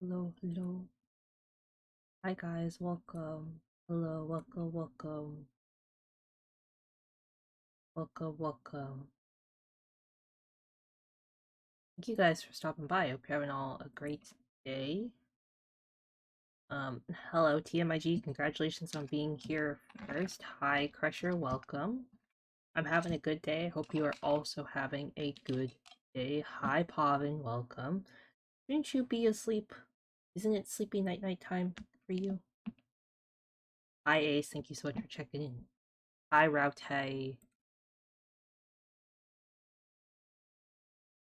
Hello, hello. Hi guys, welcome. Hello, welcome, welcome. Welcome, welcome. Thank you guys for stopping by. Hope you're having all a great day. Hello, TMIG. Congratulations on being here first. Hi, Crusher. Welcome. I'm having a good day. I hope you are also having a good day. Hi, Pavin. Welcome. Shouldn't you be asleep? Isn't it sleepy night time for you? Hi, Ace. Thank you so much for checking in. Hi, Raute.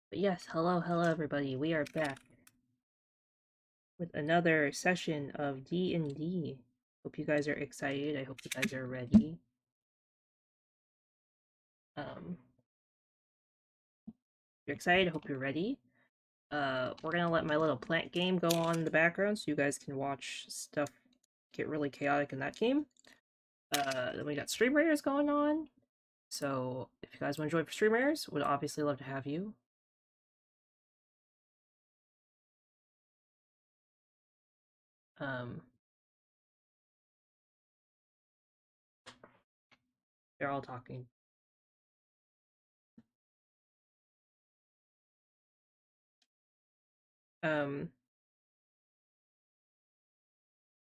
But yes, hello, everybody. We are back with another session of D&D. Hope you guys are excited. I hope you guys are ready. If you're excited, I hope you're ready. We're gonna let my little plant game go on in the background so you guys can watch stuff get really chaotic in that game. Then we got stream raiders going on. So if you guys want to join for stream raiders, would obviously love to have you. They're all talking.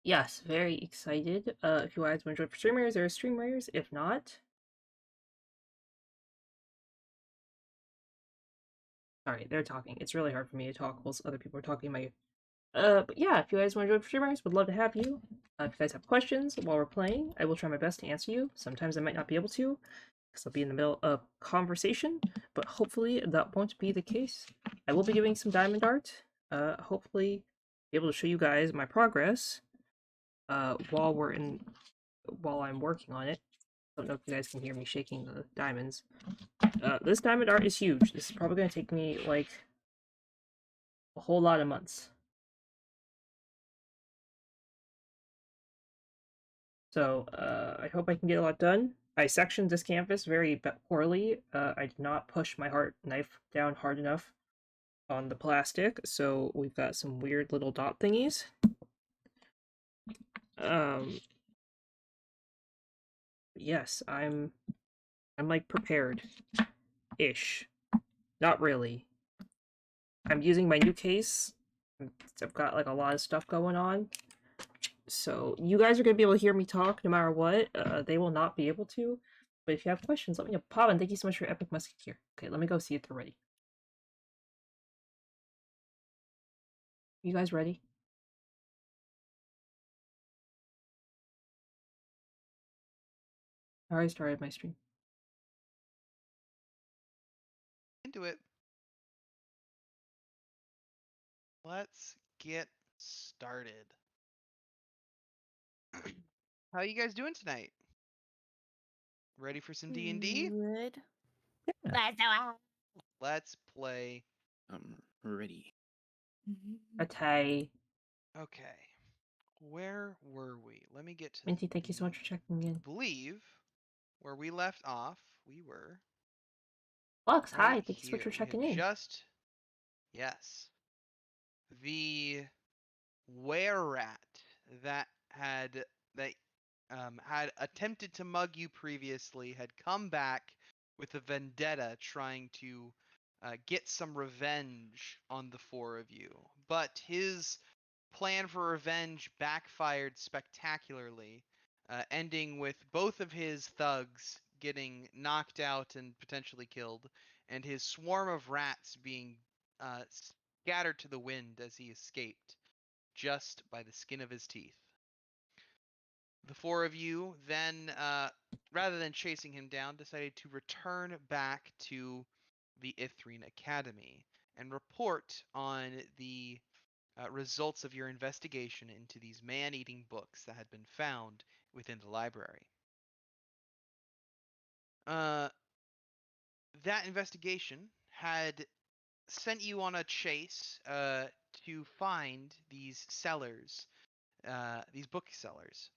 Yes, very excited. If you guys want to join for streamers, there are streamers. If not, sorry, they're talking. It's really hard for me to talk while other people are talking. But yeah, if you guys want to join for streamers, would love to have you. If you guys have questions while we're playing, I will try my best to answer you. Sometimes I might not be able to, because I'll be in the middle of conversation. But hopefully that won't be the case. I will be giving some diamond art. Hopefully, be able to show you guys my progress. While I'm working on it. I don't know if you guys can hear me shaking the diamonds. This diamond art is huge. This is probably going to take me, like, a whole lot of months. So, I hope I can get a lot done. I sectioned this canvas very poorly. I did not push my knife down hard enough on the plastic, so we've got some weird little dot thingies. Yes, I'm like prepared-ish. Not really. I'm using my new case. I've got like a lot of stuff going on. So you guys are gonna be able to hear me talk no matter what. They will not be able to. But if you have questions, let me know. Pavan, thank you so much for your epic musket here. Okay, let me go see if they're ready. You guys ready? I already started my stream. Into it. Let's get started. How you guys doing tonight? Ready for some D&D? Good. Yeah. Let's play. I'm ready. Atay. Okay. Where were we? Let me get to Minty, thank you so much for checking in. I believe where we left off, we were Lux, hi, right thank you so much here. for We had checking in. yes. The were rat that had attempted to mug you previously had come back with a vendetta, trying to get some revenge on the four of you. But his plan for revenge backfired spectacularly, ending with both of his thugs getting knocked out and potentially killed, and his swarm of rats being scattered to the wind as he escaped, just by the skin of his teeth. The four of you then, rather than chasing him down, decided to return back to the Ithrine Academy and report on the results of your investigation into these man-eating books that had been found within the library. That investigation had sent you on a chase to find these sellers, these booksellers,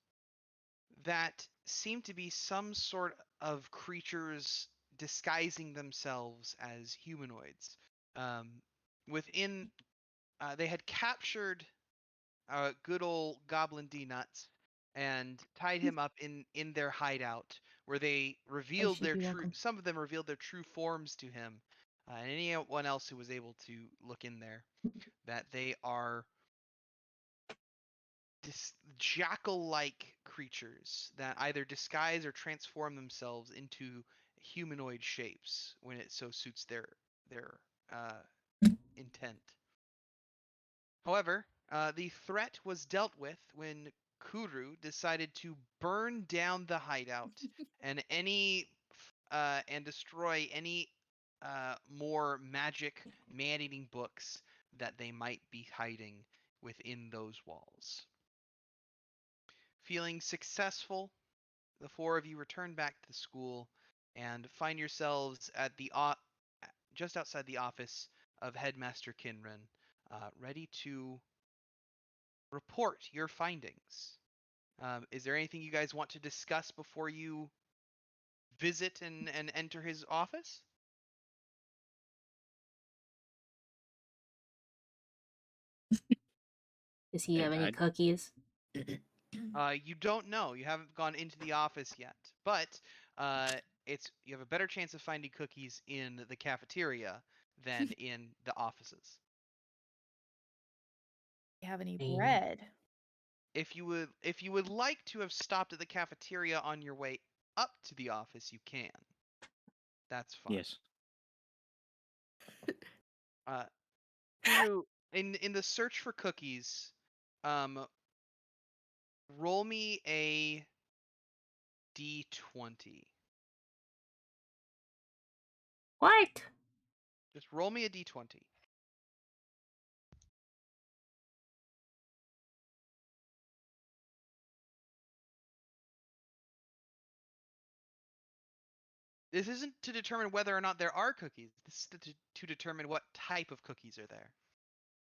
that seem to be some sort of creatures disguising themselves as humanoids. Within they had captured good old Goblin D Nuts and tied him up in their hideout, where they revealed their Sheepy, true. welcome. Some of them revealed their true forms to him, and anyone else who was able to look in there, that they are jackal-like creatures that either disguise or transform themselves into humanoid shapes when it so suits their intent. However, the threat was dealt with when Kuru decided to burn down the hideout and destroy any more magic man-eating books that they might be hiding within those walls. Feeling successful, the four of you return back to the school and find yourselves at just outside the office of Headmaster Kinran, ready to report your findings. Is there anything you guys want to discuss before you visit and enter his office? Does he have any I- cookies? You don't know. You haven't gone into the office yet, but you have a better chance of finding cookies in the cafeteria than in the offices. You have any Dang. bread? If you would like to have stopped at the cafeteria on your way up to the office, you can. That's fine. Yes. Drew, in the search for cookies, roll me a d20. What? Just roll me a d20. This isn't to determine whether or not there are cookies. This is to determine what type of cookies are there.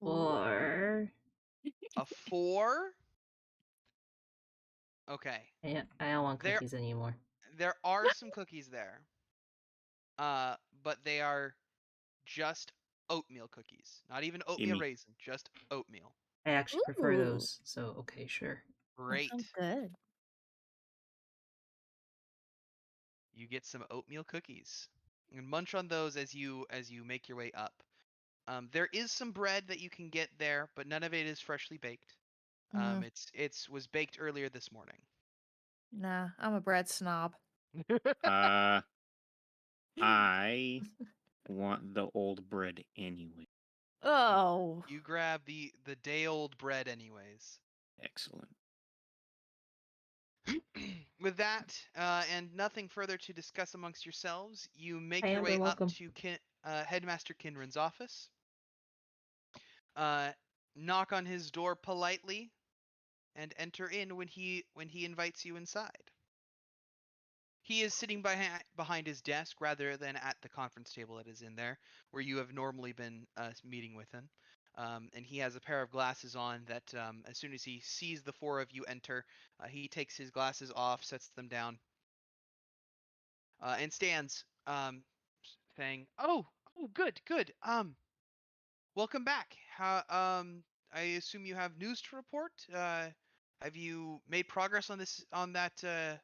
Or A 4? Okay. I don't want There cookies anymore. there are some cookies there. But they are just oatmeal cookies. Not even oatmeal Gimme. raisin, just oatmeal. I actually prefer Ooh. those, so okay, sure. That Great. sounds good. You get some oatmeal cookies. And munch on those as you make your way up. There is some bread that you can get there, but none of it is freshly baked. Mm, It's was baked earlier this morning. nah, I'm a bread snob. I want the old bread anyway. Oh. You grab the day old bread anyways. Excellent. With that, and nothing further to discuss amongst yourselves, you make Hi, your Amber, way up welcome. to Headmaster Kinran's office. Knock on his door politely, and enter in when he invites you inside. He is sitting behind his desk rather than at the conference table that is in there, where you have normally been meeting with him. And he has a pair of glasses on that as soon as he sees the four of you enter, he takes his glasses off, sets them down, and stands saying, "Oh, good, good. Welcome back. I assume you have news to report. Have you made progress on that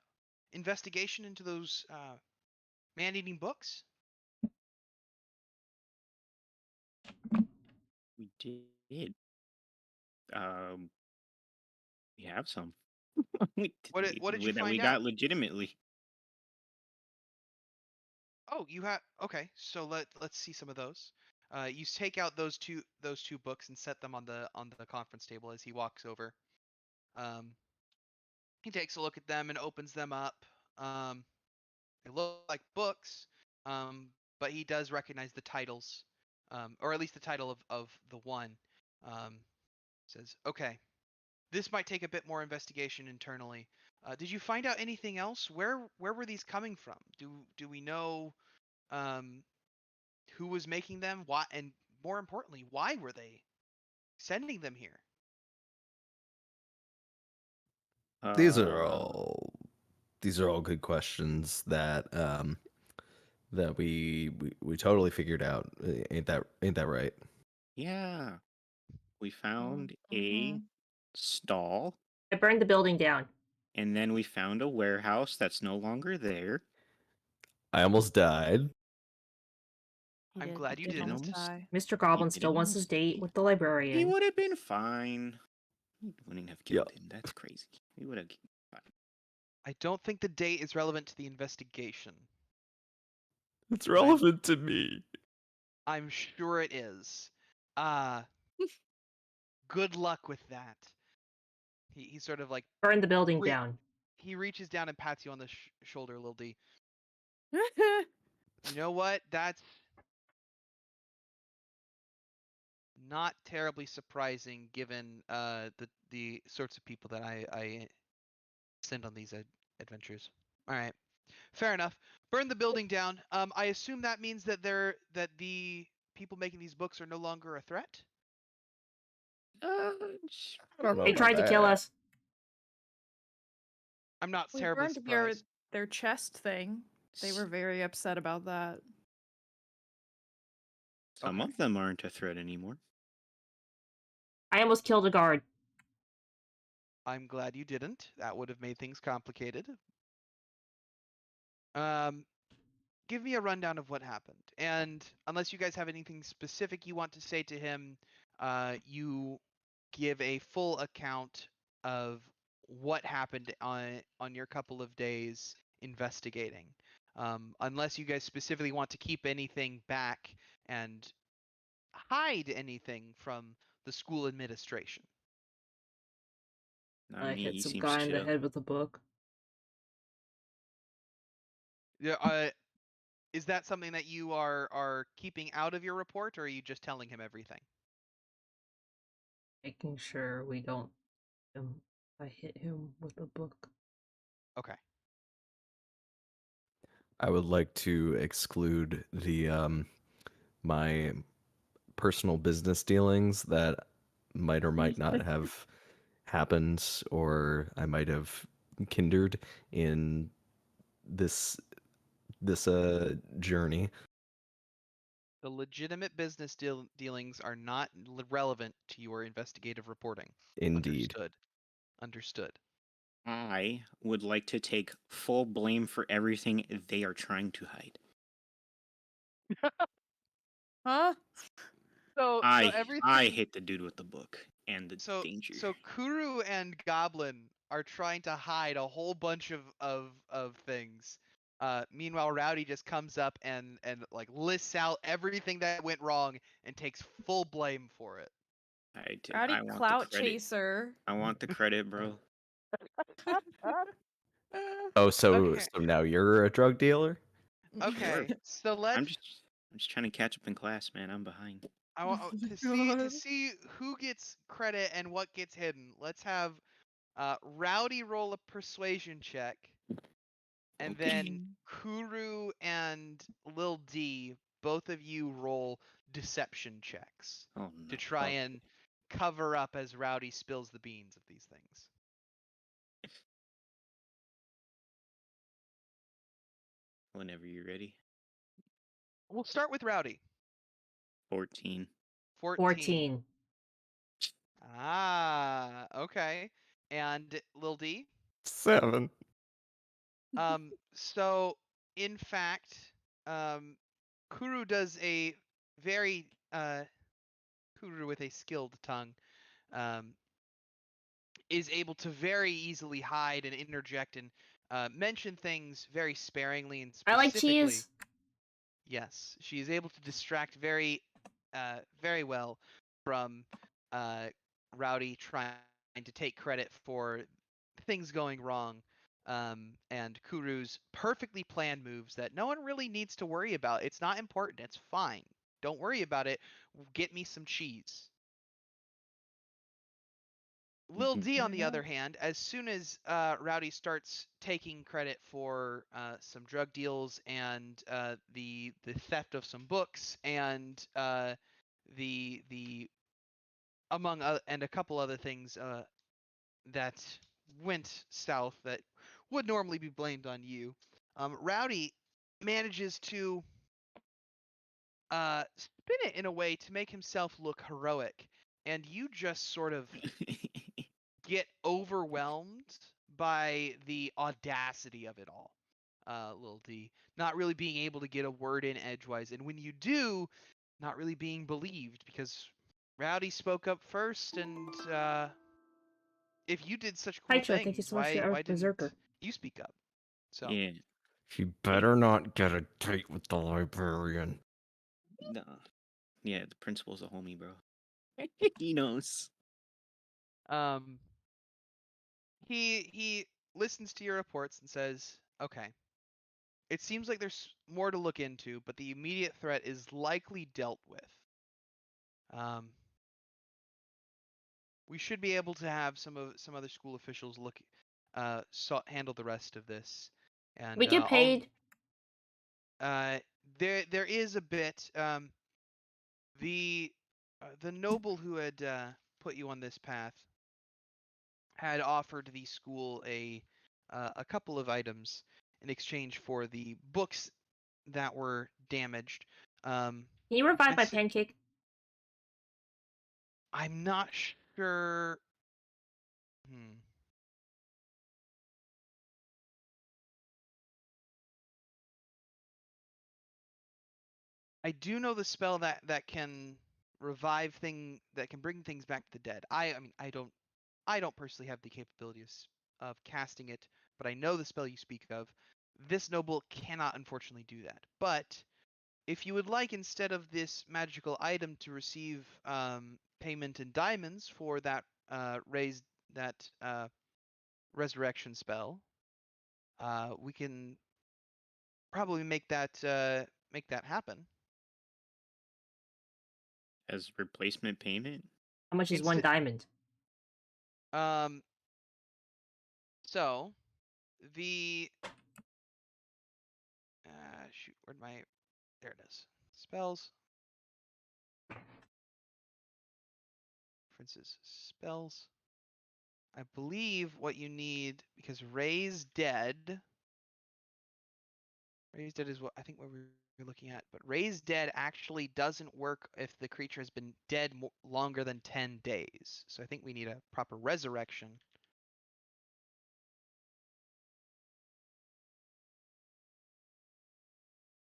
investigation into those man-eating books?" We did. We have some. What did you That we find got out? legitimately. Oh, you have. Okay, so let's see some of those. You take out those two books and set them on the conference table as he walks over. Um, he takes a look at them and opens them up. They look like books, but he does recognize the titles, or at least the title of the one. Says, "Okay, this might take a bit more investigation internally. Did you find out anything else? Where were these coming from? Do we know who was making them? Why, and more importantly, why were they sending them here?" These are Uh, all good questions that that we totally figured out. Ain't that right? yeah. We found a stall, I burned the building down. and then we found a warehouse that's no longer there. I almost died. He I'm did- glad he you did didn't. almost die. Mr. Goblin did still wants his almost date die. with the He librarian. would have been fine. He wouldn't have killed Yep. him. That's crazy. He would have. I don't think the date is relevant to the investigation. It's But I'm- relevant to me. I'm sure it is. Good luck with that. He sort of like Burn the building Re- down. he reaches down and pats you on the shoulder, Lil D. You know what? That's not terribly surprising given the sorts of people that I send on these adventures. All right, fair enough. Burn the building down. I assume that means that the people making these books are no longer a threat. I don't know They about tried to kill that. us. I'm not We terribly burned surprised. their chest thing. They were very upset about that. Some Okay. of them aren't a threat anymore. I almost killed a guard. I'm glad you didn't. That would have made things complicated. Give me a rundown of what happened. And unless you guys have anything specific you want to say to him, you give a full account of what happened on your couple of days investigating. Unless you guys specifically want to keep anything back and hide anything from the school administration. Not I me. hit He some seems guy in the chill. head with a book. Yeah, is that something that you are keeping out of your report, or are you just telling him everything? Making sure we don't. I hit him with a book. Okay. I would like to exclude the my personal business dealings that might or might not have happened, or I might have kindred in this journey. The legitimate business dealings are not relevant to your investigative reporting. Indeed. Understood. I would like to take full blame for everything they are trying to hide. Huh? So I everything. hit the dude with the book and the danger. So Kuru and Goblin are trying to hide a whole bunch of things. Meanwhile, Rowdy just comes up and like lists out everything that went wrong and takes full blame for it. Rowdy I want clout the credit. chaser. I want the credit, bro. Oh, so Okay. so now you're a drug dealer? Okay, so let's. I'm just trying to catch up in class, man. I'm behind. I want to see who gets credit and what gets hidden. Let's have Rowdy roll a persuasion check, and Okay. then Kuru and Lil D, both of you roll deception checks Oh no. to try and cover up as Rowdy spills the beans of these things. Whenever you're ready. We'll start with Rowdy. 14. 14. Ah, okay. And Lil D? 7. So in fact, Kuru does a very Kuru with a skilled tongue, is able to very easily hide and interject and mention things very sparingly and I like specifically. cheese. Yes, she is able to distract very well from Rowdy trying to take credit for things going wrong, and Kuru's perfectly planned moves that no one really needs to worry about. It's not important. It's fine. Don't worry about it. Get me some cheese. Lil D, on the other hand, as soon as Rowdy starts taking credit for some drug deals and the theft of some books and the among and a couple other things that went south that would normally be blamed on you, Rowdy manages to spin it in a way to make himself look heroic and you just sort of get overwhelmed by the audacity of it all. Little D, not really being able to get a word in edgewise, and when you do, not really being believed because Rowdy spoke up first, and if you did such cool Haicho, thank you things, so much for why your didn't Berserker. you speak up? So Yeah. She better not get a date with the librarian. Nah. Yeah, the principal's a homie, bro. He knows. he listens to your reports and says, "Okay, it seems like there's more to look into, but the immediate threat is likely dealt with. Um, we should be able to have some other school officials handle the rest of this, and We get paid. there is a bit. The noble who had put you on this path had offered the school a couple of items in exchange for the books that were damaged. Can you revive my It's- pancake? I'm not sure. Hmm. I do know the spell that can that can bring things back to the dead. I mean I don't personally have the capability of casting it, but I know the spell you speak of. This noble cannot unfortunately do that. But if you would like, instead of this magical item, to receive payment in diamonds for that raised that resurrection spell, we can probably make that happen. As replacement payment? How much is one Insta- diamond? Um. So the shoot, where'd my there it is. Spells. References. Spells. I believe what you need, because Raise Dead. Raise Dead is what I think what we're looking at. But Raise Dead actually doesn't work if the creature has been dead longer than 10 days. So I think we need a proper resurrection.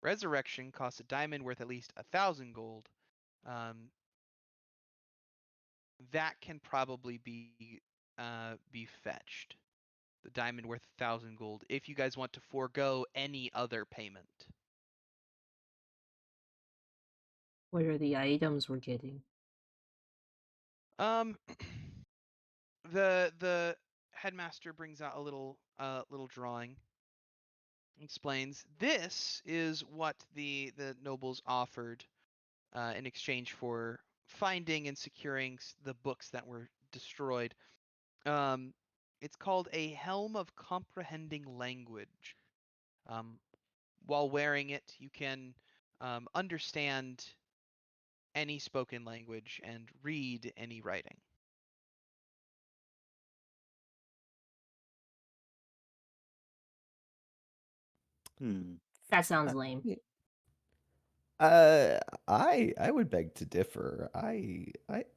Resurrection costs a diamond worth at least 1,000 gold. That can probably be fetched. The diamond worth 1,000 gold if you guys want to forego any other payment. What are the items we're getting? Um, the headmaster brings out a little drawing. Explains this is what the nobles offered in exchange for finding and securing the books that were destroyed. It's called a helm of comprehending language. While wearing it, you can understand any spoken language and read any writing. That sounds Uh, lame. y- I would beg to differ. I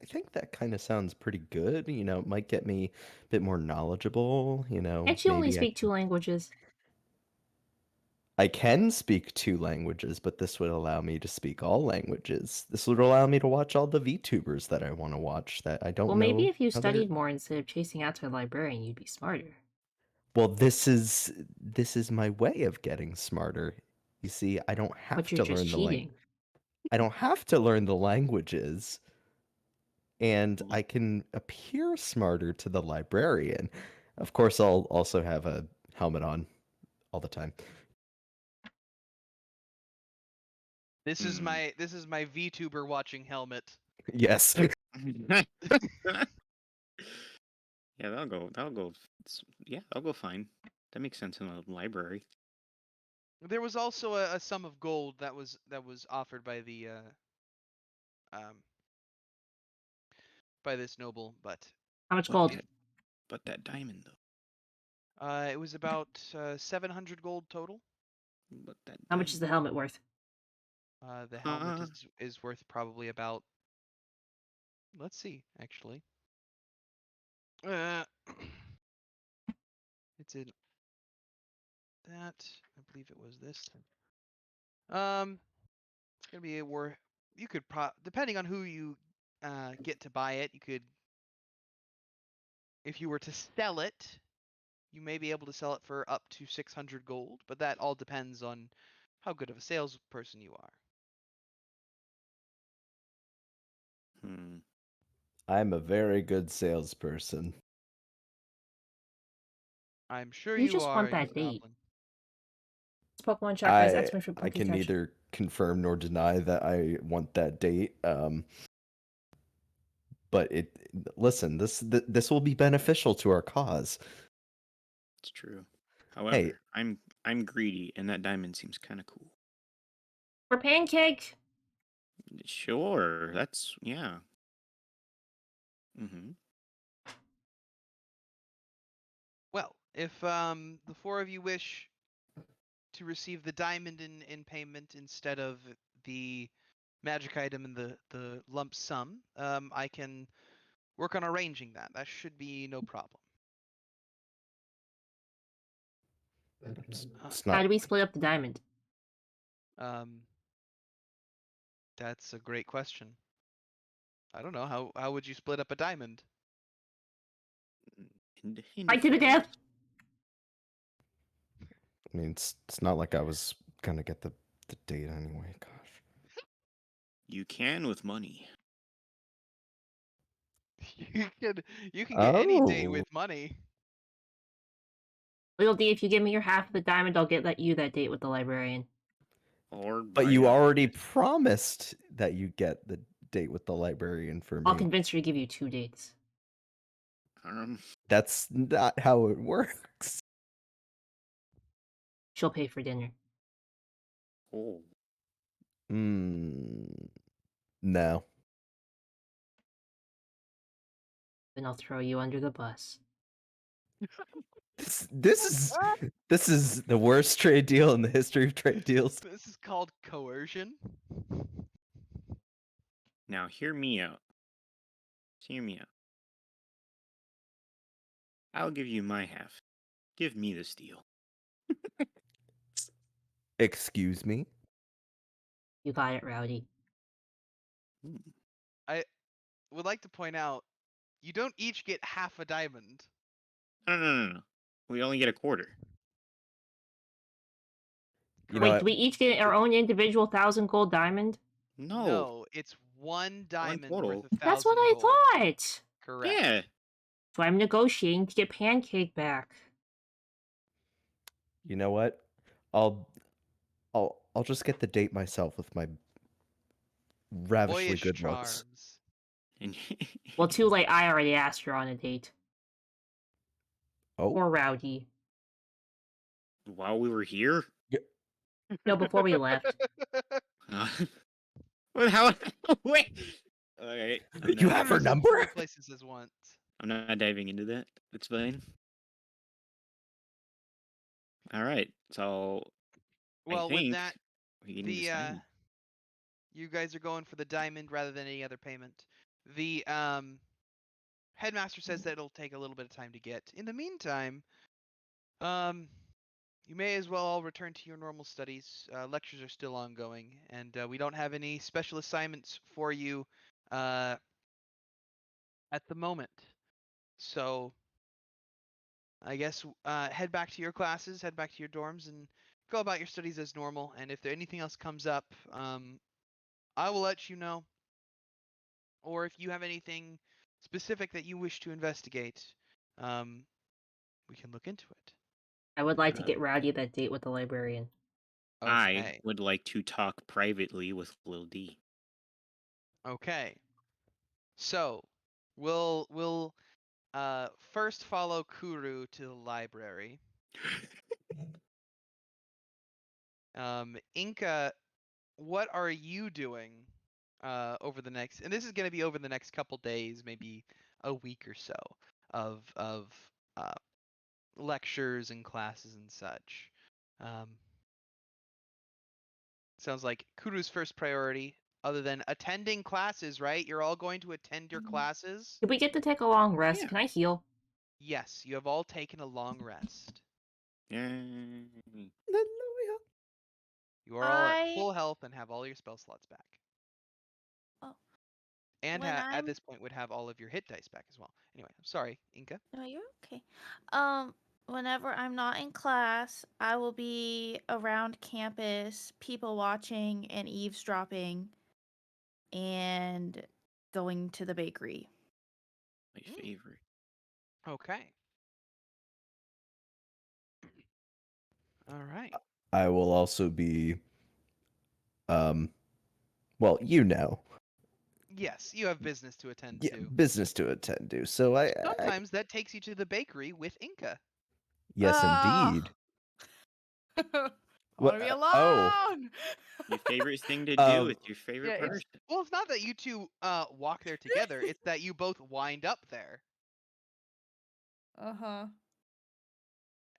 think that kind of sounds pretty good. You know, it might get me a bit more knowledgeable. You know, Can't you only maybe speak 2 languages? I can speak 2 languages, but this would allow me to speak all languages. This would allow me to watch all the VTubers that I want to watch that I don't Well, maybe know if you how they're. studied more instead of chasing after a librarian, you'd be smarter. Well, this is my way of getting smarter. You see, I don't But have you're to just learn the language. cheating. I don't have to learn the languages, and I can appear smarter to the librarian. Of course, I'll also have a helmet on all the time. This is my VTuber watching helmet. Yes. Yeah, that'll go. Yeah, that'll go fine. That makes sense in a library. There was also a sum of gold that was offered by the um by this noble, but How much But gold? that, but that diamond though. it was about 700 gold total. But that How much is the helmet worth? The helmet Uh, is worth probably about let's see. Actually, uh, it's in that. I believe it was this time. It's gonna be a war. You could depending on who you get to buy it. You could, if you were to sell it, you may be able to sell it for up to 600 gold, but that all depends on how good of a salesperson you are. Hmm. I'm a very good salesperson. I'm sure You you just are, want you that date. goblin. This Pokemon chat guy's I exclamation I point can Pikachu. neither confirm nor deny that I want that date. But listen, this will be beneficial to our cause. It's true. Hey, However, I'm greedy, and that diamond seems kind of cool. For Pancake! Sure, that's yeah. Mm-hmm. Well, if the four of you wish to receive the diamond in payment instead of the magic item and the lump sum, I can work on arranging that. That should be no problem. it's How not. do we split up the diamond? Um, that's a great question. I don't know how would you split up a diamond? Fight to the death! I mean, it's not like I was gonna get the date anyway. Gosh. You can with money. You can get any date Oh, with money. Little D, if you give me your half of the diamond, I'll let you that date with the librarian. Or but buy you a already diamond. promised that you get the date with the librarian for I'll me. convince her to give you 2 dates. That's not how it works. She'll pay for dinner. Oh. No. Then I'll throw you under the bus. This is the worst trade deal in the history of trade deals. This is called coercion. Now hear me out. Hear me out. I'll give you my half. Give me the steal. Excuse me? You got it, Rowdy. I would like to point out, you don't each get half a diamond. No. We only get a quarter. You know Wait, what? do we each get our own individual 1,000 gold diamond? No. It's one diamond total. worth 1,000 That's what I gold. thought! Correct. Yeah. So I'm negotiating to get Pancake back. You know what? I'll just get the date myself with my ravishly Boyish good looks. charms. And Well, too late, I already asked her on a date. Oh, Or Rowdy. while we were here? No, before we left. Well, how? Wait. Alright. You have her Memories of number? three places as once. I'm not diving into that. It's fine. Alright. So Well, I with think that, we can the decide. you guys are going for the diamond rather than any other payment. The headmaster says that it'll take a little bit of time to get. In the meantime, you may as well all return to your normal studies. Lectures are still ongoing, and we don't have any special assignments for you at the moment. So I guess head back to your classes, head back to your dorms, and go about your studies as normal. And if there anything else comes up, I will let you know. Or if you have anything specific that you wish to investigate, we can look into it. I would like to Uh, get Rowdy that date with the librarian. I Okay. would like to talk privately with Lil D. Okay. So we'll first follow Kuru to the library. Inca, what are you doing over the next, and this is going to be over the next couple days, maybe a week or so of uh, lectures and classes and such. Sounds like Kuru's first priority other than attending classes, right? You're all going to attend your classes. Did we get to take a long rest? Yeah. Can I heal? Yes, you have all taken a long rest. Yay. Hallelujah. You are all at I- full health and have all your spell slots back. Oh. And When at I'm- this point would have all of your hit dice back as well. Anyway, I'm sorry, Inka. No, you're okay. Whenever I'm not in class, I will be around campus, people watching and eavesdropping, and going to the bakery. My Mm. favorite. Okay. All right. I will also be, well, you know, Yes, you have business to attend yeah, to. business to attend to. So I Sometimes that takes you to the bakery with Inka. yes, Ah! indeed. I What- want to be oh. alone. Your favorite thing to do Um, with your favorite Yeah, person. it's not that you two walk there together. It's that you both wind up there. Uh-huh.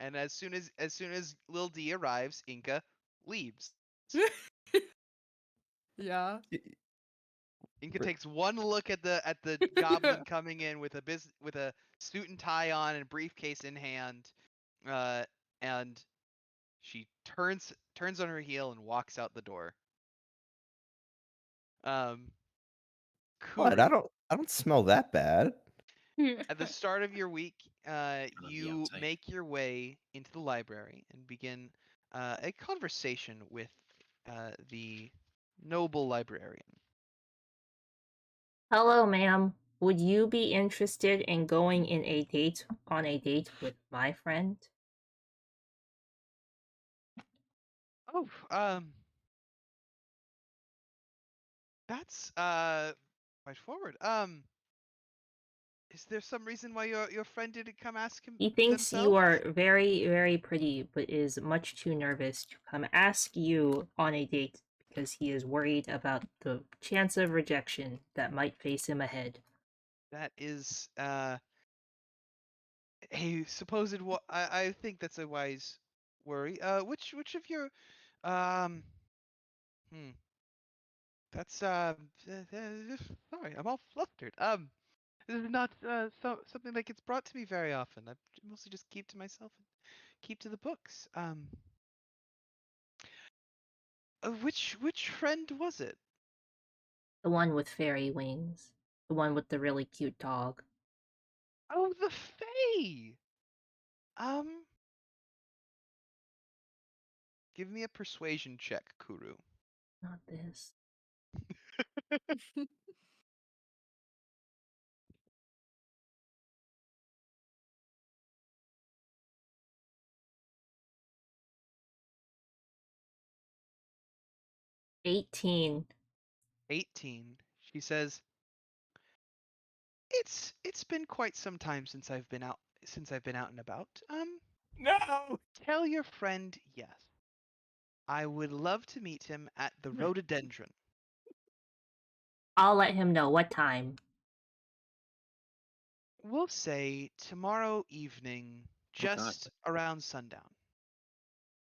And as soon as Lil D arrives, Inka leaves. Yeah. Inka Re- takes one look at the goblin coming in with a suit and tie on and briefcase in hand, and she turns on her heel and walks out the door. What? Kuru, I don't smell that bad. at the start of your week, the you outside. make your way into the library and begin a conversation with the noble librarian. Hello, ma'am. Would you be interested in going on a date with my friend? Oh, that's quite forward. Is there some reason why your friend didn't come ask him He thinks you themselves? are very, very pretty, but is much too nervous to come ask you on a date because he is worried about the chance of rejection that might face him ahead. That is a supposed I think that's a wise worry. Which of your um hmm that's sorry, I'm all flustered. This is not something that gets brought to me very often. I mostly just keep to myself and keep to the books. Which friend was it? The one with fairy wings. The one with the really cute dog. Oh, the Fae. Um, give me a persuasion check, Kuru. Not this. 18. 18. She says, It's been quite some time since I've been out and about. No! Tell your friend yes. I would love to meet him at the rhododendron. I'll let him know what time. We'll say tomorrow evening, just around sundown.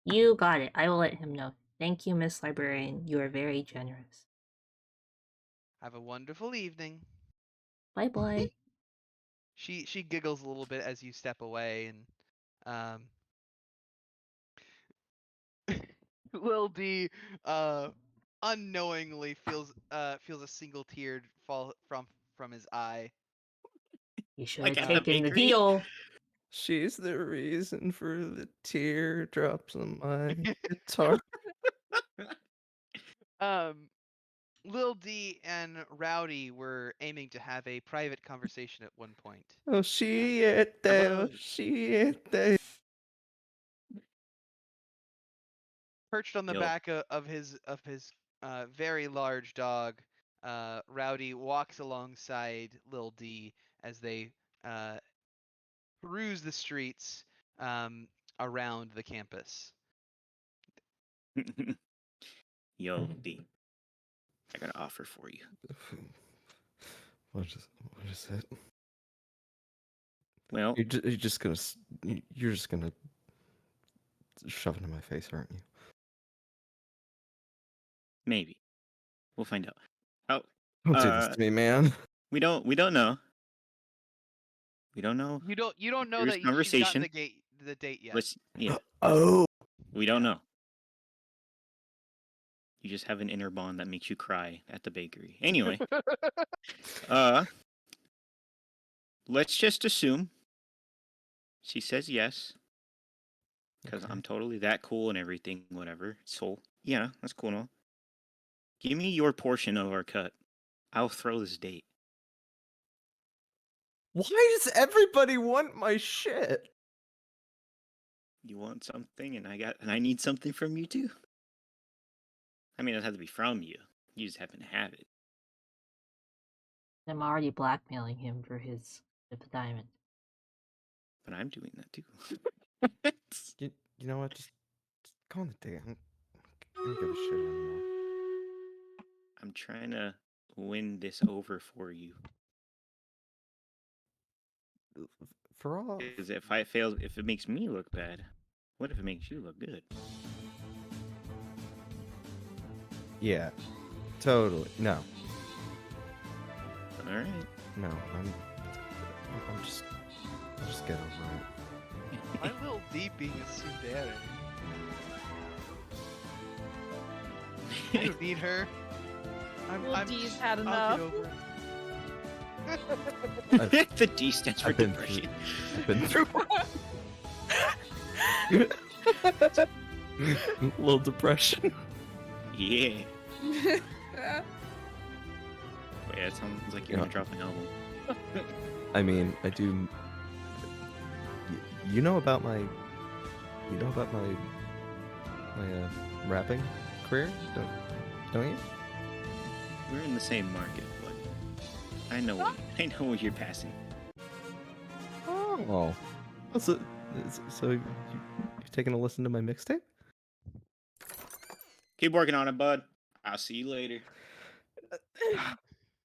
You got it. I will let him know. Thank you, Miss Librarian. You are very generous. Have a wonderful evening. Bye bye. She giggles a little bit as you step away, and Lil D unknowingly feels a single tear fall from his eye. You should Like have at the taken the bakery? deal. She's the reason for the teardrops on my guitar. Lil D and Rowdy were aiming to have a private conversation at one point. Oh, Hello. siete. Perched on the Yo. back of his very large dog, Rowdy walks alongside Lil D as they peruse the streets around the campus. Yo, D. I got an offer for you. What is it? Well, You're just gonna shove it in my face, aren't you? maybe. We'll find out. Oh, Don't do this to me, man. we don't know. We don't know. You don't know Here's that she's gotten conversation. the date yet. Yeah, Oh. we don't Yeah. know. You just have an inner bond that makes you cry at the bakery. Anyway, let's just assume she says yes, because Okay. I'm totally that cool and everything, whatever. So, yeah, that's cool and all. Give me your portion of our cut. I'll throw this date. Why does everybody want my shit? You want something, and I need something from you too. I mean, it doesn't have to be from you. You just happen to have it. I'm already blackmailing him for his diamond. But I'm doing that too. You know what? Just go on the date. I don't give a shit anymore. I'm trying to win this over for you. For all. Because if I fail, if it makes me look bad, what if it makes you look good? Yeah. Totally. No. All right. No. I'll just get over Why Lil D being a tsundere? I don't need her. Lil D's had I'll enough. get over it. The D stands for I've been depression. I've been through. Little depression. Yeah. Wait, that sounds like you're Yeah. gonna drop an album. I mean, I do. You know about my. Rapping career, don't you? We're in the same market, but I know what you're passing. Oh. So you've taken a listen to my mixtape? Keep working on it, bud. I'll see you later.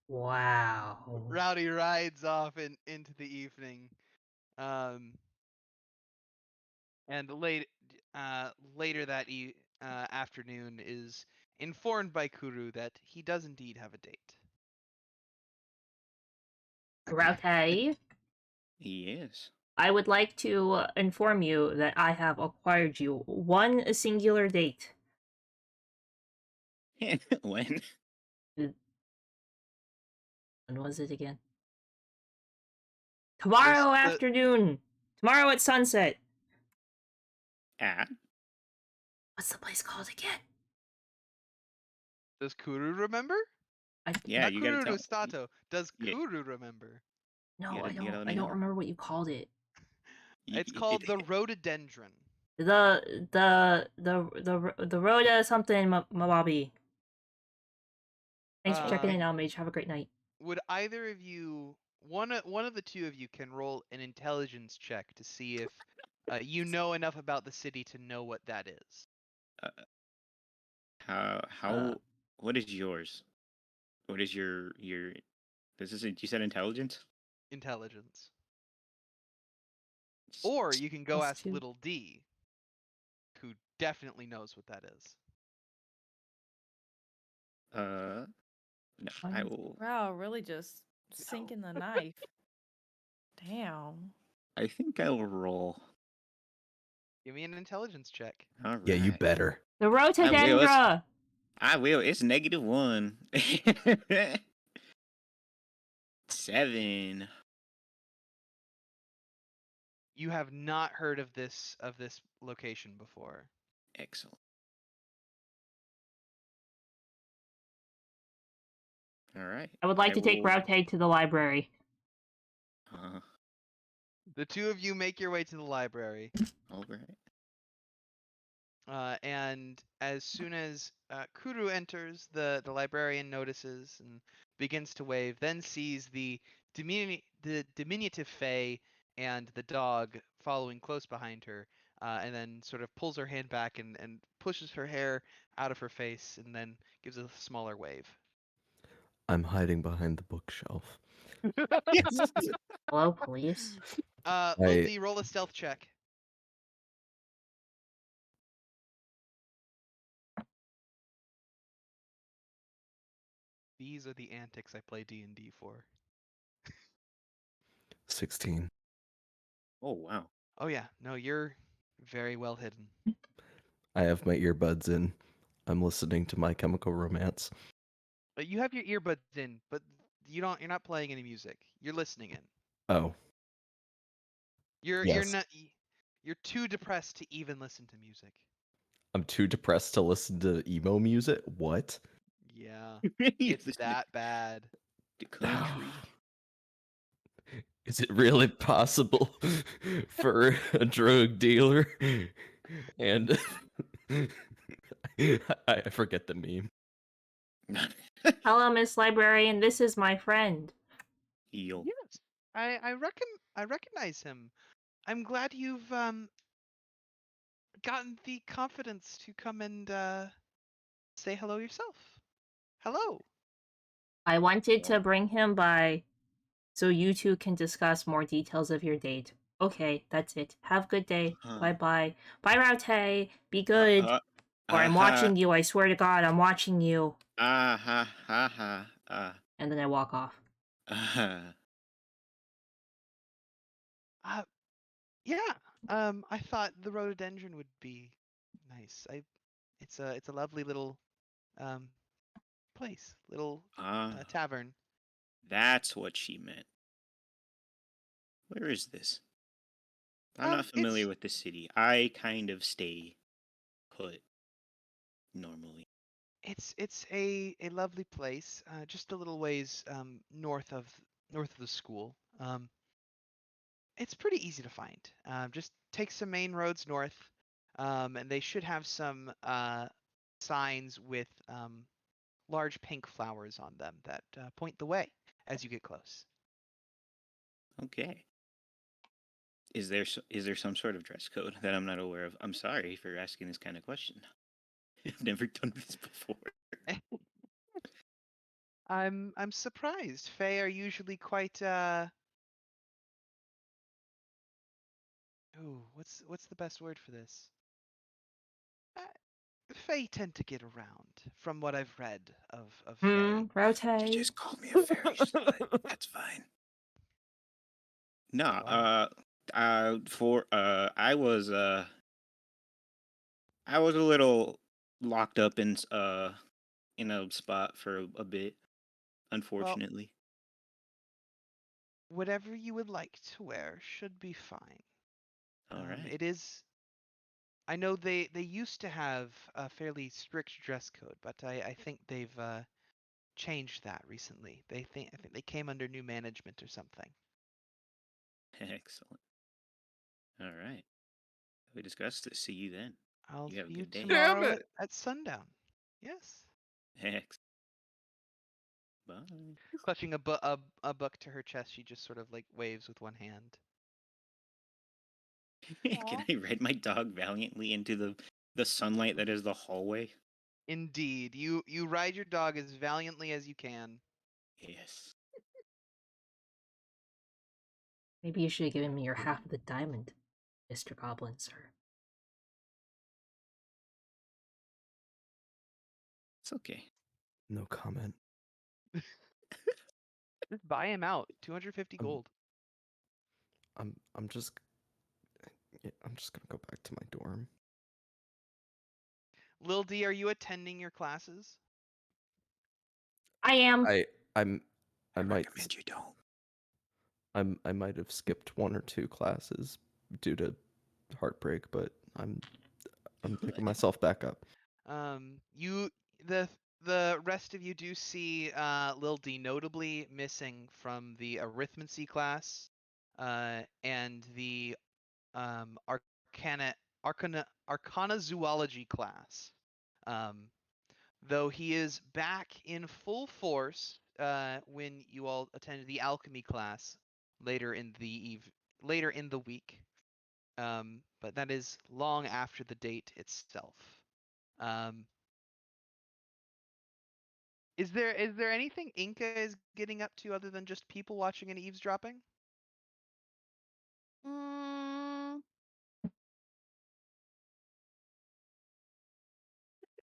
Wow. Rowdy rides off into the evening, and later that afternoon is informed by Kuru that he does indeed have a date. Raute, Yes. I would like to inform you that I have acquired you one singular date. When? When was it again? Tomorrow afternoon. Tomorrow at sunset. Ah. What's the place called again? Does Kuru remember? Yeah, Not you Kuru gotta tell. to Stato. Does Yeah. Kuru remember? No, You I gotta let don't. me I don't know. remember what you called it. It's called the rhododendron. The Rhoda something Mawabi. Thanks for checking in, Almage. Have a great night. Would either of you, one of the two of you, can roll an intelligence check to see if you know enough about the city to know what that is? What is yours? What is your this is you said intelligence? Intelligence. Or you can go Plus ask 2. Little D, who definitely knows what that is. No, I will. Wow, really just sinking the knife. Damn. I think I will roll. Give me an intelligence check. All right. Yeah, you better. The Rotodendra! I will. It's -1. 7. You have not heard of this location before. Excellent. All right. I would like to take will- Raute to the library. The two of you make your way to the library. All right. And as soon as Kuru enters, the librarian notices and begins to wave, then sees the diminutive Fae and the dog following close behind her, and then sort of pulls her hand back and pushes her hair out of her face, and then gives a smaller wave. I'm hiding behind the bookshelf. Hello, police? Lil D, roll a stealth check. These are the antics I play D&D for. 16. Oh wow. Oh yeah, no, you're very well hidden. I have my earbuds in. I'm listening to My Chemical Romance. But you have your earbuds in, but you're not playing any music. You're listening in. Oh, You're yes. not you're too depressed to even listen to music. I'm too depressed to listen to emo music. What? Yeah. You It's listen that bad. to country. Is it really possible for a drug dealer and I forget the meme. Hello, Miss Librarian. This is my friend. Yo. Yes. I recognize him. I'm glad you've gotten the confidence to come and say hello yourself. Hello. I wanted to bring him by so you two can discuss more details of your date. Okay, that's it. Have a good day. Huh. Bye-bye. Bye, Raute. Be good. Or I'm watching you. I swear to God, I'm watching you. Ha ha. And then I walk off. Yeah. I thought the rhododendron would be nice. It's a lovely little um place, little tavern. That's what she meant. Where is this? I'm not familiar It's with the city. I kind of stay put normally. it's a lovely place, just a little ways north of the school. It's pretty easy to find. Just take some main roads north, and they should have some signs with large pink flowers on them that point the way as you get close. Okay. Is there some sort of dress code that I'm not aware of? I'm sorry for asking this kind of question. I've never done this before. I'm surprised. Fae are usually quite ooh, what's the best word for this? Uh, Fae tend to get around, from what I've read of Fae. You Raute. just called me a fairy slut. That's fine. No, Wow. I was a little locked up in a spot for a bit, Well, unfortunately. whatever you would like to wear should be fine. All right. It is. I know they used to have a fairly strict dress code, but I think they've changed that recently. I think they came under new management or something. Excellent. All right. We discussed it. See you then. I'll You have a see you good day. tomorrow at sundown. Yes. Excellent. Bye. Clutching a book to her chest, she just sort of like waves with one hand. Can I ride my dog valiantly into the sunlight that is the hallway? Indeed, you ride your dog as valiantly as you can. Yes. Maybe you should have given me your half of the diamond, Mr. Goblin, sir. It's okay. No comment. Just buy him out. 250 gold. I'm just gonna go back to my dorm. Lil D, are you attending your classes? I am. I might recommend you don't. I might have skipped one or two classes due to heartbreak, but I'm picking myself back up. You the rest of you do see Lil D notably missing from the arithmancy class, and the arcana zoology class. Um, though he is back in full force when you all attend the alchemy class later in later in the week. But that is long after the date itself. Um, is there anything Inca is getting up to other than just people watching and eavesdropping? Mm,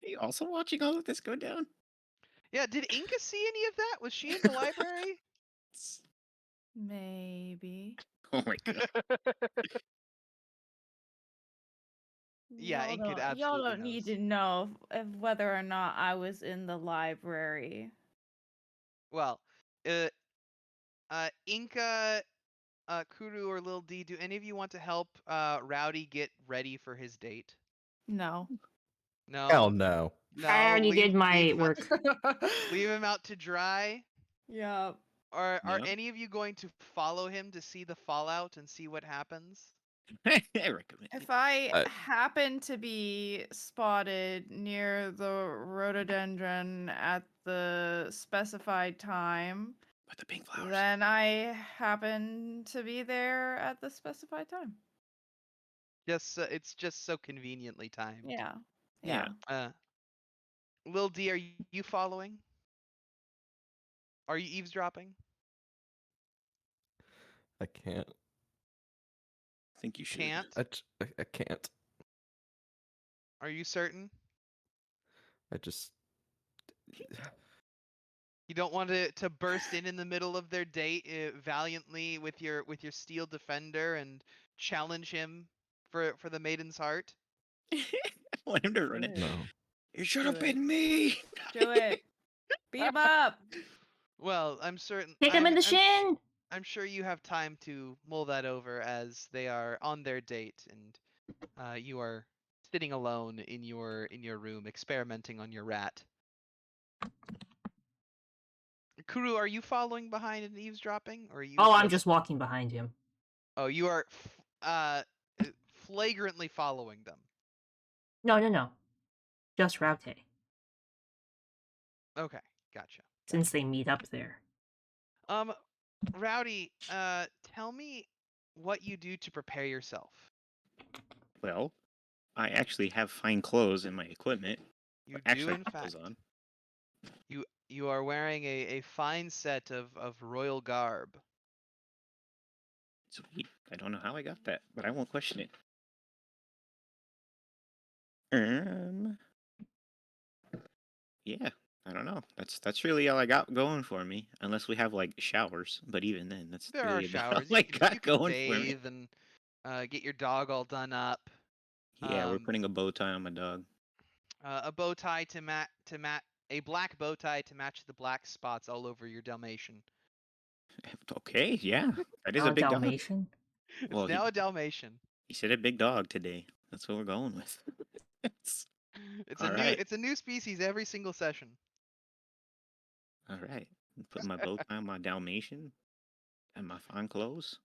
Are you also watching all of this go down? Yeah, did Inca see any of that? Was she in the library? Maybe. Oh my god. Yeah, Inca Y'all absolutely don't need knows. to know if whether or not I was in the library. Well, Inca, Kuru, or Lil D, do any of you want to help Rowdy get ready for his date? No. No. Hell no. No. I already leave, did my leave him work. leave him out to dry. Yeah. Are Yep. any of you going to follow him to see the fallout and see what happens? I recommend If it. I I- happen to be spotted near the rhododendron at the specified time, But the pink flowers. then I happen to be there at the specified time. It's just so conveniently timed. Yeah. Yeah. Yeah. Lil D, are you following? Are you eavesdropping? I can't. I think you should. Can't? I can't. Are you certain? I just. You don't want to burst in the middle of their date valiantly with your steel defender and challenge him for the maiden's heart? I want him to run it. No. It should Do have it. been me. Do it. Beat him up. Well, I'm certain. Kick him in the shin! I'm sure you have time to mull that over as they are on their date and you are sitting alone in your room experimenting on your rat. Kuru, are you following behind and eavesdropping, or are you? Oh, I'm just walking behind him. Oh, you are flagrantly following them. No. Just Raute, Okay, gotcha. since they meet up there. Rowdy, tell me what you do to prepare yourself. Well, I actually have fine clothes in my equipment. You Actually, do, in I have those fact. on. You are wearing a fine set of royal garb. Sweet. I don't know how I got that, but I won't question it. Yeah, I don't know. That's really all I got going for me, unless we have like showers. But even then, that's There really are about showers. all I got You can going for me. bathe and get your dog all done up. Yeah, we're Um, putting a bow tie on my dog. a bow tie to match a black bow tie to match the black spots all over your Dalmatian. Okay, yeah, that is Now a a big dog. Dalmatian? Well, It's now a Dalmatian. he said a big dog today. That's what we're going with. It's All a right. it's a new species every single session. All right. Put my bow tie on my Dalmatian and my fine clothes.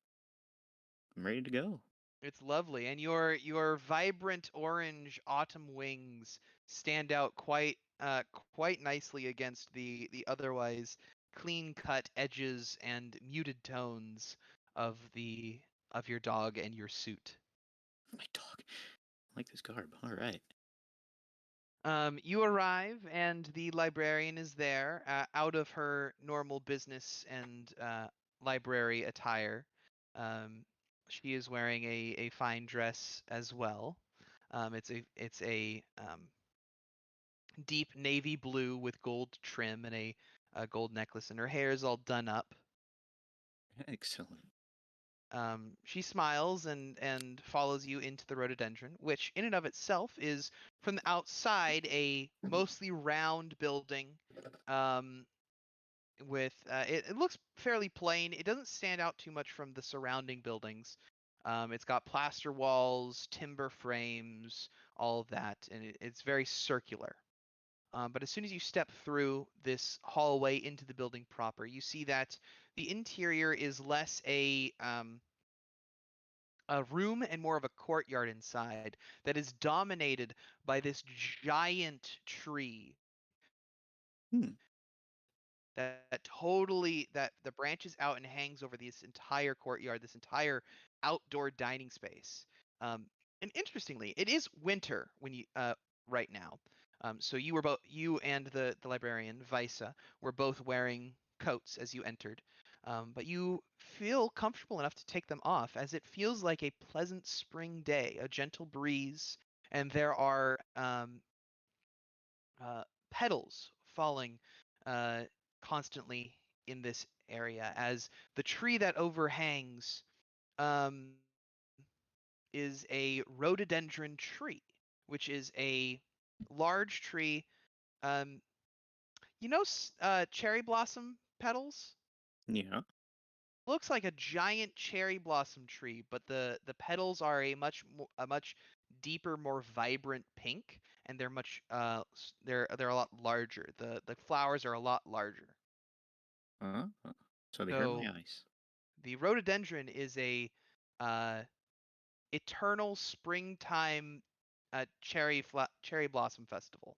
I'm ready to go. It's lovely, and your vibrant orange autumn wings stand out quite nicely against the otherwise clean cut edges and muted tones of your dog and your suit. My dog. I like this garb. All right. You arrive, and the librarian is there, out of her normal business and library attire. She is wearing a fine dress as well. It's a deep navy blue with gold trim and a gold necklace, and her hair is all done up. Excellent. She smiles and follows you into the rhododendron, which in and of itself is from the outside a mostly round building. With it looks fairly plain. It doesn't stand out too much from the surrounding buildings. It's got plaster walls, timber frames, all of that, and it's very circular. But as soon as you step through this hallway into the building proper, you see that the interior is less a room and more of a courtyard inside that is dominated by this giant tree Hmm. that the branches out and hangs over this entire courtyard, this entire outdoor dining space. And interestingly, it is winter when you right now. So you and the librarian Visa were both wearing coats as you entered. But you feel comfortable enough to take them off as it feels like a pleasant spring day, a gentle breeze, and there are petals falling constantly in this area, as the tree that overhangs um, is a rhododendron tree, which is a large tree. Um, cherry blossom petals? Yeah. Looks like a giant cherry blossom tree, but the petals are a much deeper, more vibrant pink, and they're they're a lot larger. The flowers are a lot larger. Uh, so they hurt my So eyes. the rhododendron is a uh, eternal springtime cherry blossom festival.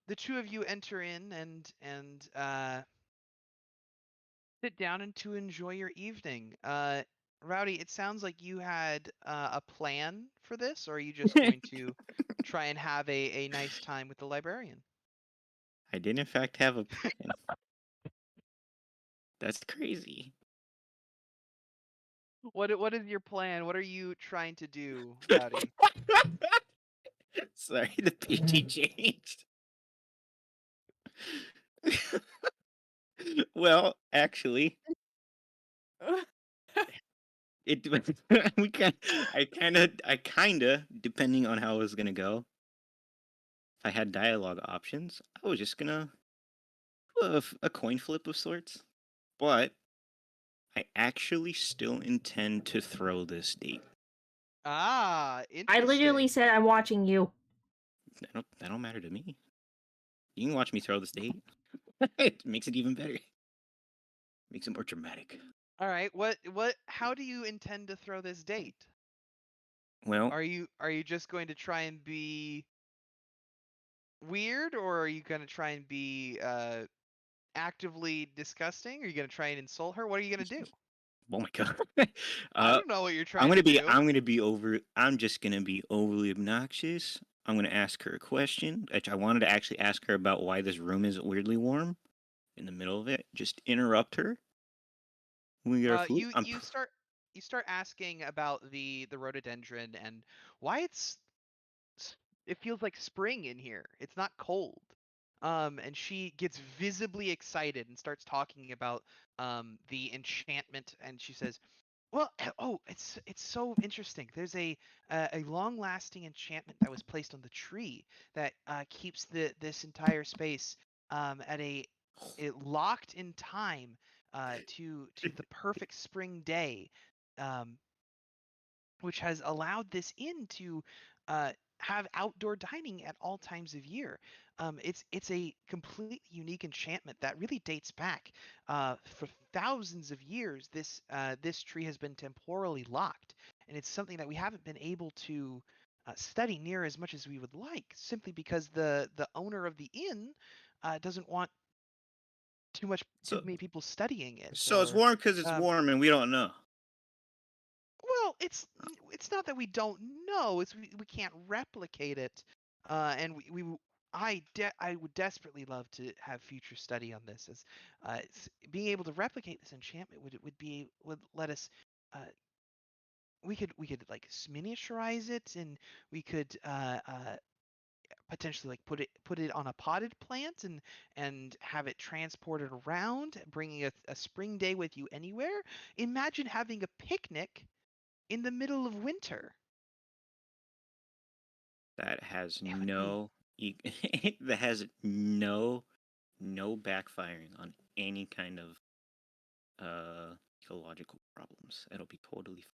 The two of you enter in and sit down and to enjoy your evening. Rowdy, it sounds like you had a plan for this, or are you just going to try and have a nice time with the librarian? I did in fact have a plan. That's crazy. What is your plan? What are you trying to do, Rowdy? Sorry, the PG changed. Well, actually, it we can I kind of depending on how it was gonna go. If I had dialogue options, I was just gonna do a coin flip of sorts. But I actually still intend to throw this date. Ah, I literally interesting. said I'm watching you. That don't matter to me. You can watch me throw this date. It makes it even better. Makes it more dramatic. All right, how do you intend to throw this date? Well, Are you just going to try and be weird, or are you going to try and be actively disgusting? Are you going to try and insult her? What are you going to do? oh my god. I uh, don't know what you're trying to do. I'm just gonna be overly obnoxious. I'm gonna ask her a question, which I wanted to actually ask her about why this room is weirdly warm in the middle of it. Just interrupt her. We get our food. You start asking about the rhododendron and why it feels like spring in here. It's not cold. And she gets visibly excited and starts talking about the enchantment, and she says, "Well, oh, it's so interesting. There's a long-lasting enchantment that was placed on the tree that keeps this entire space at it locked in time to the perfect spring day, um, which has allowed this inn to have outdoor dining at all times of year. It's a completely unique enchantment that really dates back for thousands of years. This tree has been temporally locked, and it's something that we haven't been able to study near as much as we would like, simply because the owner of the inn doesn't want too So many people studying it, so it's or warm because it's um, warm and we don't know. well, it's not that we don't know; it's we can't replicate it, and I would desperately love to have future study on this, as being able to replicate this enchantment would let us. Uh, we could like miniaturize it, and we could potentially like put it on a potted plant and have it transported around, bringing a spring day with you anywhere. Imagine having a picnic in the middle of winter. That has It would be. that has no backfiring on any kind of ecological problems. It'll be totally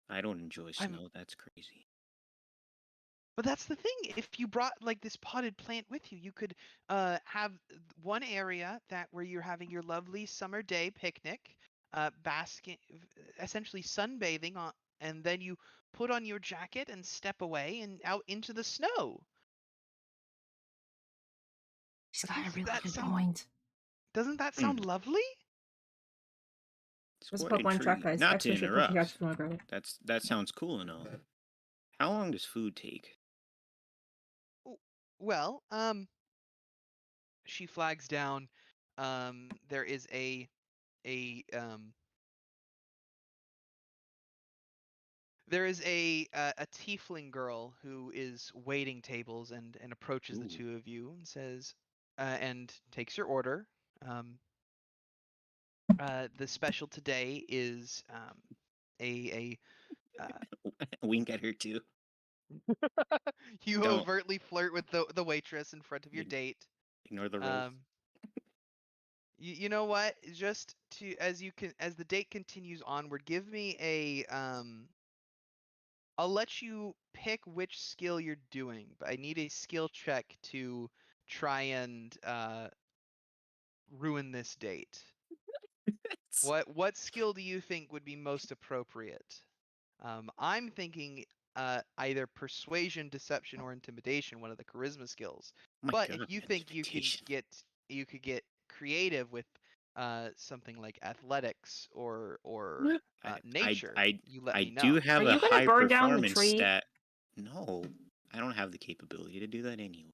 I don't enjoy I'm. snow. That's crazy. But that's the thing. If you brought like this potted plant with you, you could have one area that where you're having your lovely summer day picnic, basking, essentially sunbathing on, and then you put on your jacket and step away and out into the snow. She's got a Doesn't really that good sound? point. Doesn't that Hmm. sound lovely? It's There's a quite Pokemon track, intriguing. guys. Not to Exclamation point, Pikachu interrupt. if you want to grab it. That sounds cool and all. How long does food take? Well, she flags down. There is a There is a tiefling girl who is waiting tables and approaches the Ooh. two of you and says, and takes your order. Um, the special today is a Wink at her too. you Don't overtly flirt with the waitress in front of your Ig- date. ignore the rolls. You know what? Just to as the date continues onward, give me a I'll let you pick which skill you're doing, but I need a skill check to try and ruin this date. What skill do you think would be most appropriate? I'm thinking either persuasion, deception, or intimidation, one of the charisma skills. My But God, if you think you could get creative with something like athletics or nature, you let I me do know. have Are a you gonna high burn down the performance tree? stat. No, I don't have the capability to do that anyway.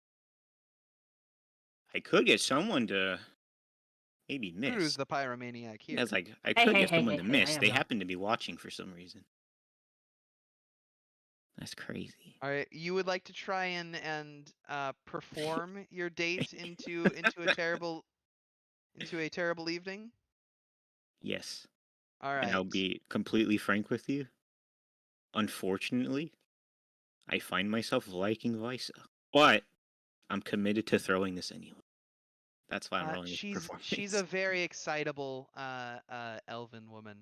I could get someone to maybe Guru's miss. the pyromaniac here. That's like I Hey, could hey, get hey, someone hey, to hey, I miss. am They not. happen to be watching for some reason. That's crazy. All right, you would like to try and perform your date into a terrible evening? Yes, All and I'll right. be completely frank with you. Unfortunately, I find myself liking Visa, but I'm committed to throwing this anyway. That's why I'm rolling this She's a performance. very excitable elven woman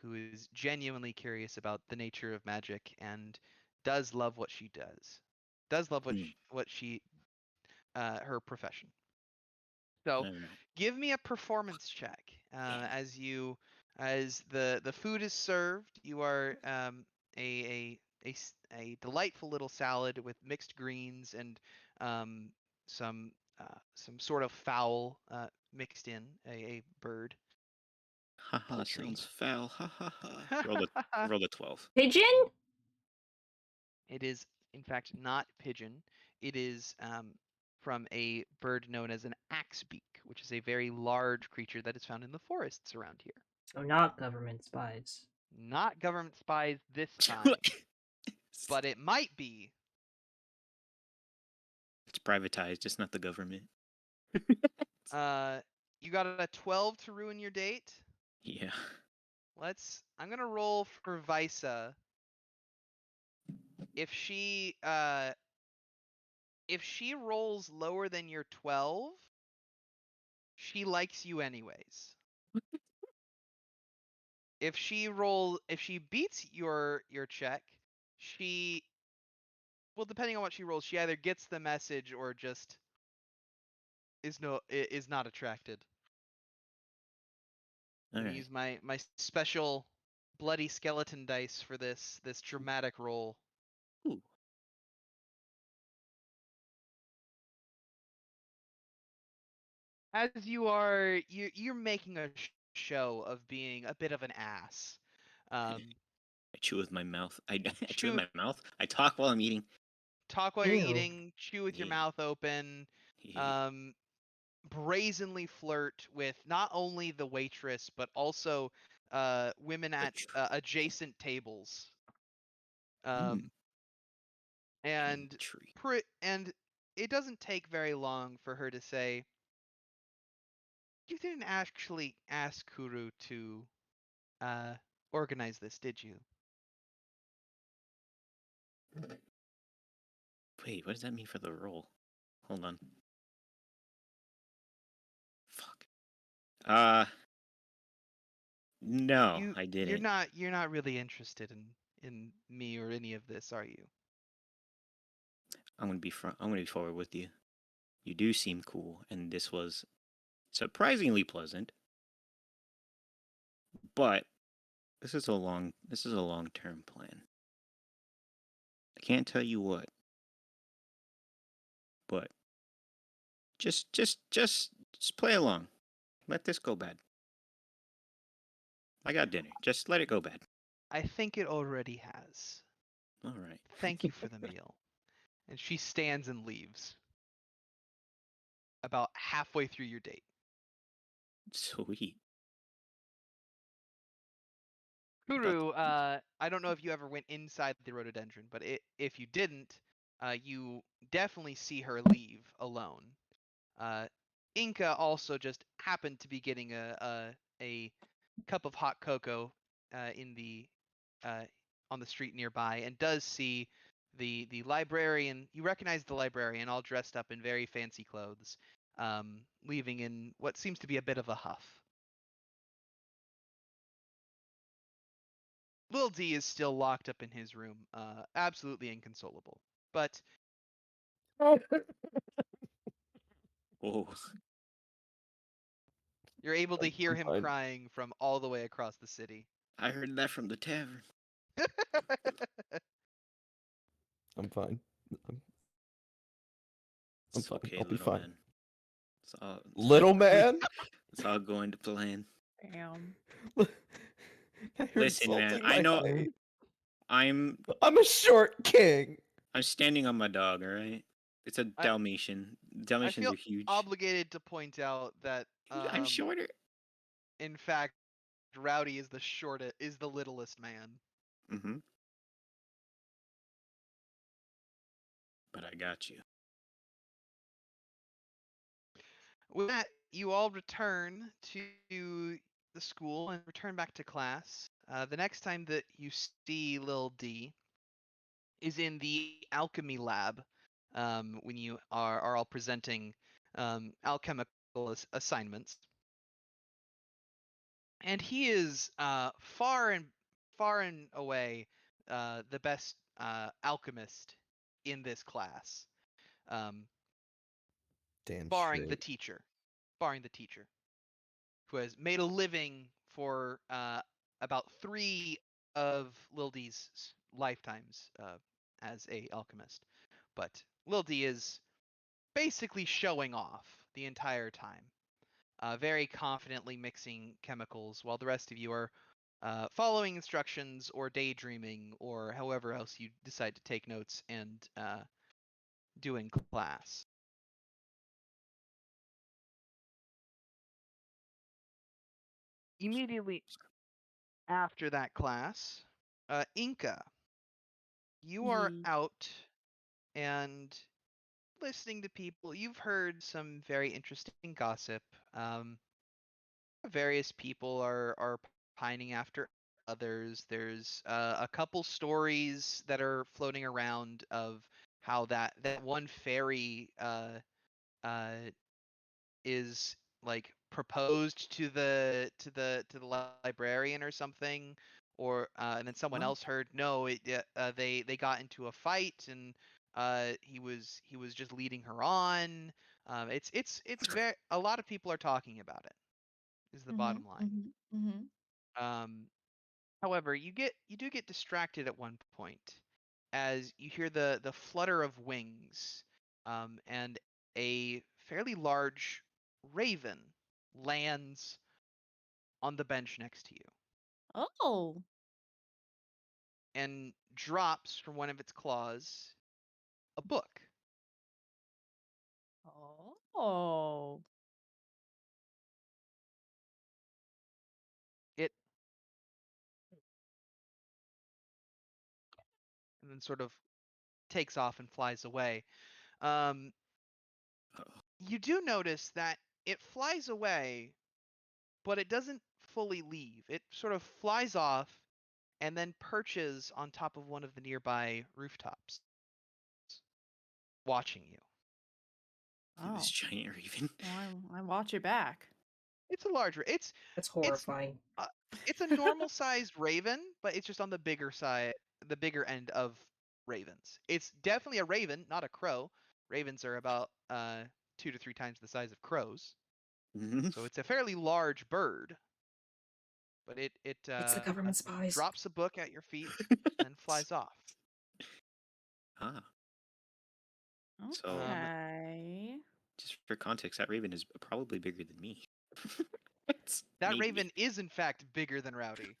who is genuinely curious about the nature of magic and does love what she does. Does love Hmm. what she her profession. So, All right. give me a performance check as the food is served. You are a delightful little salad with mixed greens and um, some sort of fowl mixed in a bird Haha, poultry. sounds foul. Ha ha ha. Roll a 12. Pigeon? It is in fact not pigeon. It is from a bird known as an axebeak, which is a very large creature that is found in the forests around here. So not government spies. Not government spies this time, but it might be. It's privatized, it's not the government. You got a 12 to ruin your date. Yeah. I'm gonna roll for Visa. If she rolls lower than your 12, she likes you anyways. If she beats your check, she well, depending on what she rolls, she either gets the message or just is not attracted. All I'm gonna right. use my special bloody skeleton dice for this dramatic roll. Ooh. As you're making a show of being a bit of an ass. I chew with my mouth. I chew with Chew my mouth. I talk while I'm eating. talk while you're Ew. eating, chew with your Yeah. mouth open. Yeah. Brazenly flirt with not only the waitress but also women The at adjacent tables. Hmm. And Tree. and it doesn't take very long for her to say, "You didn't actually ask Kuru to organize this, did you?" Wait, what does that mean for the roll? Hold on. Fuck. No, I didn't. You're not really interested in me or any of this, are you? I'm gonna be I'm gonna be forward with you. You do seem cool, and this was surprisingly pleasant. But this is a long-term plan. I can't tell you what, but just play along. Let this go bad. I got dinner. Just let it go bad. I think it already has. All right. Thank you for the meal. And she stands and leaves about halfway through your date. Sweet. Kuru, I don't know if you ever went inside the rhododendron, but if you didn't, you definitely see her leave alone. Inca also just happened to be getting a cup of hot cocoa in the on the street nearby, and does see the librarian. You recognize the librarian, all dressed up in very fancy clothes, leaving in what seems to be a bit of a huff. Lil D is still locked up in his room, absolutely inconsolable. But Whoa. you're able to hear I'm him fine. crying from all the way across the city. I heard that from the tavern. I'm fine. I'm It's fine. okay, I'll be little fine. man. It's all Little man. it's all going to plan. Damn. You're Listen, man, insulting I my know height. I'm I'm a short king. standing on my dog, all right? It's a I- Dalmatian. I Dalmatians feel are huge. obligated to point out that I'm shorter. in fact, Rowdy is the littlest man. Mm-hmm. But I got you. With that, you all return to the school and return back to class. The next time that you see Lil D is in the alchemy lab, when you are all presenting alchemical assignments. And he is far and away the best alchemist in this class, um, Damn barring the straight. teacher, who has made a living for about 3 of Lil D's lifetimes as a alchemist. But Lil D is basically showing off the entire time, very confidently mixing chemicals, while the rest of you are following instructions or daydreaming or however else you decide to take notes and doing class. Immediately after that class, Inca, you are Ye- out and listening to people. You've heard some very interesting gossip. Various people are pining after others. There's a couple stories that are floating around of how that one fairy is like proposed to the librarian or something, or and then someone What? else heard no, they got into a fight, and he was just leading her on. It's very, a lot of people are talking about it, is the Mhm, bottom line. mhm, mhm. Um, However, you do get distracted at one point as you hear the flutter of wings, and a fairly large raven lands on the bench next to you Oh. and drops from one of its claws a book. Oh. It and then sort of takes off and flies away. Um, Uh-oh. you do notice that it flies away, but it doesn't fully leave. It sort of flies off and then perches on top of one of the nearby rooftops, watching you. Oh. This giant raven. Well, I watch it back. It's a large. It's That's it's horrifying. it's a normal sized raven, but it's just on the bigger side, the bigger end of ravens. It's definitely a raven, not a crow. Ravens are about 2 to 3 times the size of crows, Mhm. so it's a fairly large bird. But it It's the government spies. drops a book at your feet and then flies off. Ah, So- Okay. just for context, that raven is probably bigger than me. It's That maybe raven is in fact bigger than Rowdy.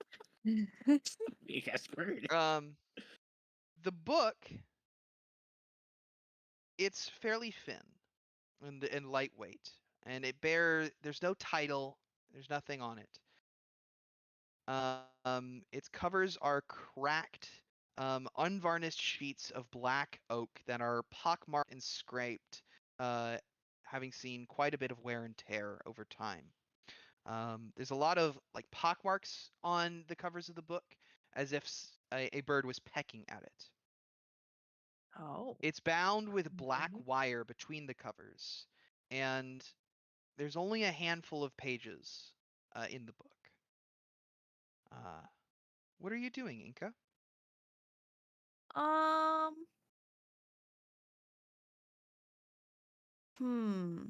a big ass bird. The book, it's fairly thin and lightweight, and there's no title, there's nothing on it. Its covers are cracked, unvarnished sheets of black oak that are pockmarked and scraped, having seen quite a bit of wear and tear over time. There's a lot of like pockmarks on the covers of the book, as if a bird was pecking at it. Oh. It's bound with black Okay. wire between the covers, and there's only a handful of pages in the book. What are you doing, Inka? Um. Hmm.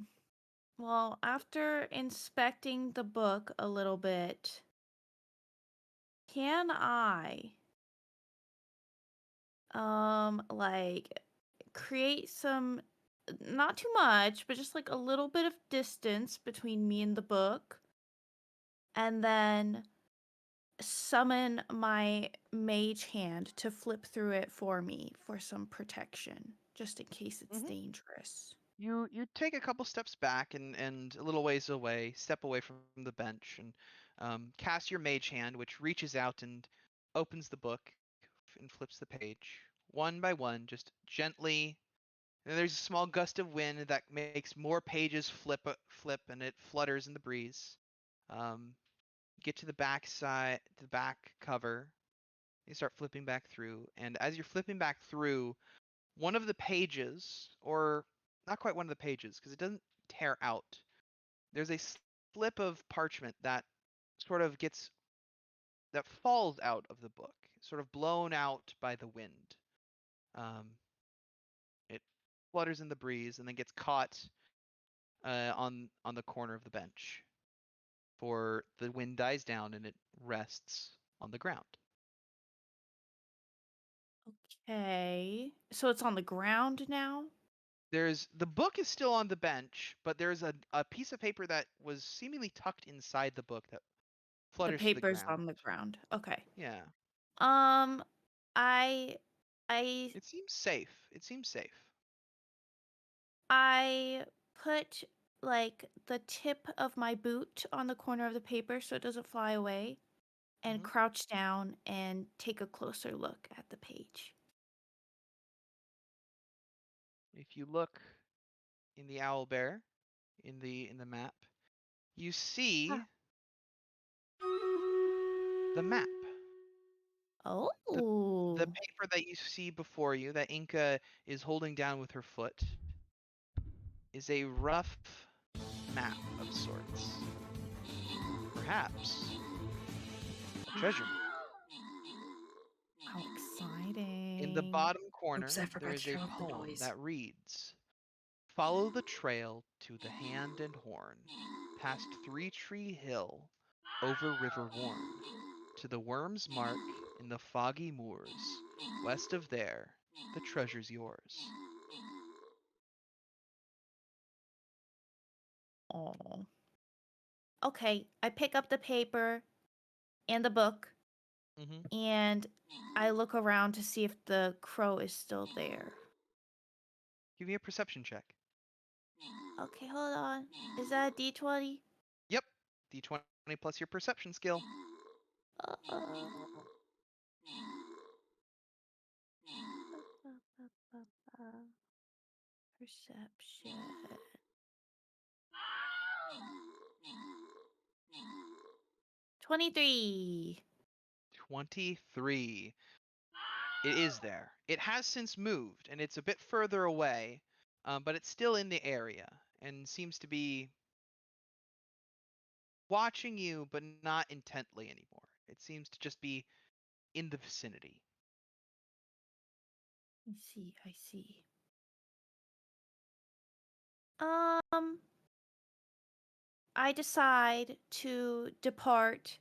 Well, after inspecting the book a little bit, can I like create some, not too much, but just like a little bit of distance between me and the book, and then summon my mage hand to flip through it for me for some protection, just in case it's Mhm. dangerous. You take a couple steps back and a little ways away, step away from the bench, and cast your mage hand, which reaches out and opens the book and flips the page one by one, just gently. And there's a small gust of wind that makes more pages flip, and it flutters in the breeze. Get to the back side, the back cover. You start flipping back through, and as you're flipping back through, one of the pages, or not quite one of the pages, because it doesn't tear out. There's a slip of parchment that sort of that falls out of the book, sort of blown out by the wind. It flutters in the breeze and then gets caught on the corner of the bench. For the wind dies down and it rests on the ground. Okay. So it's on the ground now? The book is still on the bench, but there's a piece of paper that was seemingly tucked inside the book that The flutters to the paper's on ground. the ground. Okay. Yeah, Um, I, I, it seems safe. It seems safe. I put like the tip of my boot on the corner of the paper so it doesn't fly away, and Mhm. crouch down and take a closer look at the page. If you look in the owl bear, in the map, you see the map. The Oh. paper that you see before you, that Inka is holding down with her foot, is a rough map of sorts. Perhaps a treasure map. How exciting. In the bottom corner, Oops, I forgot there to is a turn off the poem noise. that reads, "Follow the trail to the Hand and Horn, past Three Tree Hill, over River Worn, to the Worm's Mark in the foggy moors. West of there, the treasure's yours." Oh. Okay, I pick up the paper and the book, Mm-hmm. and I look around to see if the crow is still there. Give me a perception check. Okay, hold on. Is that a D20? Yep, D20 plus your perception skill. Uh, Perception. 23. 23. It is there. It has since moved, and it's a bit further away, but it's still in the area and seems to be watching you, but not intently anymore. It seems to just be in the vicinity. I see. Um, I decide to depart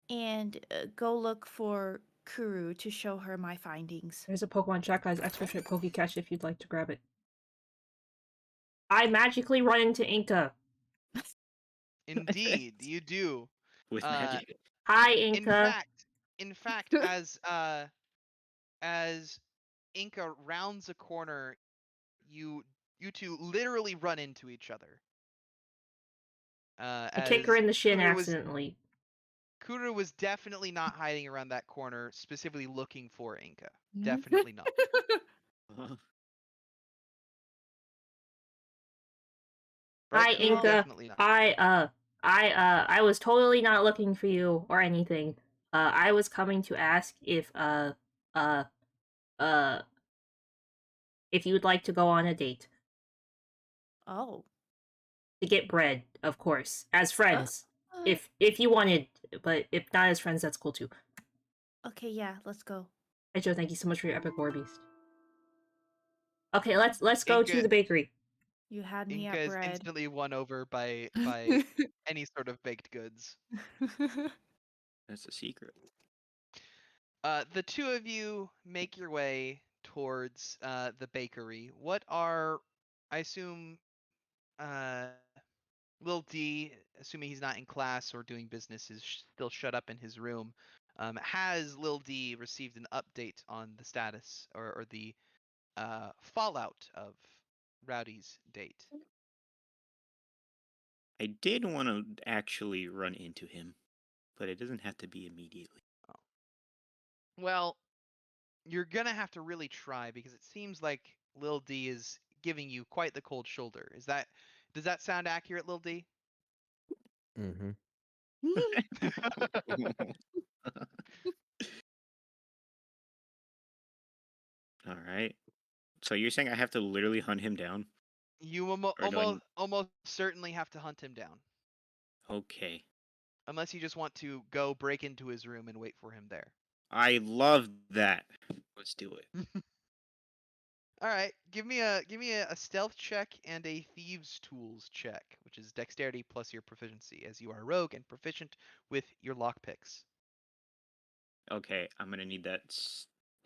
and go look for Kuru to show her my findings. There's a Pokemon chat, guys. Extra ship Pokecash if you'd like to grab it. I magically run into Inka. Indeed, you do. With Uh, magic. Hi, In Inka. fact, as Inka rounds a corner, you two literally run into each other. I kick her As in the shin Kuru was accidentally. Kuru was definitely not hiding around that corner, specifically looking for Inca. Definitely not. Uh, Right, Hi, Kuru? Inca. Definitely not. I was totally not looking for you or anything. I was coming to ask uh, uh, if you would like to go on a date. Oh. To get bread, of course, as friends. Uh, If you wanted, but if not as friends, that's cool too. Okay, yeah, let's go. Hey Joe, thank you so much for your epic war beast. Okay, let's go to Inca, the bakery. You had me Inca at is bread. instantly won over by any sort of baked goods. That's a secret. The two of you make your way towards the bakery. What are, I assume, uh, Lil D, assuming he's not in class or doing business, is still shut up in his room. Has Lil D received an update on the status or the fallout of Rowdy's date? I did want to actually run into him, but it doesn't have to be immediately. Well, you're gonna have to really try because it seems like Lil D is giving you quite the cold shoulder. Does that sound accurate, Lil D? Mm-hmm. All right. So you're saying I have to literally hunt him down? You Or do I... almost certainly have to hunt him down. Okay. Unless you just want to go break into his room and wait for him there. I love that. Let's do it. All right, give me a stealth check and a thieves tools check, which is dexterity plus your proficiency, as you are a rogue and proficient with your lockpicks. Okay, I'm gonna need that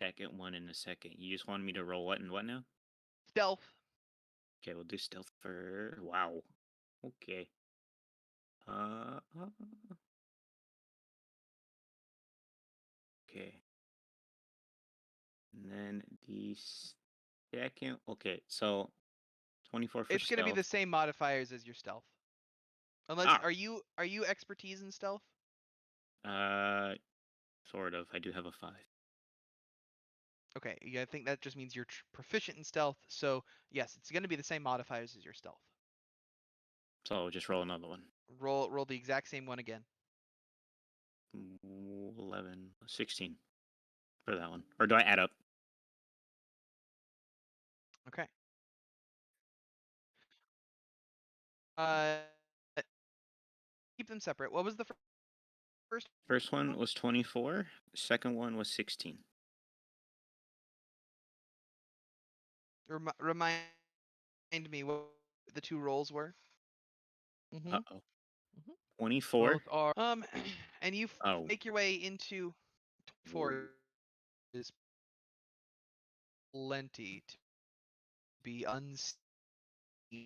second one in a second. You just wanted me to roll what and what now? Stealth. Okay, we'll do stealth for... Wow. Okay. Okay. And then the second... Okay, so 24 for It's gonna be the stealth. same modifiers as your stealth. Unless Ah! are you expertise in stealth? Uh, sort of. I do have a 5. Okay, yeah, I think that just means you're proficient in stealth. So yes, it's gonna be the same modifiers as your stealth. So I'll just roll another one. Roll the exact same one again. 11, 16 for that one. Or do I add up? Okay. Uh, keep them separate. What was the first? First one was 24. Second one was 16. Remind me what the two rolls were. Mm-hmm. Uh-oh. 24. Both are and you Oh. make your way into 24 is plenty to be unseen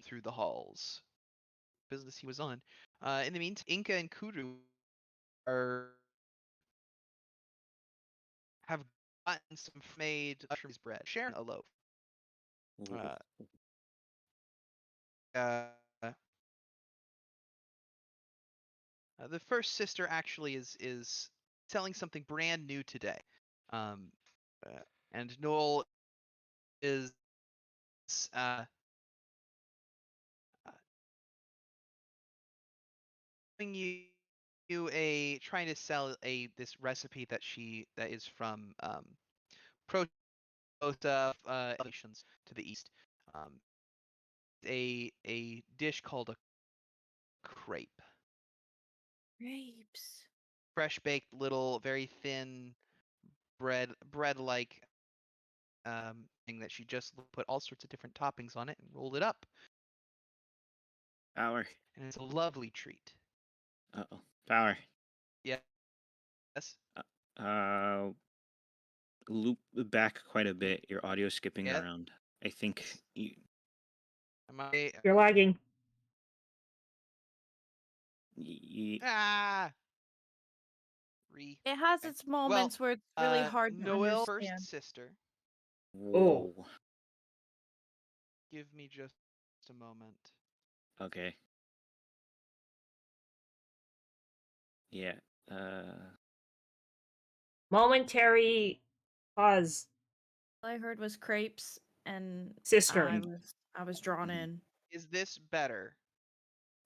through the halls. Business he was on. In the meantime, Inca and Kuru are have gotten some made mushrooms bread. Sharing a loaf. Uh, uh, the first sister actually is selling something brand new today, um, and Noel is uh, giving you trying to sell this recipe that is from proto nations to the east. Um, a dish called a crepe. Grapes. Fresh baked little very thin bread like thing that she just put all sorts of different toppings on it and rolled it up, Power. and it's a lovely treat. Uh-oh. Power. Yes. Uh, loop back quite a bit. Your audio's skipping Yes. around. I think you... Am I? You're lagging. Ah. It has Okay. its moments where it's really hard to Noel's first understand. sister. Oh. Whoa. Give me just a moment. Okay. Yeah. Momentary pause. All I heard was crepes, and Sister. I was drawn in. Is this better?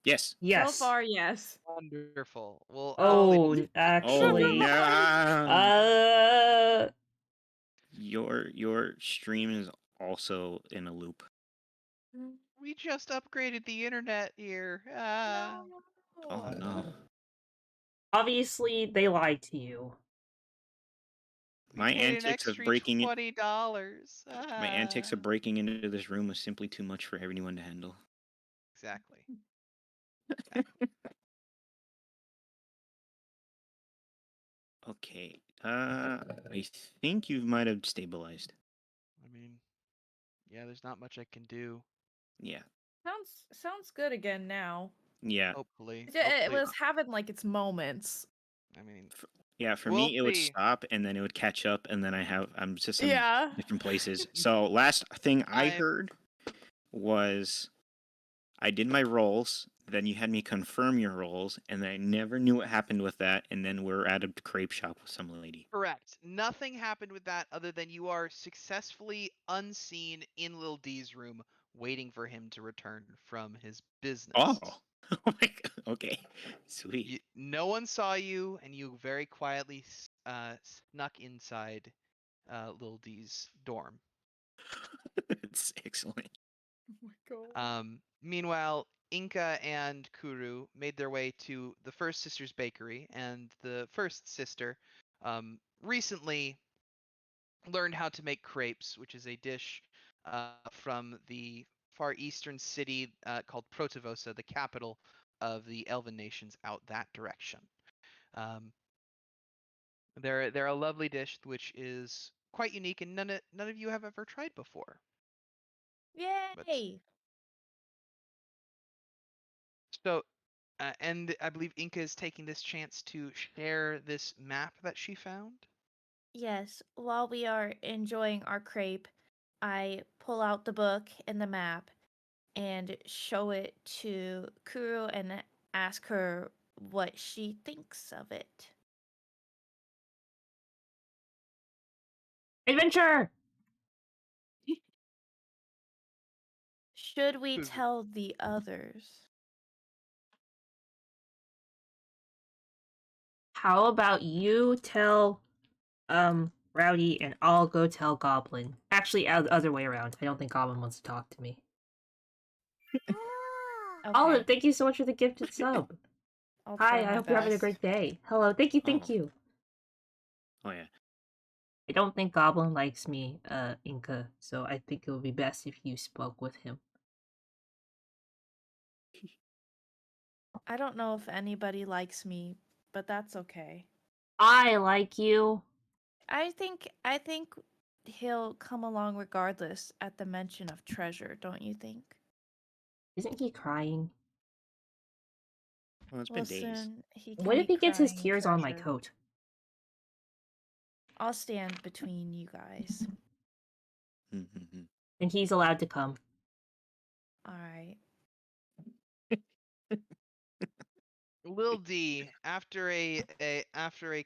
Yes. Yes. So far, yes. Wonderful. Well, Oh, Oh actually. no! Uh. Your stream is also in a loop. we just upgraded the internet here. Ah. Oh no! Obviously, they lied to you. My Paid an antics of extra breaking it. $20. My antics of breaking into this room was simply too much for everyone to handle. Exactly. Okay. I think you might have stabilized. I mean, yeah, there's not much I can do. Yeah. Sounds good again now. Yeah. Hopefully. It Hopefully. was having like its moments. I mean, Yeah, for We'll me, it would see. stop and then it would catch up, and then I'm just in Yeah. different places. So last thing I I'm- heard was I did my rolls, then you had me confirm your rolls, and I never knew what happened with that, and then we're at a crepe shop with some lady. correct. Nothing happened with that other than you are successfully unseen in Lil D's room, waiting for him to return from his business. Oh, oh my God. Okay, sweet. No one saw you, and you very quietly snuck inside Lil D's dorm. It's excellent. Oh my god. Meanwhile, Inka and Kuru made their way to the First Sister's Bakery, and the First Sister recently learned how to make crepes, which is a dish from the far eastern city called Protovosa, the capital of the Elven nations out that direction. They're a lovely dish which is quite unique and none of you have ever tried before. Yay! So, and I believe Inka is taking this chance to share this map that she found. Yes, while we are enjoying our crepe, I pull out the book and the map and show it to Kuro and ask her what she thinks of it. Adventure! Should we Who's- tell the others? How about you tell, Rowdy, and I'll go tell Goblin. Actually, the other way around. I don't think Goblin wants to talk to me. Olive, Okay, thank you so much for the gifted sub. I'll Hi, try I my hope you're having a best. great day. Hello, thank Oh. you. Oh yeah. I don't think Goblin likes me, Inka, so I think it would be best if you spoke with him. I don't know if anybody likes me, but that's okay. I like you. I think he'll come along regardless at the mention of treasure, don't you think? Isn't he crying? Well, it's been days. Listen, he can What if be he gets his crying tears on my treasure. coat? I'll stand between you guys. Mm-hmm. And he's allowed to come. All right. Lil D, after a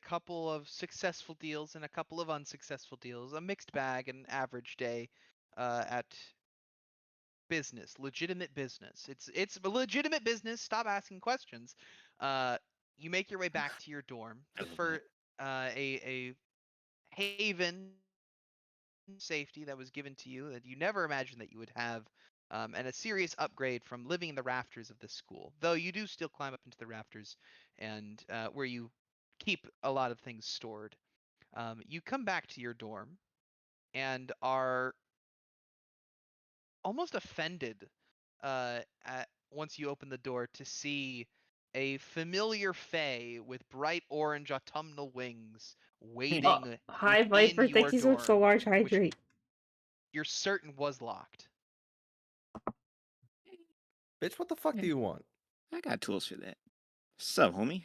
couple of successful deals and a couple of unsuccessful deals, a mixed bag, an average day at business, legitimate business. It's a legitimate business. Stop asking questions. You make your way back to your dorm. I love For a haven safety that was given to you that you never imagined that you would have, and a serious upgrade from living in the rafters of this school. Though you do still climb up into the rafters, and where you keep a lot of things stored. You come back to your dorm, and are almost offended once you open the door to see a familiar fae with bright orange autumnal wings waiting Hi, within Viper. Thank your you so much for the dorm, large which hydrate. you're certain was locked. Bitch, what the fuck do you want? I got tools for that. Sup, homie?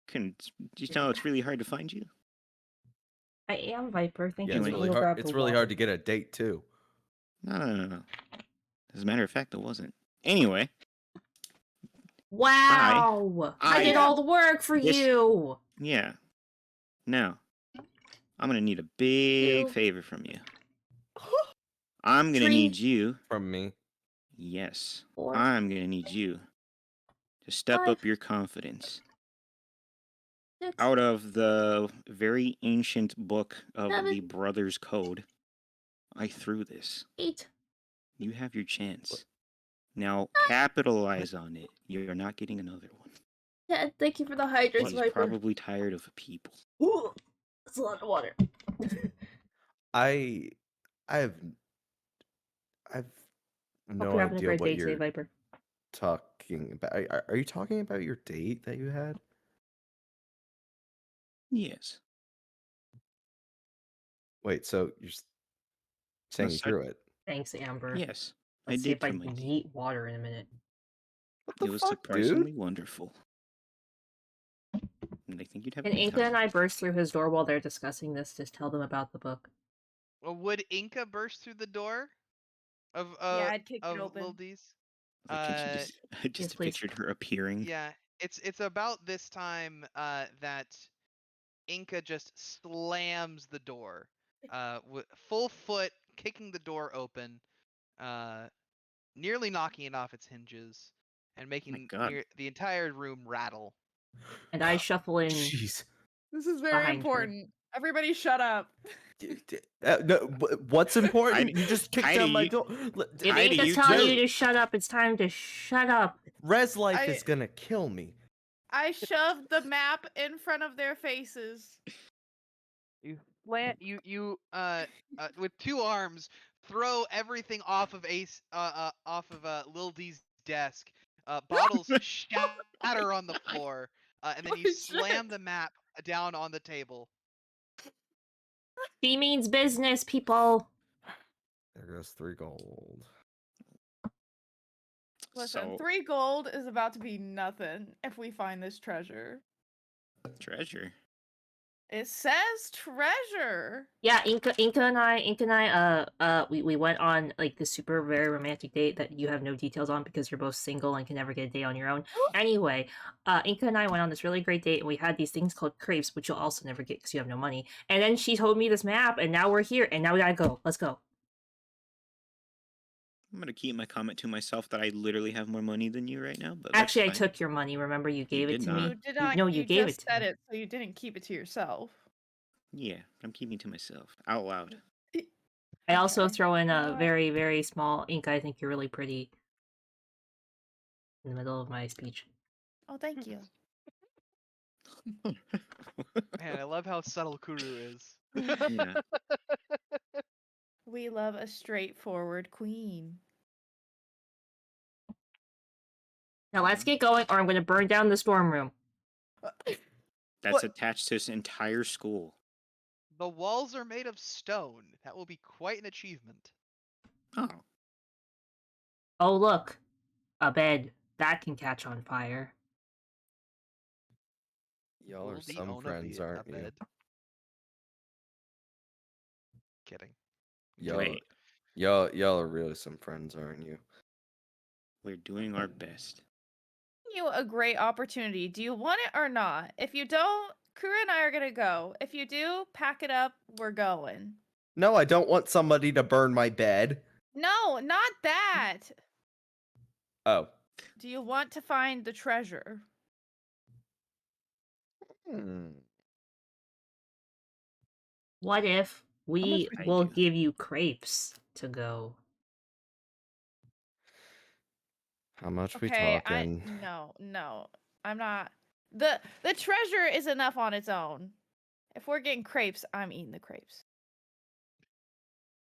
Couldn't you know it's really hard to find you? I am Viper. Thank Yeah, you. it's Anyway, really We'll hard. grab It's the really hard water. to get a date too. No. As a matter of fact, it wasn't. Anyway, Wow! I did I- all the work for Yes. you! Yeah. Now, I'm gonna need a big Ew. favor from you. I'm gonna Tree. need you. From me. Yes. 4, I'm gonna need you to step 5, up your confidence. 6, Out of the very ancient book of the 7, Brothers Code, I threw this. 8. You have your chance. Now capitalize on it. You're not getting another one. Yeah, thank you for the hydrants, She's Viper. probably tired of people. Ooh, that's a lot of water. I've Hope no you're having a idea great what day today, you're Viper. talking about. Are you talking about your date that you had? Yes. Wait, so you're saying you Yes, threw it? Thanks, Amber. Yes. Let's I see did if I throw my can date. yeet water in a minute. What the It was fuck, surprisingly dude? wonderful. And I think you'd have a And good Inka time. and I burst through his door while they're discussing this. Just tell them about the book. Well, would Inca burst through the door of Yeah, I'd kick it of open. Lil D's? Like, could you just, I Yes, just please. pictured her appearing. Yeah, it's about this time that Inca just slams the door, with full foot kicking the door open, nearly knocking it off its hinges, and making God. the entire room rattle. And I shuffle in. Jeez. This is very Behind her. important. Everybody shut up. No, what's important? Heidi- You just kicked Heidi, down my you- door. If Heidi, Inka you tells too. you to shut up, it's time to shut up. Res life I- is gonna kill me. I shoved the map in front of their faces. You with two arms throw everything off of Lil D's desk. Bottles shatter on the floor, and then you Holy slam shit. the map down on the table. She means business, people. There goes 3 gold. Listen, So, 3 gold is about to be nothing if we find this treasure. treasure. It says treasure. Yeah, Inka and I, we went on like this super very romantic date that you have no details on because you're both single and can never get a date on your own. Anyway, Inka and I went on this really great date and we had these things called crepes, which you'll also never get because you have no money. And then she told me this map, and now we're here, and now we gotta go. Let's go. I'm gonna keep my comment to myself that I literally have more money than you right now. But that's Actually, I fine. took your money. Remember, you gave it did to not. me. You did not. No, you gave just it to said me. it, so you didn't keep it to yourself. Yeah, I'm keeping to myself out loud. I also Okay. throw in a Alright. very, very small Inka. I think you're really pretty. In the middle of my speech. Oh, thank you. Man, I love how subtle Kuru is. Yeah. We love a straightforward queen. Now let's get going, or I'm going to burn down the storm room. That's What? attached to this entire school. The walls are made of stone. That will be quite an achievement. Oh. Oh, look. A bed. That can catch on fire. Y'all Will are the some own a friends, a aren't you? bed. Kidding. Y'all, Wait, y'all are really some friends, aren't you? we're doing our best. You a great opportunity. Do you want it or not? If you don't, Kura and I are gonna go. If you do, pack it up. We're going. No, I don't want somebody to burn my bed. No, not that. Oh. Do you want to find the treasure? Hmm. What if we I will do? give you crepes to go? How much we Okay, talking? no. I'm not. The treasure is enough on its own. If we're getting crepes, I'm eating the crepes.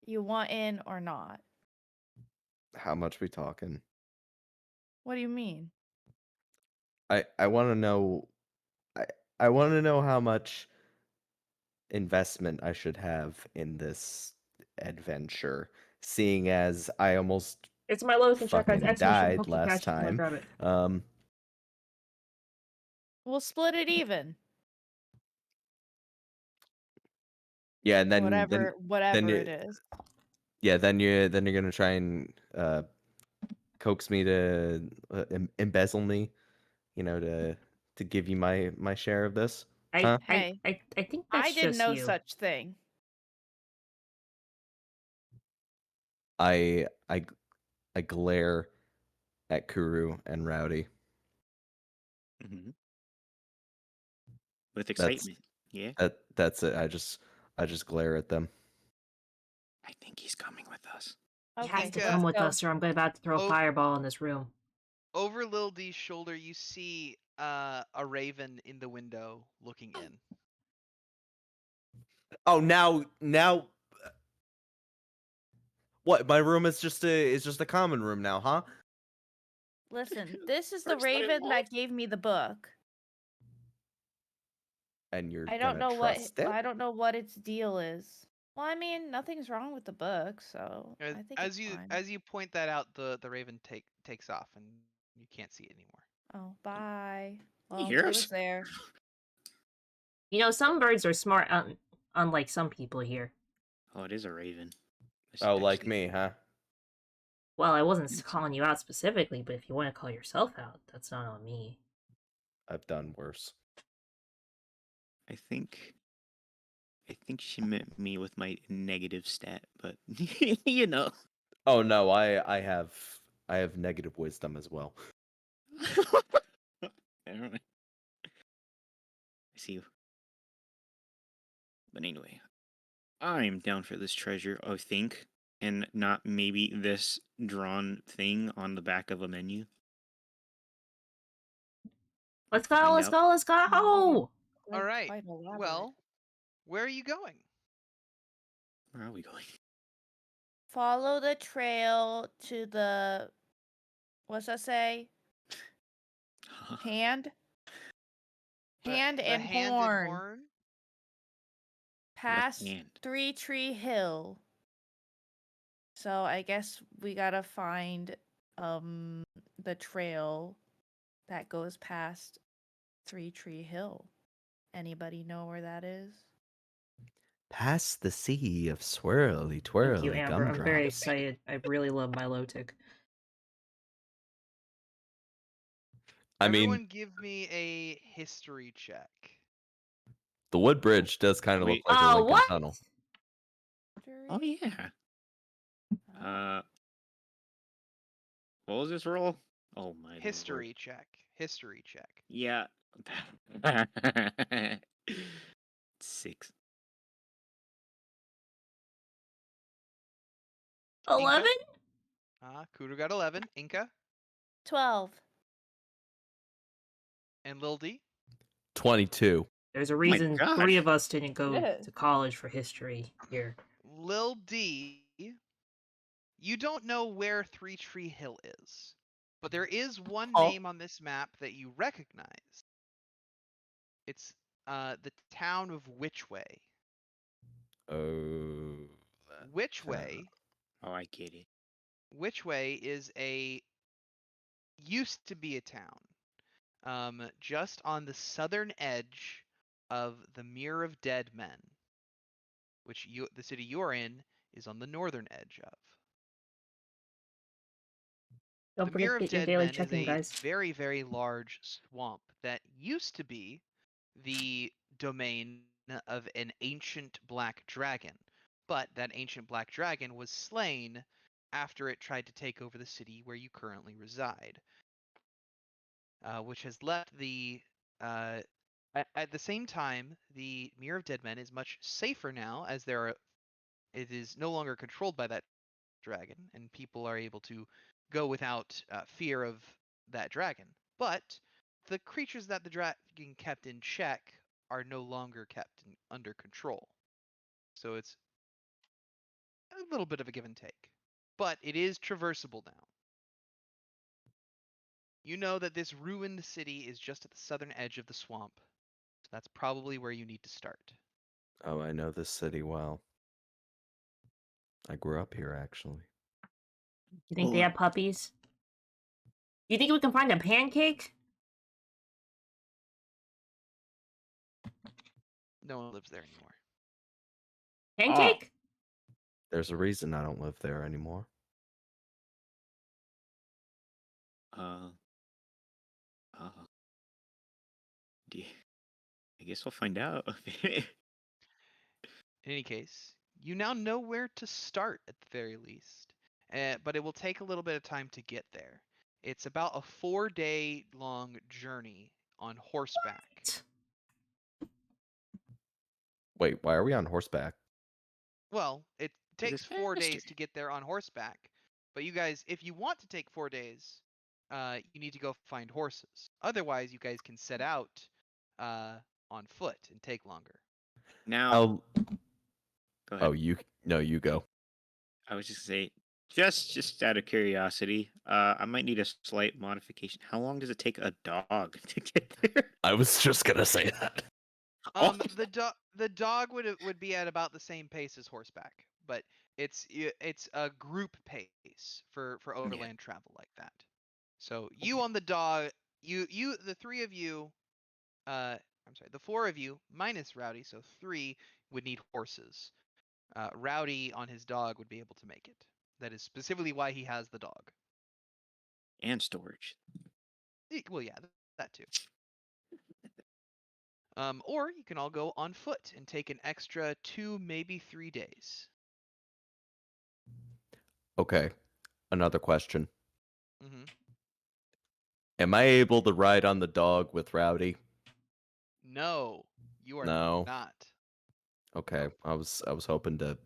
You want in or not? How much we talking? What do you mean? I want to know. I want to know how much investment I should have in this adventure, seeing as I almost It's my lowest in check, guys. fucking Exclamation, died pumpkin last patch, I'm gonna time. grab it. We'll split it even. Yeah, and then Whatever you- it is. yeah, then you're gonna try and coax me to embezzle me. to give you my share of this? I, Huh? Hey, I think that's I did just no you. such thing. I glare at Kuru and Rowdy. Hmm. With That's excitement. Yeah. that's it. I just glare at them. I think he's coming with us. He Okay, has to let's come with go. us, or I'm about to throw a Oh. fireball in this room. Over Lil D's shoulder, you see a raven in the window looking in. Oh, now what? My room is just a common room now, huh? Listen, this is the First time raven that involved. gave me the book. And you're I don't gonna know what trust it? I don't know what its deal is. Well, I mean, nothing's wrong with the book, so As, I think as it's you fine. as you point that out, the raven takes off, and you can't see it anymore. Oh, bye. He Well, hear it us? was there. You know, some birds are smart, unlike some people here. Oh, it is a raven. This Oh, like actually- me, huh? Well, I wasn't Yes. calling you out specifically, but if you want to call yourself out, that's not on me. I've done worse. I think she meant me with my negative stat, but you know. Oh no, I have negative wisdom as well. I don't know. I see you. But anyway, I'm down for this treasure, I think, and not maybe this drawn thing on the back of a menu. Let's go, Find let's out. go, let's go! All right. Quite elaborate. Well, where are you going? Where are we going? Follow the trail to the what's that say? Hand? Hand The and hand horn. and horn. Past hand. 3 Tree Hill. So I guess we gotta find the trail that goes past 3 Tree Hill. Anybody know where that is? Past the sea of swirly Thank twirly you, Amber. I'm very gumdrops. excited. I really love my low tick. I mean, Everyone, give me a history check. the wood bridge does kind of look Wait. like a Oh, Lincoln what? Tunnel. Oh yeah. Oh. What was this roll? Oh my lord. History check. History check. Yeah. 6. 11? Kudo got 11. Inka 12. and Lil D. 22. There's a my reason God. 3 of us didn't go Yeah. to college for history here. Lil D, you don't know where Three Tree Hill is, but there is one Oh. name on this map that you recognize. It's the town of Witchway. Oh. Witchway. Oh, I get it. Witchway used to be a town, just on the southern edge of the Mirror of Dead Men, which the city you're in is on the northern edge of. Don't The forget Mirror to of get your Dead daily Men is check-in, a guys. very, very large swamp that used to be the domain of an ancient black dragon, but that ancient black dragon was slain after it tried to take over the city where you currently reside, which has left the at the same time, the Mirror of Dead Men is much safer now, as it is no longer controlled by that dragon, and people are able to go without fear of that dragon. But the creatures that the dragon kept in check are no longer kept under control. So it's a little bit of a give and take. But it is traversable now. You know that this ruined city is just at the southern edge of the swamp. So that's probably where you need to start. Oh, I know this city well. I grew up here, actually. You think they have puppies? You think we can find a pancake? No one lives there anymore. Pancake? There's a reason I don't live there anymore. Uh, guess we'll find out. In any case, you now know where to start at the very least, but it will take a little bit of time to get there. It's about a 4-day long journey on horseback. Wait, why are we on horseback? Well, it 'Cause takes it's 4 days faster. to get there on horseback, but you guys, if you want to take 4 days, you need to go find horses. Otherwise, you guys can set out on foot and take longer. Now, Oh, go ahead. you go. I was just gonna say, just out of curiosity, I might need a slight modification. How long does it take a dog to get there? I was just gonna say that. Oh, The dog would be at about the same pace as horseback, but it's a group pace for overland travel like that. So you on the dog, the 3 of you, I'm sorry, the 4 of you minus Rowdy, so 3 would need horses. Rowdy on his dog would be able to make it. That is specifically why he has the dog. and storage. Well, yeah, that too. Or you can all go on foot and take an extra 2, maybe 3 days. Okay. Another question. Hmm. Am I able to ride on the dog with Rowdy? No, you are No. not. Okay. I was hoping to,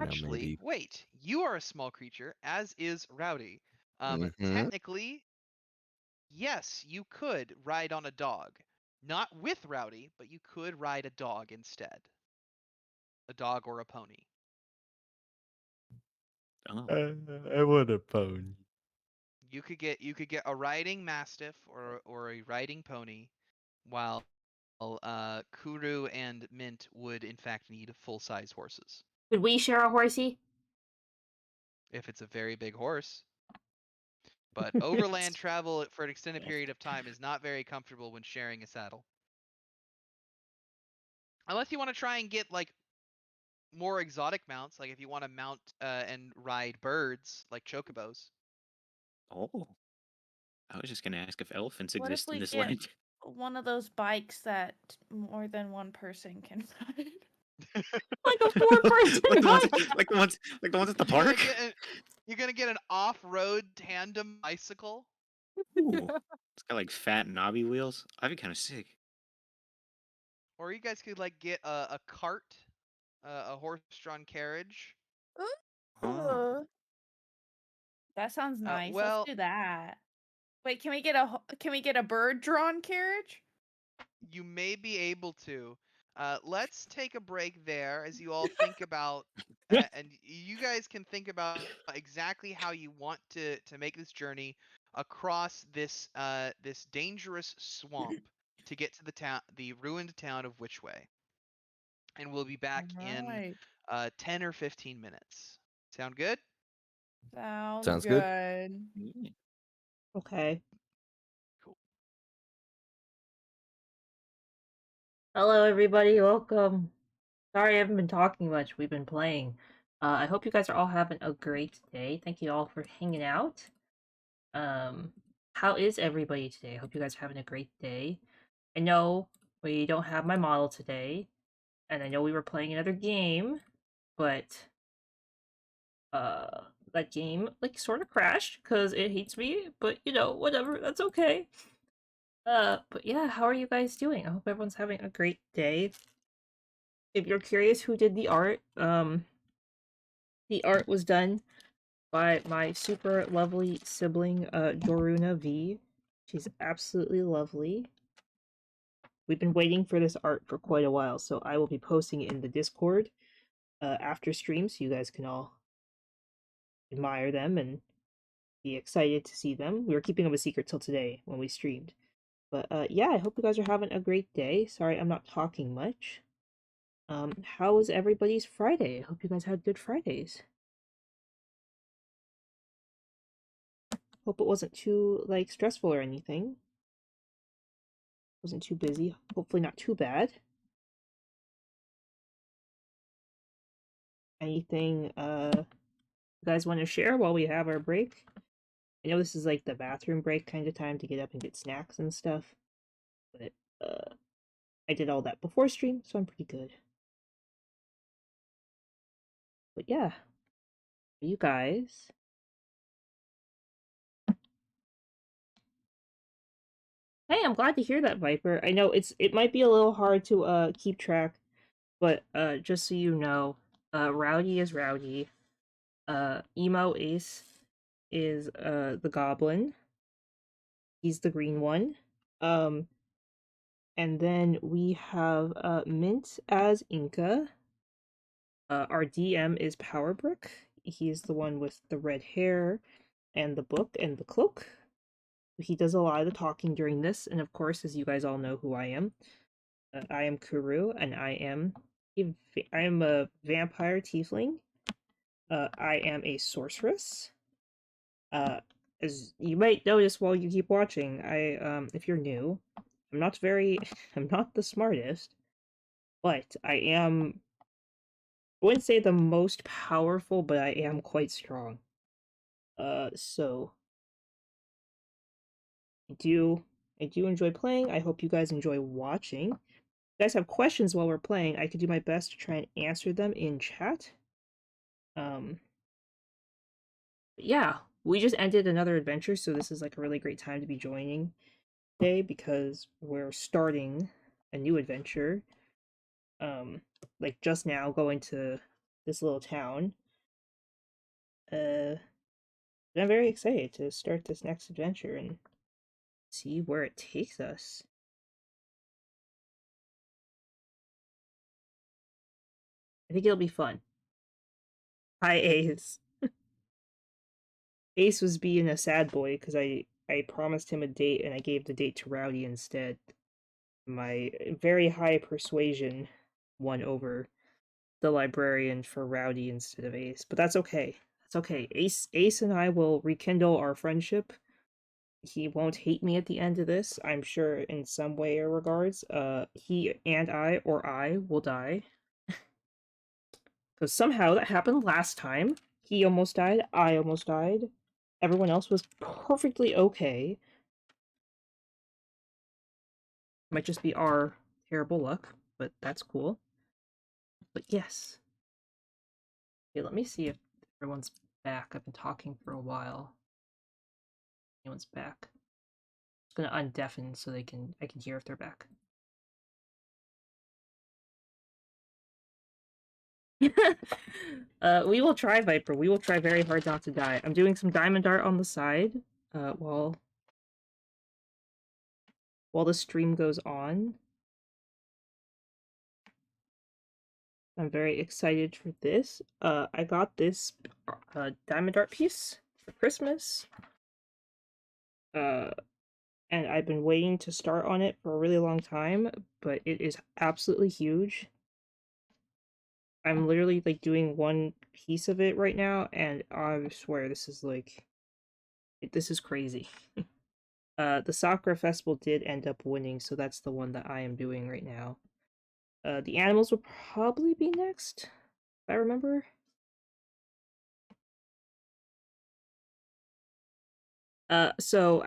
Actually, maybe. wait. You are a small creature, as is Rowdy. Mhm. Technically, yes, you could ride on a dog. Not with Rowdy, but you could ride a dog instead. A dog or a pony. Oh, I want a pony. You could get a riding mastiff or a riding pony, while Kuru and Mint would in fact need full-size horses. Could we share a horsey? If it's a very big horse. But overland travel for an extended period of time is not very comfortable when sharing a saddle. Unless you want to try and get like more exotic mounts, like if you want to mount and ride birds like chocobos. oh. I was just gonna ask if elephants What if exist in we this get land. one of those bikes that more than one person can ride? Like a 4-person like the ones, bike. like the ones, like the ones at the You're gonna park. you're gonna get an off-road tandem bicycle. Ooh, it's got like fat knobby wheels. That'd be kind of sick. Or you guys could like get a cart, a horse-drawn carriage. Oh, Ooh, that sounds nice. Let's Well, do that. Wait, can we get a bird drawn carriage? you may be able to. Let's take a break there as you all think about, and you guys can think about exactly how you want to make this journey across this dangerous swamp to get to the ruined town of Witchway. And we'll be back in Right. 10 or 15 minutes. Sound good? Sounds good. good. yeah. Okay. Cool. Hello, everybody. Welcome. Sorry I haven't been talking much. We've been playing. I hope you guys are all having a great day. Thank you all for hanging out. How is everybody today? I hope you guys are having a great day. I know we don't have my model today, and I know we were playing another game, but that game like sort of crashed because it hates me. But whatever. That's okay. But yeah, how are you guys doing? I hope everyone's having a great day. If you're curious who did the art was done by my super lovely sibling, Doruna V. She's absolutely lovely. We've been waiting for this art for quite a while, so I will be posting it in the Discord after stream, so you guys can all admire them and be excited to see them. We were keeping them a secret till today when we streamed. But yeah, I hope you guys are having a great day. Sorry I'm not talking much. How was everybody's Friday? I hope you guys had good Fridays. Hope it wasn't too like stressful or anything. Wasn't too busy. Hopefully not too bad. Anything you guys want to share while we have our break? I know this is like the bathroom break kind of time to get up and get snacks and stuff. But I did all that before stream, so I'm pretty good. But yeah, you guys. Hey, I'm glad to hear that, Viper. I know it might be a little hard to keep track, but just so you know, Rowdy is Rowdy. Emo Ace is the goblin. He's the green one. And then we have Mint as Inca. Our DM is Powerbrick. He's the one with the red hair and the book and the cloak. He does a lot of the talking during this, and of course, as you guys all know who I am Kuru, and I am a vampire tiefling. I am a sorceress. As you might notice while you keep watching, if you're new, I'm not the smartest, but I wouldn't say the most powerful, but I am quite strong. So I do enjoy playing. I hope you guys enjoy watching. If you guys have questions while we're playing, I could do my best to try and answer them in chat. Yeah, we just ended another adventure, so this is like a really great time to be joining today because we're starting a new adventure. Like just now going to this little town. I'm very excited to start this next adventure and see where it takes us. I think it'll be fun. Hi, Ace. Ace was being a sad boy because I promised him a date and I gave the date to Rowdy instead. My very high persuasion won over the librarian for Rowdy instead of Ace, but that's okay. That's okay. Ace and I will rekindle our friendship. He won't hate me at the end of this, I'm sure in some way or regards. He and I, or I, will die. Because somehow that happened last time. He almost died, I almost died. Everyone else was perfectly okay. Might just be our terrible luck, but that's cool. But yes. Okay, let me see if everyone's back. I've been talking for a while. Anyone's back. I'm gonna undeafen so I can hear if they're back. We will try, Viper. We will try very hard not to die. I'm doing some diamond art on the side, while the stream goes on. I'm very excited for this. I got this diamond art piece for Christmas. And I've been waiting to start on it for a really long time, but it is absolutely huge. I'm literally like doing one piece of it right now, and I swear this is crazy. The Sakura Festival did end up winning, so that's the one that I am doing right now. The animals will probably be next, if I remember. So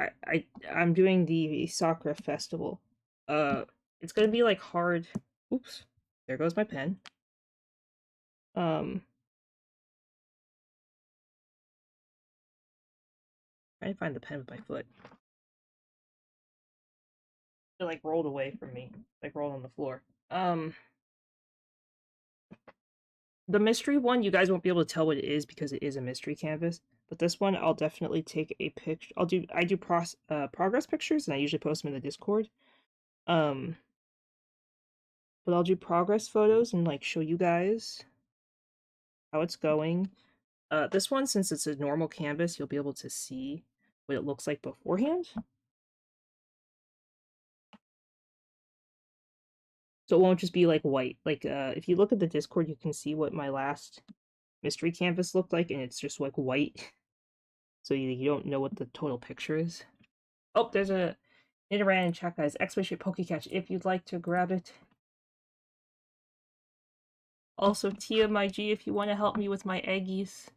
I'm doing the Sakura Festival. It's gonna be like hard. Oops, there goes my pen. Trying to find the pen with my foot. It like rolled away from me, like rolled on the floor. The mystery one, you guys won't be able to tell what it is because it is a mystery canvas. But this one, I'll definitely take a picture. I do progress pictures, and I usually post them in the Discord. But I'll do progress photos and like show you guys how it's going. This one, since it's a normal canvas, you'll be able to see what it looks like beforehand. So it won't just be like white. Like if you look at the Discord, you can see what my last mystery canvas looked like, and it's just like white. So you don't know what the total picture is. Oh, there's a Nidoran in chat, guys. Exclamation Pokecatch if you'd like to grab it. Also, Tia, my G, if you want to help me with my eggies.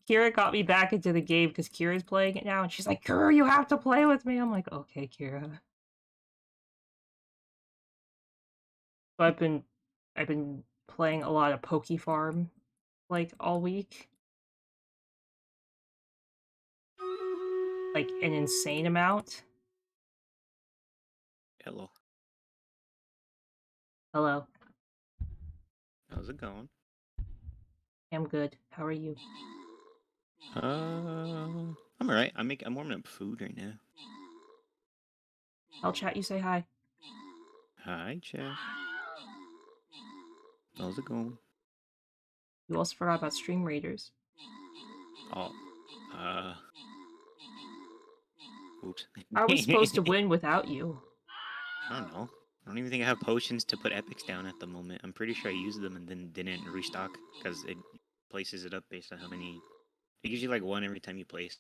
Kira got me back into the game because Kira's playing it now, and she's like, Kira, you have to play with me. I'm like, okay, Kira. So I've been playing a lot of Poke Farm like all week. Like an insane amount. Hello. Hello. How's it going? I'm good. How are you? I'm alright. I'm warming up food right now. I'll chat you say hi. Hi, Chad. How's it going? You also forgot about Stream Raiders. Oh, oops. How are we supposed to win without you? I don't know. I don't even think I have potions to put epics down at the moment. I'm pretty sure I used them and then didn't restock because it places it up based on how many. It gives you like one every time you place.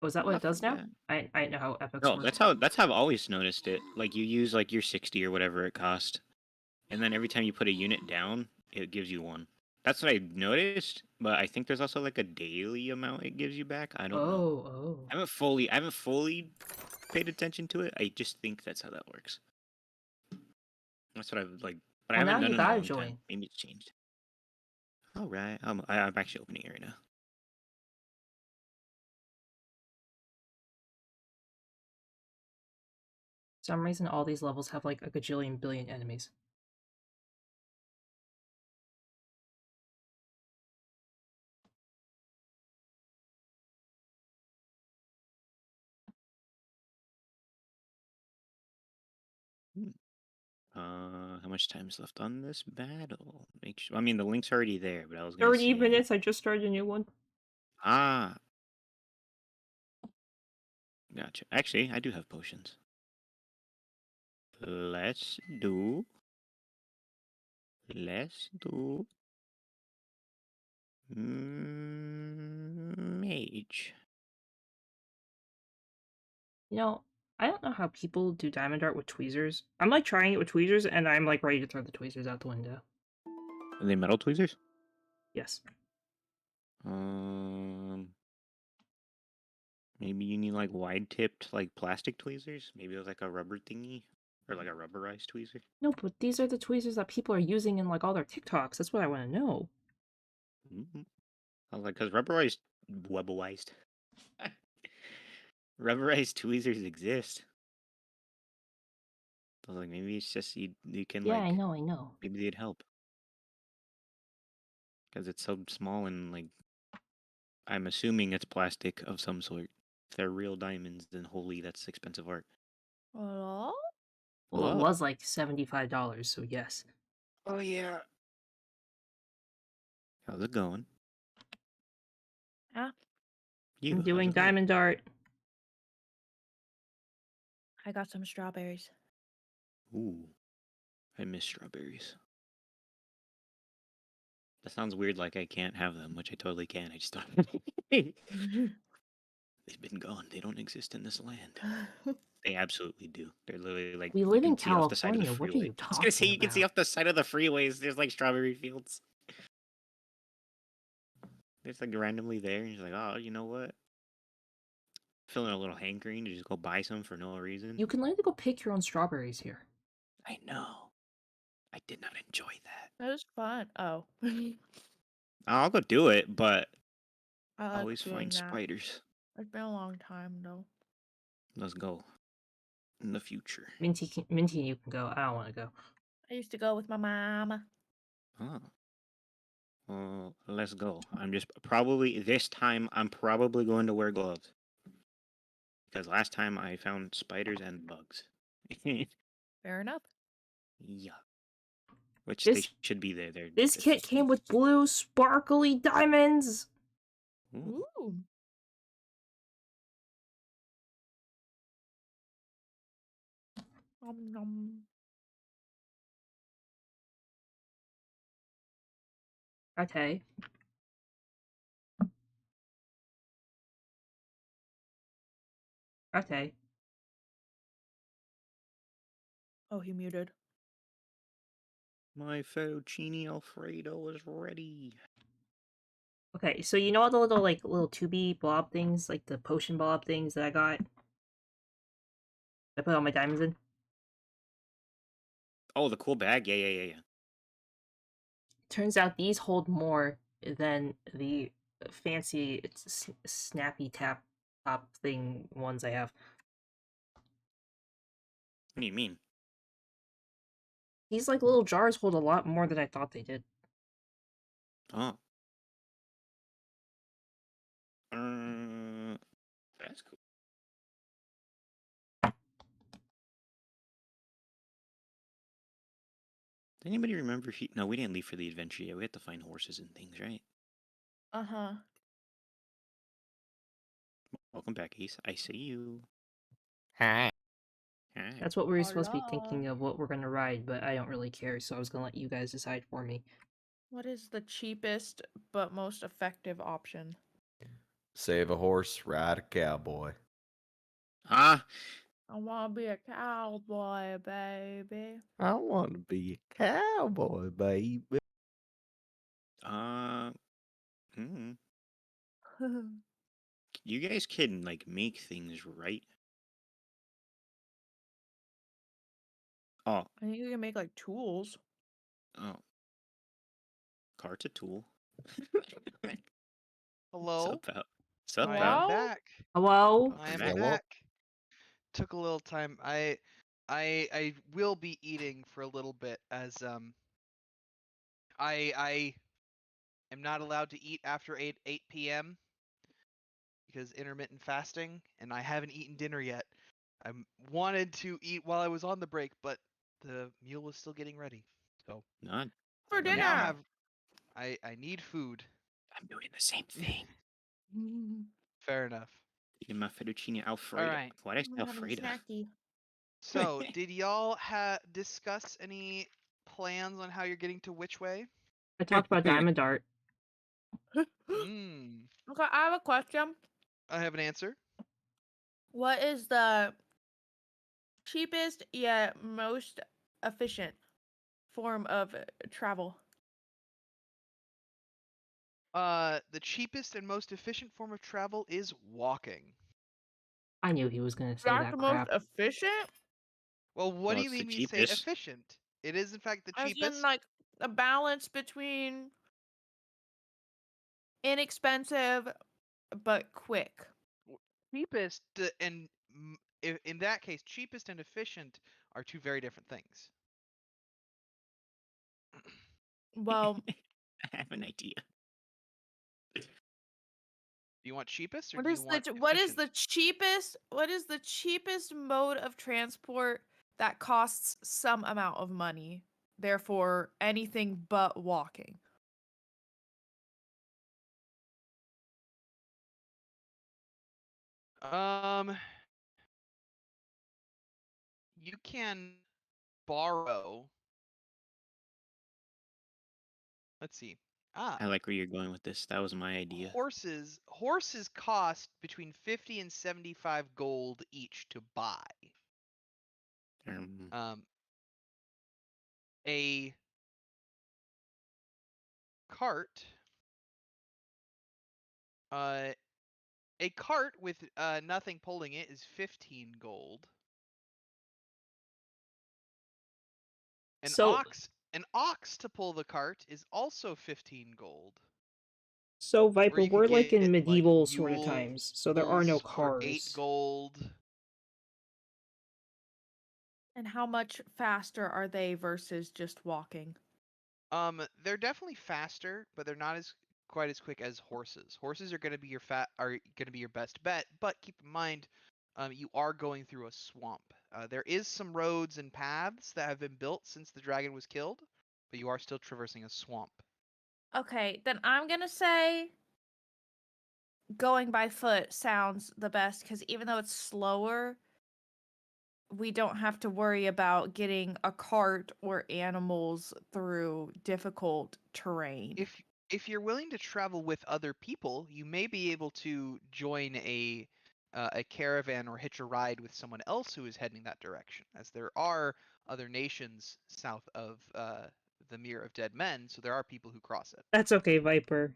Oh, is that what I it does now? forget. I didn't know how epics No, work. that's how I've always noticed it. Like you use like your 60 or whatever it cost, and then every time you put a unit down, it gives you one. That's what I noticed, but I think there's also like a daily amount it gives you back. I don't know. Oh. I haven't fully paid attention to it. I just think that's how that works. That's what I've like, but I Well, haven't now done you it in a gotta long join. time. Maybe it's changed. All right, I'm actually opening it right now. For some reason, all these levels have like a gajillion billion enemies. How much time is left on this battle? Make sure. I mean, the link's already there, but I was gonna 30 say. minutes, I just started a new one. Ah, gotcha. Actually, I do have potions. Let's do. Mage. You know, I don't know how people do diamond art with tweezers. I'm like trying it with tweezers, and I'm like ready to throw the tweezers out the window. Are they metal tweezers? Yes. Maybe you need like wide-tipped like plastic tweezers. Maybe it was like a rubber thingy or like a rubberized tweezer. No, but these are the tweezers that people are using in like all their TikToks. That's what I want to know. Mm-hmm. I was like, because rubberized rubberized tweezers exist. I was like, maybe it's just you can Yeah, like I know. maybe they'd help because it's so small and like I'm assuming it's plastic of some sort. If they're real diamonds, then holy, that's expensive art. Hello? Well, it Whoa. was like $75, so yes. Oh yeah. How's it going? Ah, You? I'm How's doing it going? diamond art. I got some strawberries. Ooh, I miss strawberries. That sounds weird, like I can't have them, which I totally can. I just don't. They've been gone. They don't exist in this land. They absolutely do. They're literally like We you live in can see off the side of the California. What are freeway. you I was gonna say talking you can see about? off the side of the freeways. There's like strawberry fields. It's like randomly there, and you're like, oh, you know what? Feeling a little hankering to just go buy some for no reason. You can literally go pick your own strawberries here. I know. I did not enjoy that. That was fun. Oh. I'll go do it, but I I like always doing find that. spiders. It's been a long time though. Let's go. In the future. Minty, you can go. I don't want to go. I used to go with my mama. Oh. Well, let's go. I'm just probably this time I'm probably going to wear gloves. Because last time I found spiders and bugs. Fair enough. Yeah. Which they This should be there. They're this just kit came with blue sparkly diamonds. Ooh. Ooh. Nom, nom. Okay. Okay. Oh, he muted. My fettuccine Alfredo is ready. Okay, so you know all the little 2B blob things, like the potion blob things that I got? I put all my diamonds in? Oh, the cool bag. Yeah. Turns out these hold more than the fancy snappy tap top thing ones I have. What do you mean? These like little jars hold a lot more than I thought they did. Oh. That's cool. Does anybody remember if No, we didn't leave for the adventure yet. We had to find horses and things, right? Uh-huh. Welcome back, Ace. I see you. Hi. Hi. That's what we were supposed to be Hola. thinking of what we're gonna ride, but I don't really care, so I was gonna let you guys decide for me. What is the cheapest but most effective option? Save a horse, ride a cowboy. Huh? I want to be a cowboy, baby. I want to be a cowboy, baby. Hmm. You guys can like make things, right? Oh, I think you can make like tools. oh. Cart's a tool. Hello? Sup, out. Sup, I out. am Hello? back. Hello? I am Hello? back. Took a little time. I will be eating for a little bit as I am not allowed to eat after 8 p.m. because intermittent fasting, and I haven't eaten dinner yet. I wanted to eat while I was on the break, but the meal was still getting ready. So Not. For I dinner. now have I need food. I'm doing the same thing. Fair enough. Eating my fettuccine Alfredo. right. Why did I say I'm having a Alfredo? snacky. So, did y'all discuss any plans on how you're getting to which way? I talked about Diamond Dart. Hmm. Okay, I have a question. I have an answer. What is the cheapest yet most efficient form of travel? The cheapest and most efficient form of travel is walking. I knew he was gonna say That's that the most crap. efficient? Well, what Well, do you it's the mean we say cheapest. efficient? It is in fact the As cheapest. in like a balance between inexpensive but quick. Cheapest and in that case, cheapest and efficient are two very different things. Well, I have an idea. Do you want cheapest or what do you is want what is efficient? the cheapest mode of transport that costs some amount of money? Therefore, anything but walking. You can borrow. Let's see. I like where you're going with this. That was my idea. Horses cost between 50 and 75 gold each to buy. Um, A cart a cart with nothing pulling it is 15 gold. An So, ox to pull the cart is also 15 gold. so Or Viper, you could we're like in get like medieval sort of times, so there are no mules for 8 cars. gold. And how much faster are they versus just walking? They're definitely faster, but they're not as quite as quick as horses. Horses are going to be your best bet, but keep in mind, you are going through a swamp. There is some roads and paths that have been built since the dragon was killed, but you are still traversing a swamp. Okay, then I'm gonna say going by foot sounds the best because even though it's slower, we don't have to worry about getting a cart or animals through difficult terrain. If you're willing to travel with other people, you may be able to join a caravan or hitch a ride with someone else who is heading that direction, as there are other nations south of the Mirror of Dead Men, so there are people who cross it. That's okay, Viper.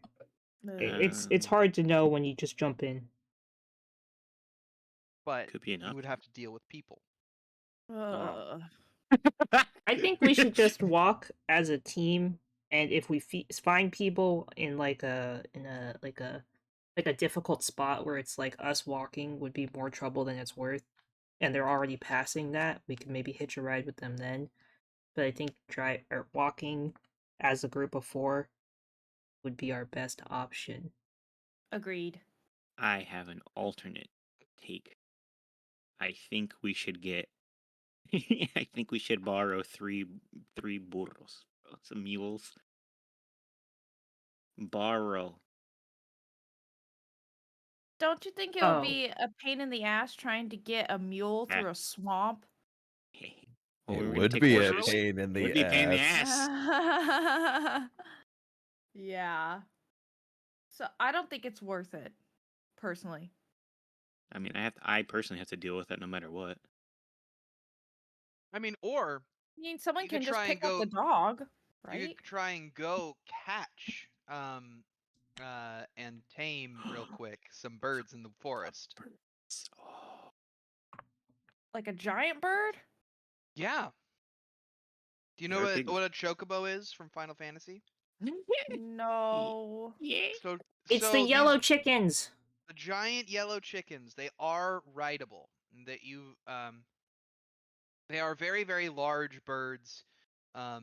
It's Um, hard to know when you just jump in. But Could be an you would option. have to deal with people. Ugh. I think we should just walk as a team, and if we find people in like a difficult spot where it's like us walking would be more trouble than it's worth, and they're already passing that, we could maybe hitch a ride with them then. But I think walking as a group of 4 would be our best option. Agreed. I have an alternate take. I think we should get. I think we should borrow three burros, some mules. Borrow. Don't you think it Oh. would be a pain in the ass trying to get a mule Yeah. through a swamp? Well, It we're gonna would take be a horses. pain in Would the be a pain in the ass. ass. Yeah. So I don't think it's worth it, personally. I mean, I personally have to deal with that no matter what. I mean, or I mean, someone You could can just try and pick up the go- dog, you right? could try and go catch and tame real quick some birds in the forest. Oh. Like a giant bird? Yeah. Do you know They're what, big. what a chocobo is from Final Fantasy? No. Yeah. So It's so the these- yellow chickens. the giant yellow chickens, they are rideable. That you they are very, very large birds. Oh,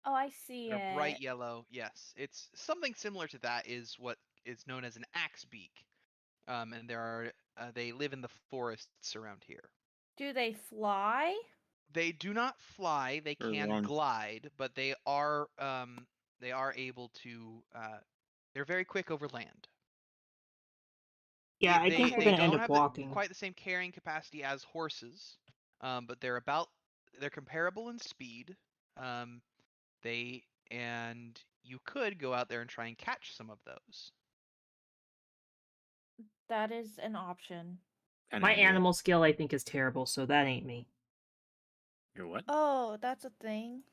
I see They're it. bright yellow. Yes. It's something similar to that is what is known as an axe beak. And they live in the forests around here. Do they fly? They do not fly. They Or can run. glide, but they are able to. They're very quick over land. Yeah, I They think we're they gonna don't end up have walking. quite the same carrying capacity as horses, but they're comparable in speed. Um, and you could go out there and try and catch some of those. That is an option. Kinda My into it. animal skill, I think, is terrible, so that ain't me. You're what? Oh, that's a thing.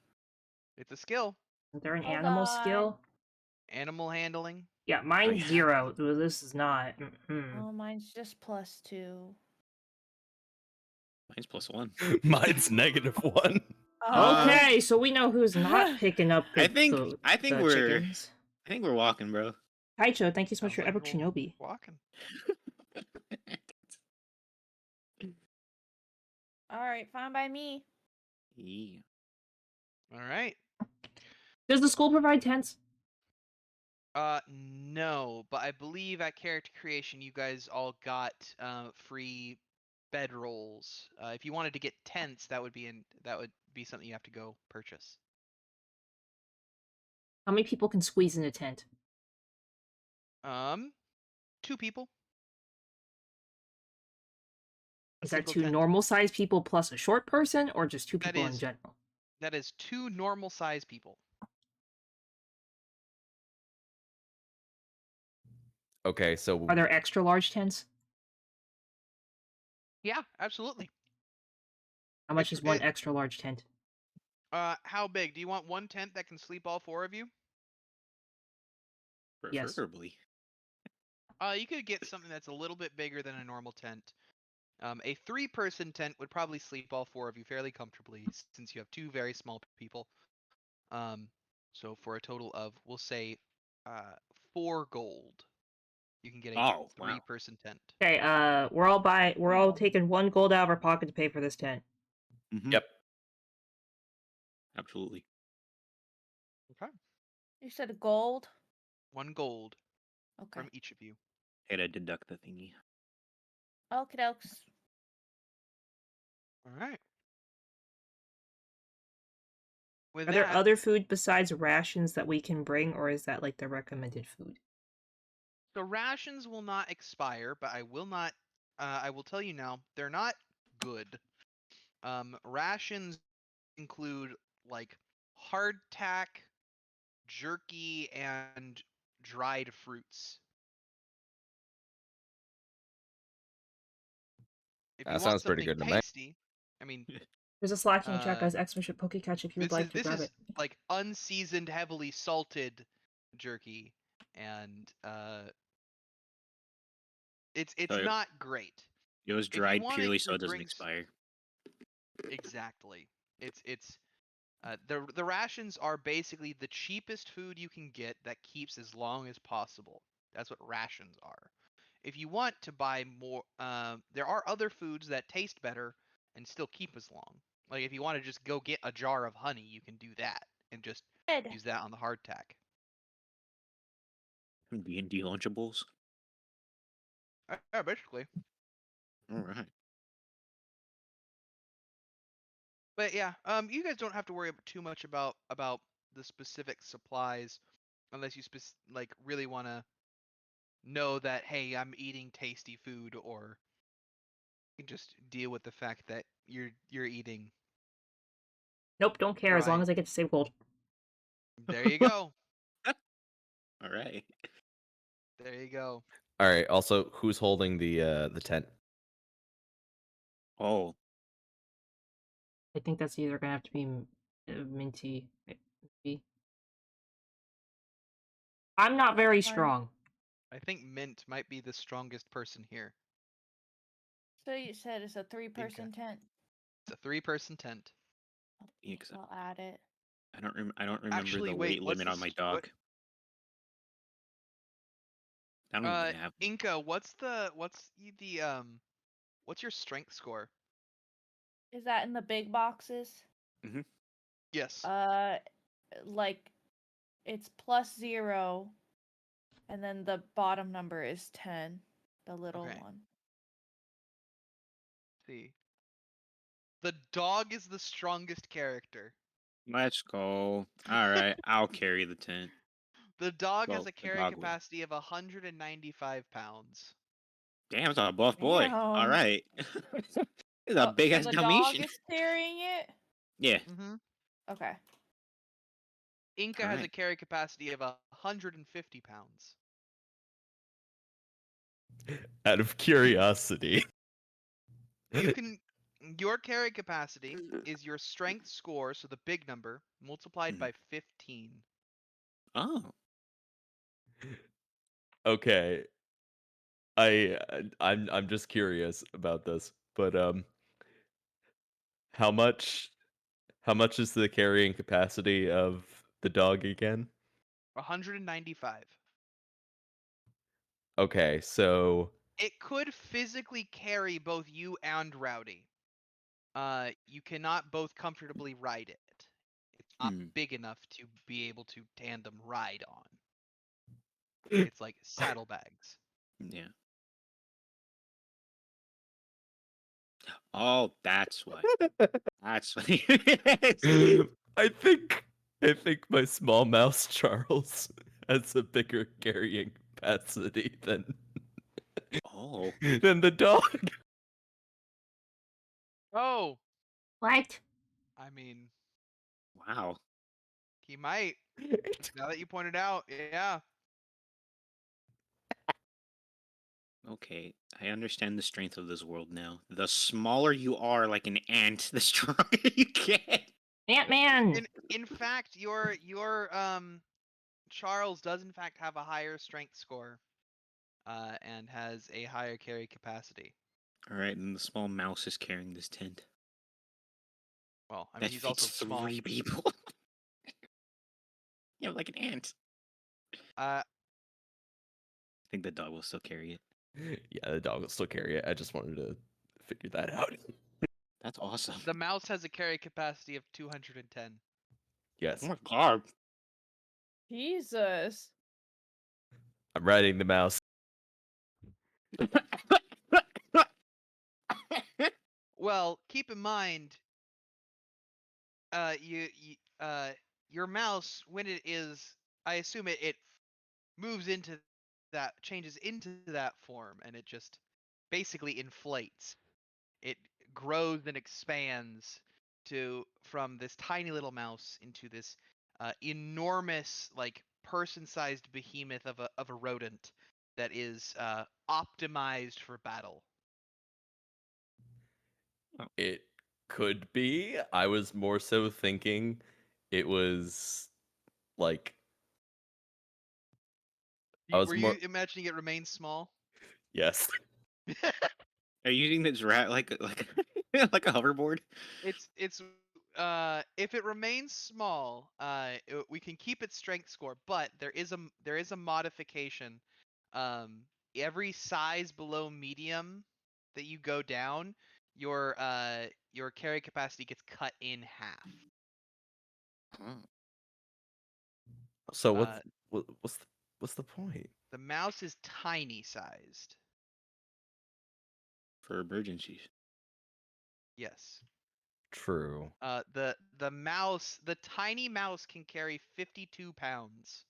It's a skill. Is there an Hold animal on. skill? Animal handling. Yeah, mine's yeah. 0. So this is not. Oh, mine's just +2. Mine's +1. Mine's -1. Okay, so we know who's not picking up the, I think the we're chickens. I think we're walking, bro. Taicho, thank you so much Sounds for like Epic we're Shinobi. walking. All right, fine by me. Yeah. All right. Does the school provide tents? No, but I believe at character creation you guys all got free bedrolls. If you wanted to get tents, that would be something you have to go purchase. How many people can squeeze in a tent? 2 people. Is that single 2 tent. normal sized people plus a short person, or just 2 That people in is- general? That is 2 normal size people. Okay, so Are there extra large tents? Yeah, absolutely. How much It's- is one it- extra large tent? How big? Do you want one tent that can sleep all 4 of you? Yes. Preferably. You could get something that's a little bit bigger than a normal tent. A 3-person tent would probably sleep all 4 of you fairly comfortably, since you have 2 very small people. So for a total of, we'll say, 4 gold, you can get a Oh, wow. 3-person tent. Okay, we're all Oh. taking 1 gold out of our pocket to pay for this tent. Mhm. Yep. Absolutely. Okay. You said gold? 1 gold Okay. from each of you. Had to deduct the thingy. Okie dokes. All right. With Are there that, other food besides rations that we can bring, or is that like the recommended food? the rations will not expire, but I will not. I will tell you now, they're not good. Rations include like hardtack, jerky, and dried fruits. If you That want sounds pretty something good to me. tasty, I mean, There's a Slacking chat, Uh, guys. Exclamation Pokecatch if you would like to this grab is it. like unseasoned, heavily salted jerky, and it's So not great. it was If you dried want purely it so to it doesn't bring expire. Exactly. The rations are basically the cheapest food you can get that keeps as long as possible. That's what rations are. If you want to buy more, there are other foods that taste better and still keep as long. Like if you want to just go get a jar of honey, you can do that and just Good. use that on the hardtack. D&D Lunchables. Yeah, basically. All right. But yeah, you guys don't have to worry too much about the specific supplies, unless you like really want to know that hey, I'm eating tasty food, or you can just deal with the fact that you're eating. Nope, don't care as long Right. as I get to save gold. There you go. All right. There you go. All right. Also, who's holding the tent? Oh, I think that's either gonna have to be Minty. Maybe. I'm not very Fine. strong. I think Mint might be the strongest person here. So you said it's a 3-person tent. It's a 3-person tent. yeah, Okay, 'cause I'll add it. I don't remember Actually, the wait, weight what's limit the on my st- what- dog. I don't even have one. Inca, what's your strength score? Is that in the big boxes? Yes. Like it's +0, and then the bottom number is 10. The little Okay. one. See. The dog is the strongest character. Let's go. All right, I'll carry the tent. The dog has Well, a the carry dog will. capacity of 195 pounds. Damn, it's a buff boy. All Damn. right. It's a big So ass the dog Dalmatian. is carrying it. Yeah. Mm-hmm. Okay. Inca All has a right. carry capacity of 150 pounds. Out of curiosity. You can. Your carry capacity is your strength score, so the big number, multiplied Mhm. by 15. Oh. Okay. I'm just curious about this, but how much is the carrying capacity of the dog again? 195. Okay, so It could physically carry both you and Rowdy. You cannot both comfortably ride it. It's not Hmm. big enough to be able to tandem ride on. It's like saddlebags. Yeah. Oh, that's why. That's why. I think my small mouse Charles has a bigger carrying capacity than Oh. the dog. Oh, What? I mean, Wow. he might. Now that you pointed out, yeah. Okay, I understand the strength of this world now. The smaller you are, like an ant, the stronger you get. Ant-Man! In fact, your Charles does in fact have a higher strength score, and has a higher carry capacity. All right, and the small mouse is carrying this tent. Well, I mean That he's fits also small. 3 people. Yeah, like an ant. Uh, I think the dog will still carry it. Yeah, the dog will still carry it. I just wanted to figure that out. That's awesome. the mouse has a carry capacity of 210. Yes, Oh my god. Jesus. I'm riding the mouse. Well, keep in mind, your mouse when it is, I assume it moves into that, changes into that form, and it just basically inflates. It grows and expands from this tiny little mouse into this enormous, like person-sized behemoth of a rodent that is optimized for battle. It could be. I was more so thinking it was like I was Were more you imagining it remains small? yes. Are you using this rat like like a hoverboard? It's if it remains small, we can keep its strength score, but there is a modification. Every size below medium that you go down, your carry capacity gets cut in half. Oh, So Uh, what's the point? the mouse is tiny sized. for emergencies. Yes. True. The tiny mouse can carry 52 pounds.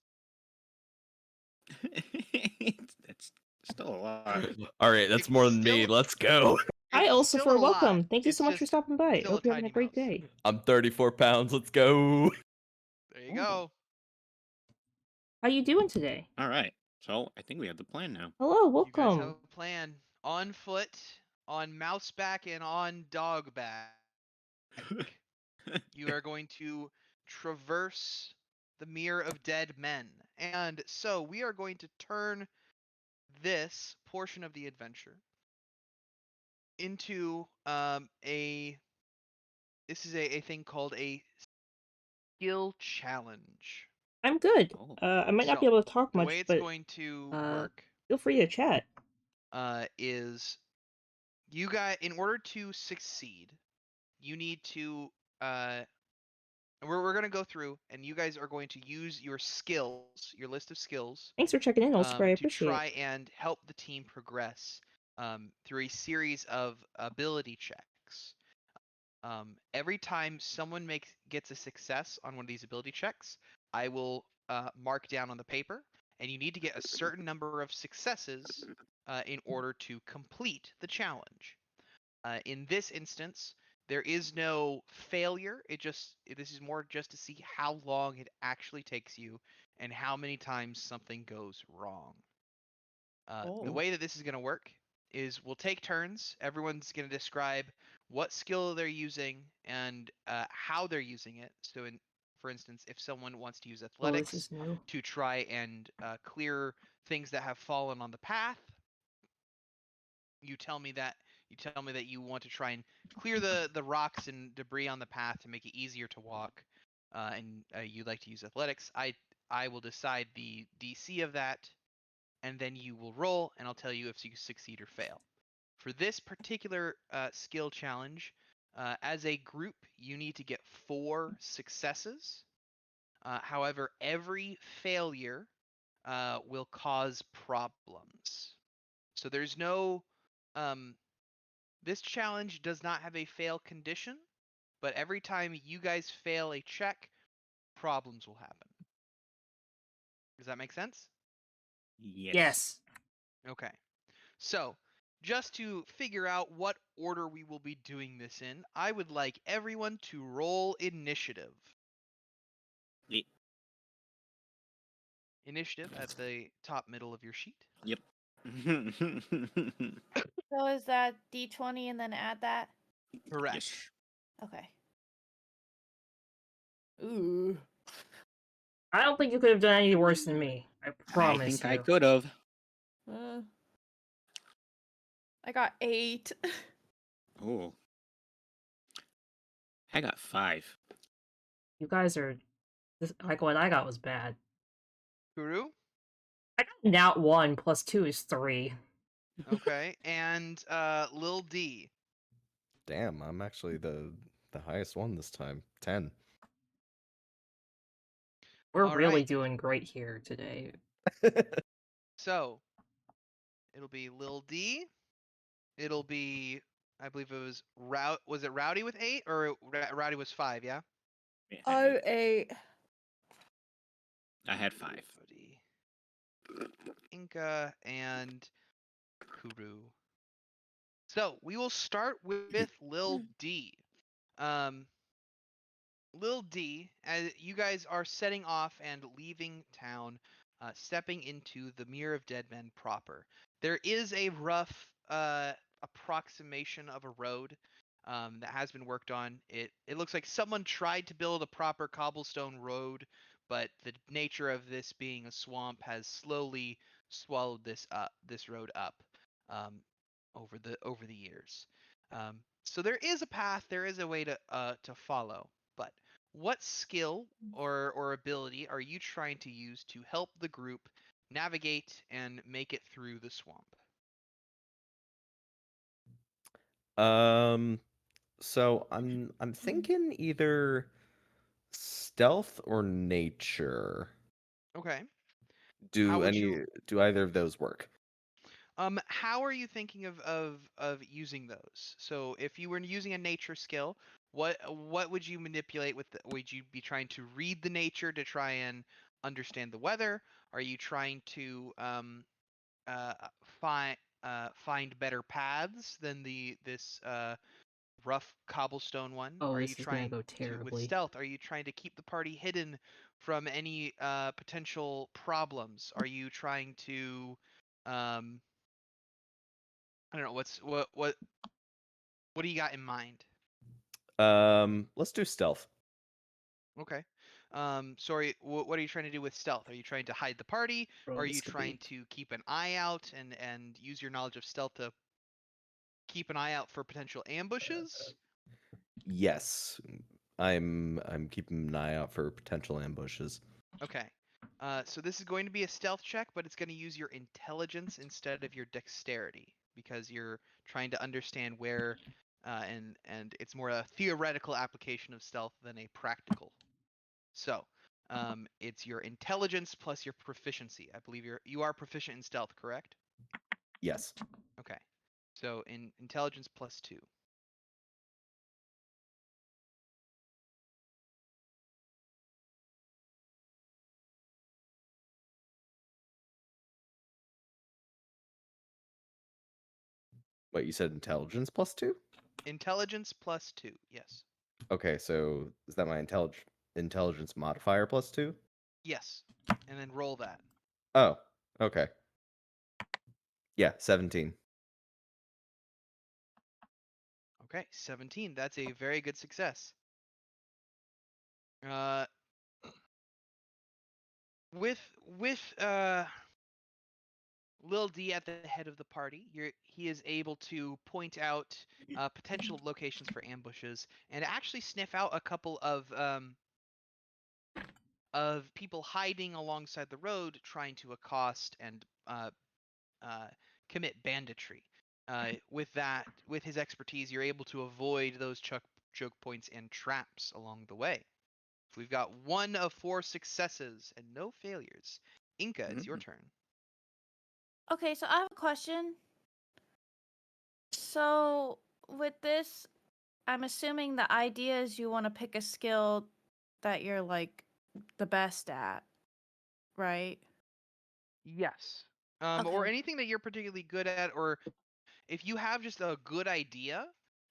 That's still a lot. All right, that's It's more than me. still- Let's go. Hi, It's also still for a lot. welcome. Thank you It's so much for just stopping by. still a Hope you're having tiny a great mouse. day. I'm 34 pounds. Let's go. There you go. How you doing today? All right. So I think we have the plan now. Hello, You guys have welcome. a plan. On foot, on mouse back, and on dog back. You are going to traverse the Mirror of Dead Men. And so we are going to turn this portion of the adventure into this is a thing called a skill challenge. I'm good. Oh. I might not be So, able to talk The much, way it's but going to uh, work feel free to chat. is you guys, in order to succeed, you need to we're going to go through, and you guys are going to use your skills, your list of skills, Thanks for checking in, Oscar. I to appreciate try it. and help the team progress through a series of ability checks. Every time someone gets a success on one of these ability checks, I will mark down on the paper, and you need to get a certain number of successes in order to complete the challenge. In this instance, there is no failure. This is more just to see how long it actually takes you and how many times something goes wrong. The way that this is going to work is we'll take turns. Everyone's going to describe what skill they're using and how they're using it. So, for instance, if someone wants to use Oh, this athletics is new. to try and clear things that have fallen on the path, you tell me that you want to try and clear the rocks and debris on the path to make it easier to walk, and you'd like to use athletics. I will decide the DC of that, and then you will roll, and I'll tell you if you succeed or fail. For this particular skill challenge, as a group, you need to get 4 successes. However, every failure will cause problems. So there's no this challenge does not have a fail condition, but every time you guys fail a check, problems will happen. Does that make sense? Yes. Yes. Okay. So, just to figure out what order we will be doing this in, I would like everyone to roll initiative. Ye- Initiative at the top middle of your sheet. Yep. So is that D20 and then add that? Correct. Yes. Okay. Ooh. I don't think you could have done any worse than me. I I promise think you. I could have. I got 8. Oh. I got 5. You guys are like what I got was bad. Guru? I got nat 1 plus 2 is 3. Okay. And Lil D. Damn, I'm actually the highest one this time. 10. We're All really right. doing great here today. So, it'll be Lil D. It'll be, I believe it was was it Rowdy with 8 or Rowdy was 5, yeah? Yeah, I'm 8. I had 5. Rowdy, Inca, and Kuru. So we will start with Lil D. Lil D, as you guys are setting off and leaving town, stepping into the Mirror of Dead Men proper. There is a rough approximation of a road that has been worked on. It looks like someone tried to build a proper cobblestone road, but the nature of this being a swamp has slowly swallowed this road up over the years. So there is a path, there is a way to follow. But what skill or ability are you trying to use to help the group navigate and make it through the swamp? So I'm thinking either stealth or nature. Okay. Do would you- do either of those work? How are you thinking of using those? So if you were using a nature skill, what would you manipulate with would you be trying to read the nature to try and understand the weather? Are you trying to uh find find better paths than this rough cobblestone one? Oh, Are you this is gonna trying go to with terribly. stealth? Are you trying to keep the party hidden from any potential problems? Are you trying to um I don't know what do you got in mind? Let's do stealth. Okay. Sorry, what are you trying to do with stealth? Are you trying to hide the party? Bro, Or are this you could be. trying to keep an eye out and use your knowledge of stealth to keep an eye out for potential ambushes? Yes. I'm keeping an eye out for potential ambushes. Okay. So this is going to be a stealth check, but it's going to use your intelligence instead of your dexterity because you're trying to understand where, and it's more a theoretical application of stealth than a practical. So, it's your intelligence plus your proficiency. I believe you are proficient in stealth, correct? Yes. Okay. So in intelligence +2. Wait, you said intelligence +2? Intelligence +2. Yes. Okay, so is that my intelligence modifier +2? Yes. And then roll that. Oh, okay. Yeah, 17. Okay, 17. That's a very good success. Uh, with Lil D at the head of the party, he is able to point out potential locations for ambushes and actually sniff out a couple of people hiding alongside the road, trying to accost and uh, commit banditry. With his expertise, you're able to avoid those choke points and traps along the way. We've got 1 of 4 successes and no failures. Inca, it's your Mm. turn. Okay, so I have a question. So with this, I'm assuming the idea is you want to pick a skill that you're like the best at, right? Yes. Or Okay. anything that you're particularly good at, or if you have just a good idea,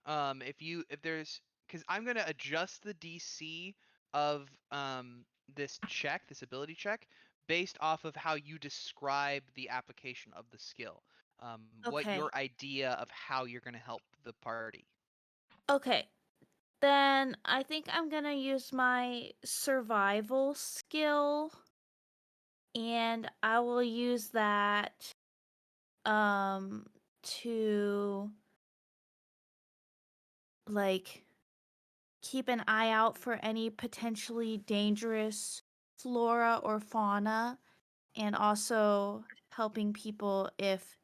if there's, because I'm gonna adjust the DC of this check, this ability check, based off of how you describe the application of the skill. What Okay. your idea of how you're gonna help the party. Okay. Then I think I'm gonna use my survival skill, and I will use that to like keep an eye out for any potentially dangerous flora or fauna, and also helping people if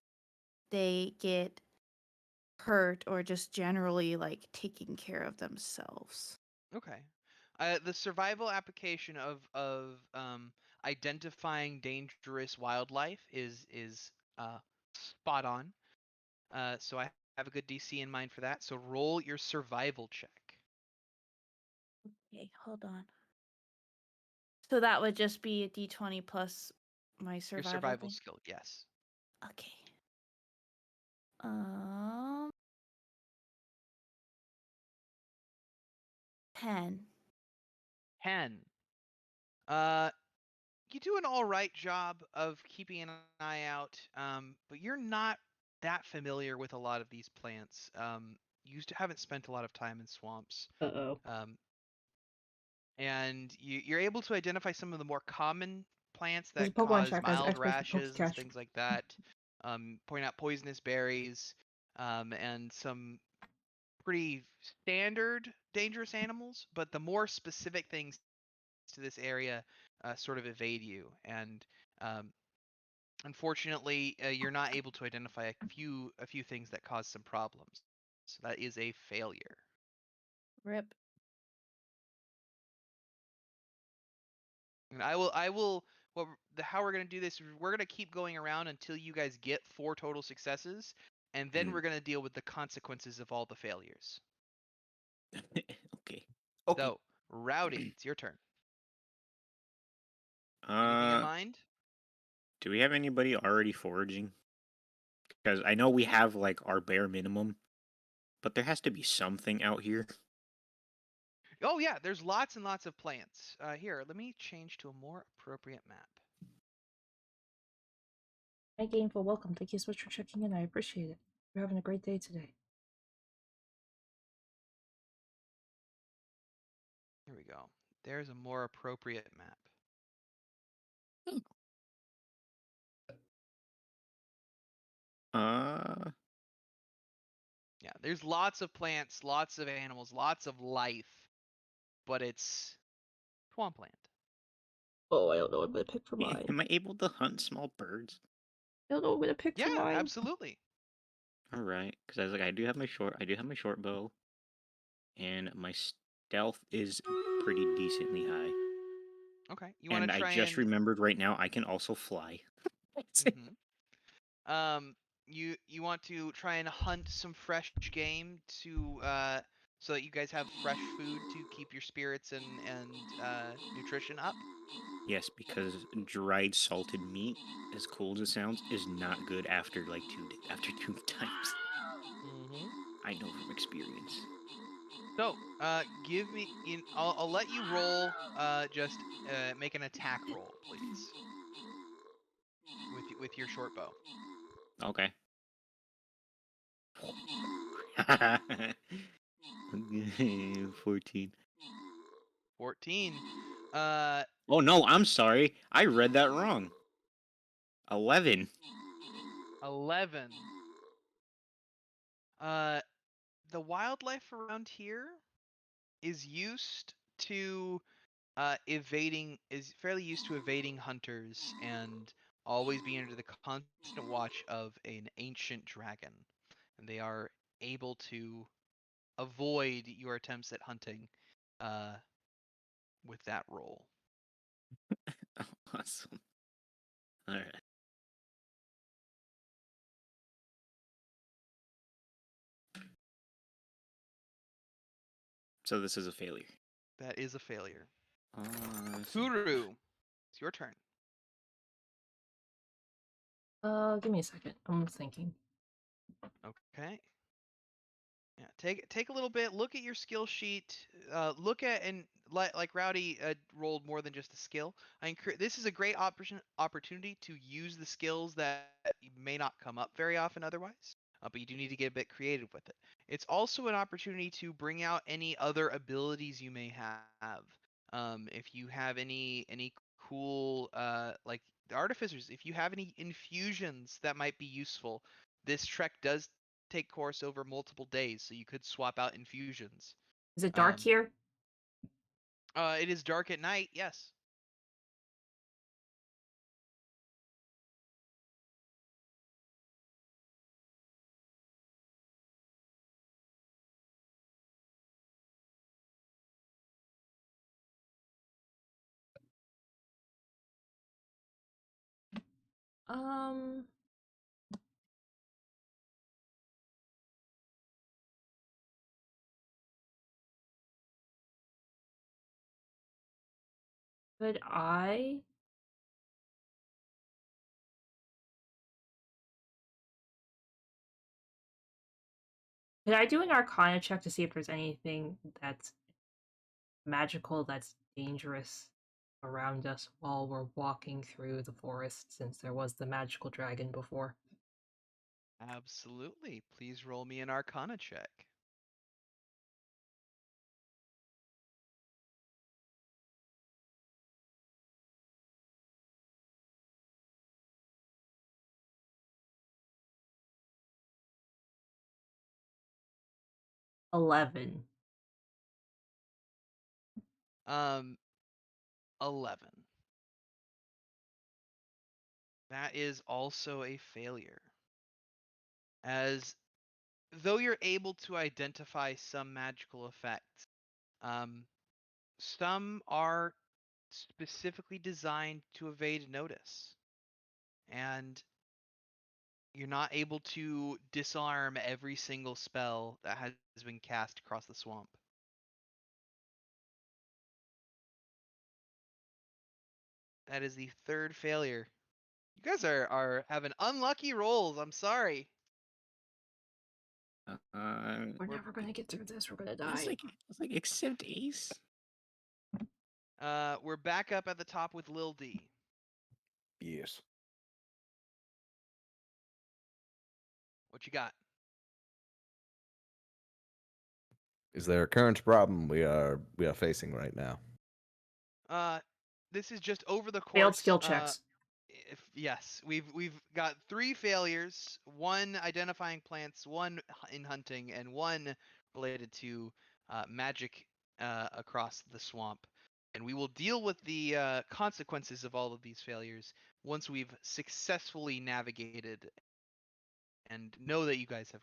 they get hurt or just generally like taking care of themselves. Okay. The survival application of identifying dangerous wildlife is spot on. So I have a good DC in mind for that. So roll your survival check. Okay, hold on. So that would just be a d20 plus my Your survival survival thing. skill, yes. Okay. Um 10. 10. Uh, you do an all right job of keeping an eye out, but you're not that familiar with a lot of these plants. Haven't spent a lot of time in swamps. Uh-oh. Um, and you're able to identify some of the more common plants There's a that Pokemon cause chat, guys. mild Expert rashes and Pokecast. things like that. Point out poisonous berries, and some pretty standard dangerous animals, but the more specific things to this area sort of evade you. And um, unfortunately, you're not able to identify a few things that cause some problems. So that is a failure. Rip. And well, how we're gonna do this is we're gonna keep going around until you guys get 4 total successes, and then Mm. we're gonna deal with the consequences of all the failures. Okay. Okay. So, Rowdy, it's your turn. Anything in mind? Do we have anybody already foraging? Because I know we have like our bare minimum, but there has to be something out here. Oh yeah, there's lots and lots of plants. Here, let me change to a more appropriate map. Hi, Gameful. Welcome. Thank you so much for checking in. I appreciate it. You're having a great day today. Here we go. There's a more appropriate map. Uh, Yeah, there's lots of plants, lots of animals, lots of life, but it's swampland. Oh, I don't know what I'm gonna pick for mine. am I able to hunt small birds? I don't know what I'm gonna pick for Yeah, mine. absolutely. All right, because I was like, I do have my short bow, and my stealth is pretty decently high. Okay, you want And to I try just and remembered right now I can also fly. you want to try and hunt some fresh game to so that you guys have fresh food to keep your spirits and nutrition up. Yes, because dried salted meat, as cool as it sounds, is not good after like after 2 times. Mm-hmm. I know from experience. So, give me. I'll let you roll. Just make an attack roll, please, with your short bow. Okay. 14. 14. Uh, Oh no, I'm sorry. I read that wrong. 11. 11. Uh, the wildlife around here is used to is fairly used to evading hunters and always being under the constant watch of an ancient dragon, and they are able to avoid your attempts at hunting uh, with that roll. Awesome. All right. So this is a failure. That is a failure. Awesome. Furu, it's your turn. Give me a second. I'm thinking. Okay. Yeah, take a little bit. Look at your skill sheet. Look at and like Rowdy rolled more than just a skill. This is a great opportunity to use the skills that may not come up very often otherwise. But you do need to get a bit creative with it. It's also an opportunity to bring out any other abilities you may have. If you have any cool like the artificers, if you have any infusions that might be useful, this trek does take course over multiple days, so you could swap out infusions. Is it dark here? It is dark at night, yes. Um. Could I? Could I do an Arcana check to see if there's anything that's magical that's dangerous around us while we're walking through the forest, since there was the magical dragon before? Absolutely. Please roll me an Arcana check. 11. 11. That is also a failure. As though you're able to identify some magical effects, some are specifically designed to evade notice. And you're not able to disarm every single spell that has been cast across the swamp. That is the third failure. You guys are having unlucky rolls. I'm sorry. We're We're- never gonna get through this. We're gonna It's die. like except Ace. We're back up at the top with Lil D. Yes. What you got? Is there a current problem we are facing right now? This is just over the course. Failed skill checks. Yes, we've got 3 failures: 1 identifying plants, 1 in hunting, and 1 related to magic across the swamp. And we will deal with the consequences of all of these failures once we've successfully navigated and know that you guys have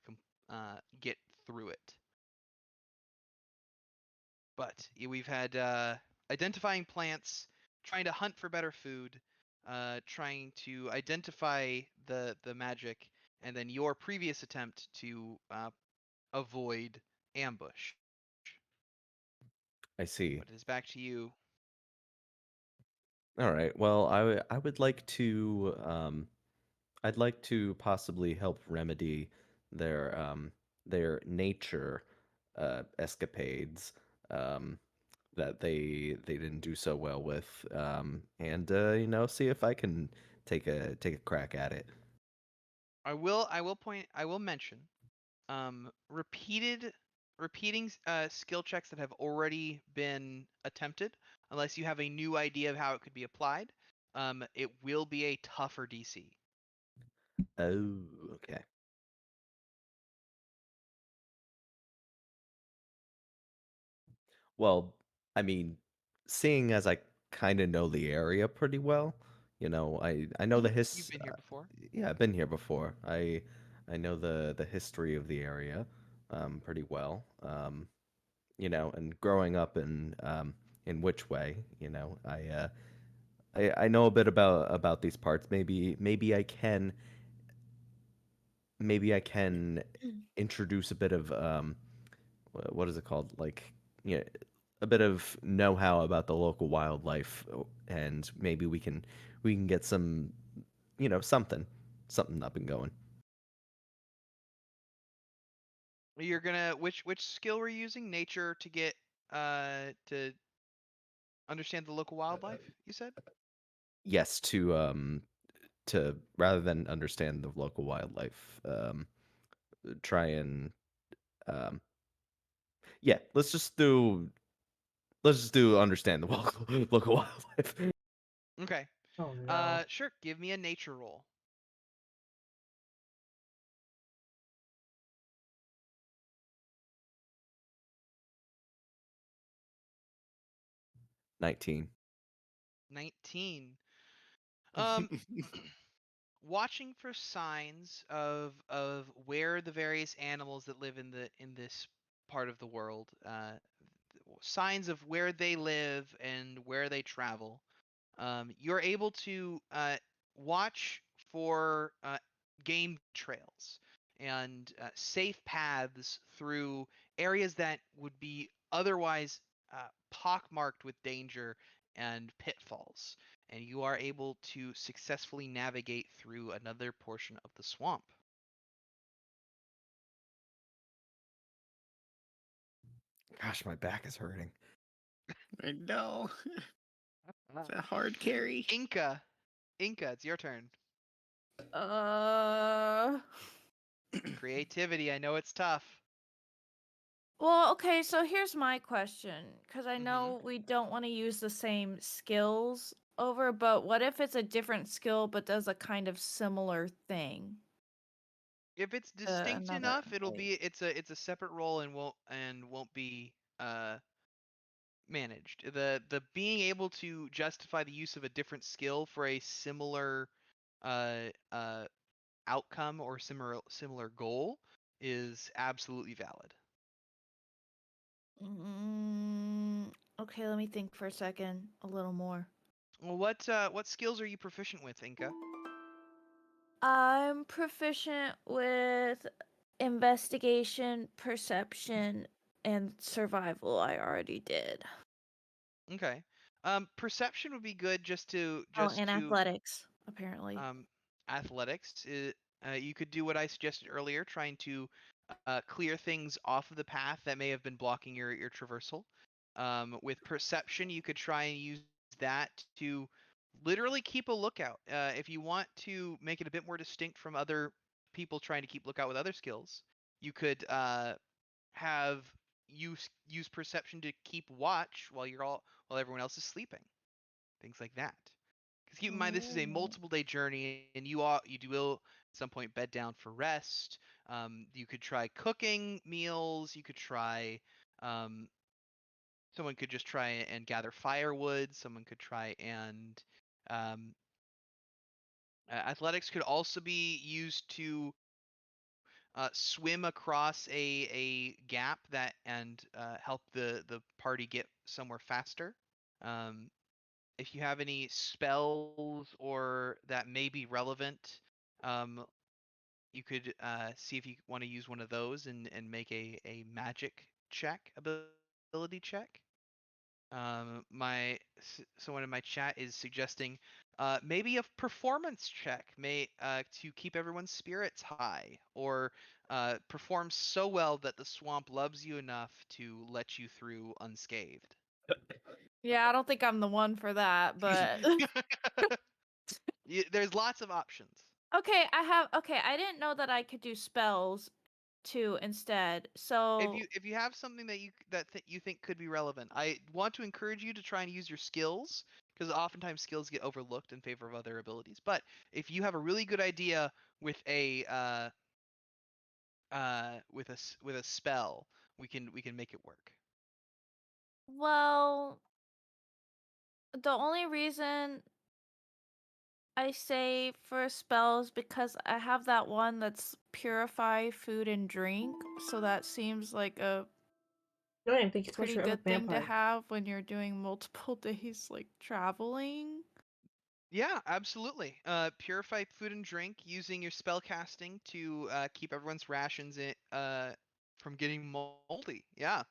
get through it. But we've had identifying plants, trying to hunt for better food, trying to identify the magic, and then your previous attempt to avoid ambush. I see. But it is back to you. All right. Well, I would like to I'd like to possibly help remedy their nature escapades that they didn't do so well with, and see if I can take a crack at it. I will mention repeating skill checks that have already been attempted, unless you have a new idea of how it could be applied. It will be a tougher DC. Oh, okay. Well, I mean, seeing as I kind of know the area pretty well, I know the You've been here before. yeah, I've been here before. I know the history of the area pretty well. And growing up in which way, I know a bit about these parts. Maybe I can introduce a bit of what is it called? Like, you know, a bit of know-how about the local wildlife, and maybe we can get some, something up and going. You're gonna which skill were you using? Nature to get to understand the local wildlife, you said? Yes, to rather than understand the local wildlife, try and um, yeah, let's just do understand the local wildlife. Okay. Oh no. Sure, give me a nature roll. 19. 19. Um watching for signs of where the various animals that live in this part of the world, signs of where they live and where they travel. You're able to watch for game trails and safe paths through areas that would be otherwise pockmarked with danger and pitfalls. And you are able to successfully navigate through another portion of the swamp. Gosh, my back is hurting. I know. It's a hard carry. Inca, it's your turn. Uh. Creativity, I know it's tough. Well, okay, so here's my question, because I Mhm. know we don't want to use the same skills over, but what if it's a different skill but does a kind of similar thing? If it's distinct another enough, it'll wait. be it's a separate role and won't be managed. The being able to justify the use of a different skill for a similar uh uh outcome or similar goal is absolutely valid. Okay, let me think for a second. A little more. Well, what skills are you proficient with, Inka? I'm proficient with investigation, perception, and survival. I already did. Okay. Perception would be good just to Oh, and athletics, apparently. um athletics. You could do what I suggested earlier, trying to clear things off of the path that may have been blocking your traversal. With perception, you could try and use that to literally keep a lookout. If you want to make it a bit more distinct from other people trying to keep lookout with other skills, you could have use perception to keep watch while everyone else is sleeping. Things like that. Because keep in mind, this is a Oh. multiple day journey, and you will at some point bed down for rest. You could try cooking meals. You could try. Um, Someone could just try and gather firewood. Someone could try and um, athletics could also be used to swim across a gap that and help the party get somewhere faster. Um, if you have any spells or that may be relevant, um, you could see if you want to use one of those and make a magic check, ability check. Someone in my chat is suggesting maybe a performance check may to keep everyone's spirits high, or perform so well that the swamp loves you enough to let you through unscathed. Yeah, I don't think I'm the one for that, but There's lots of options. okay, I didn't know that I could do spells too instead. If So, you have something that you think could be relevant, I want to encourage you to try and use your skills, because oftentimes skills get overlooked in favor of other abilities. But if you have a really good idea with a with a spell, we can make it work. Well, the only reason I say for spells because I have that one that's purify food and drink, so that seems like a I don't even think it's much pretty of a good thing to vampire. have when you're doing multiple days like traveling. Yeah, absolutely. Purify food and drink using your spell casting to keep everyone's rations from getting moldy. Yeah.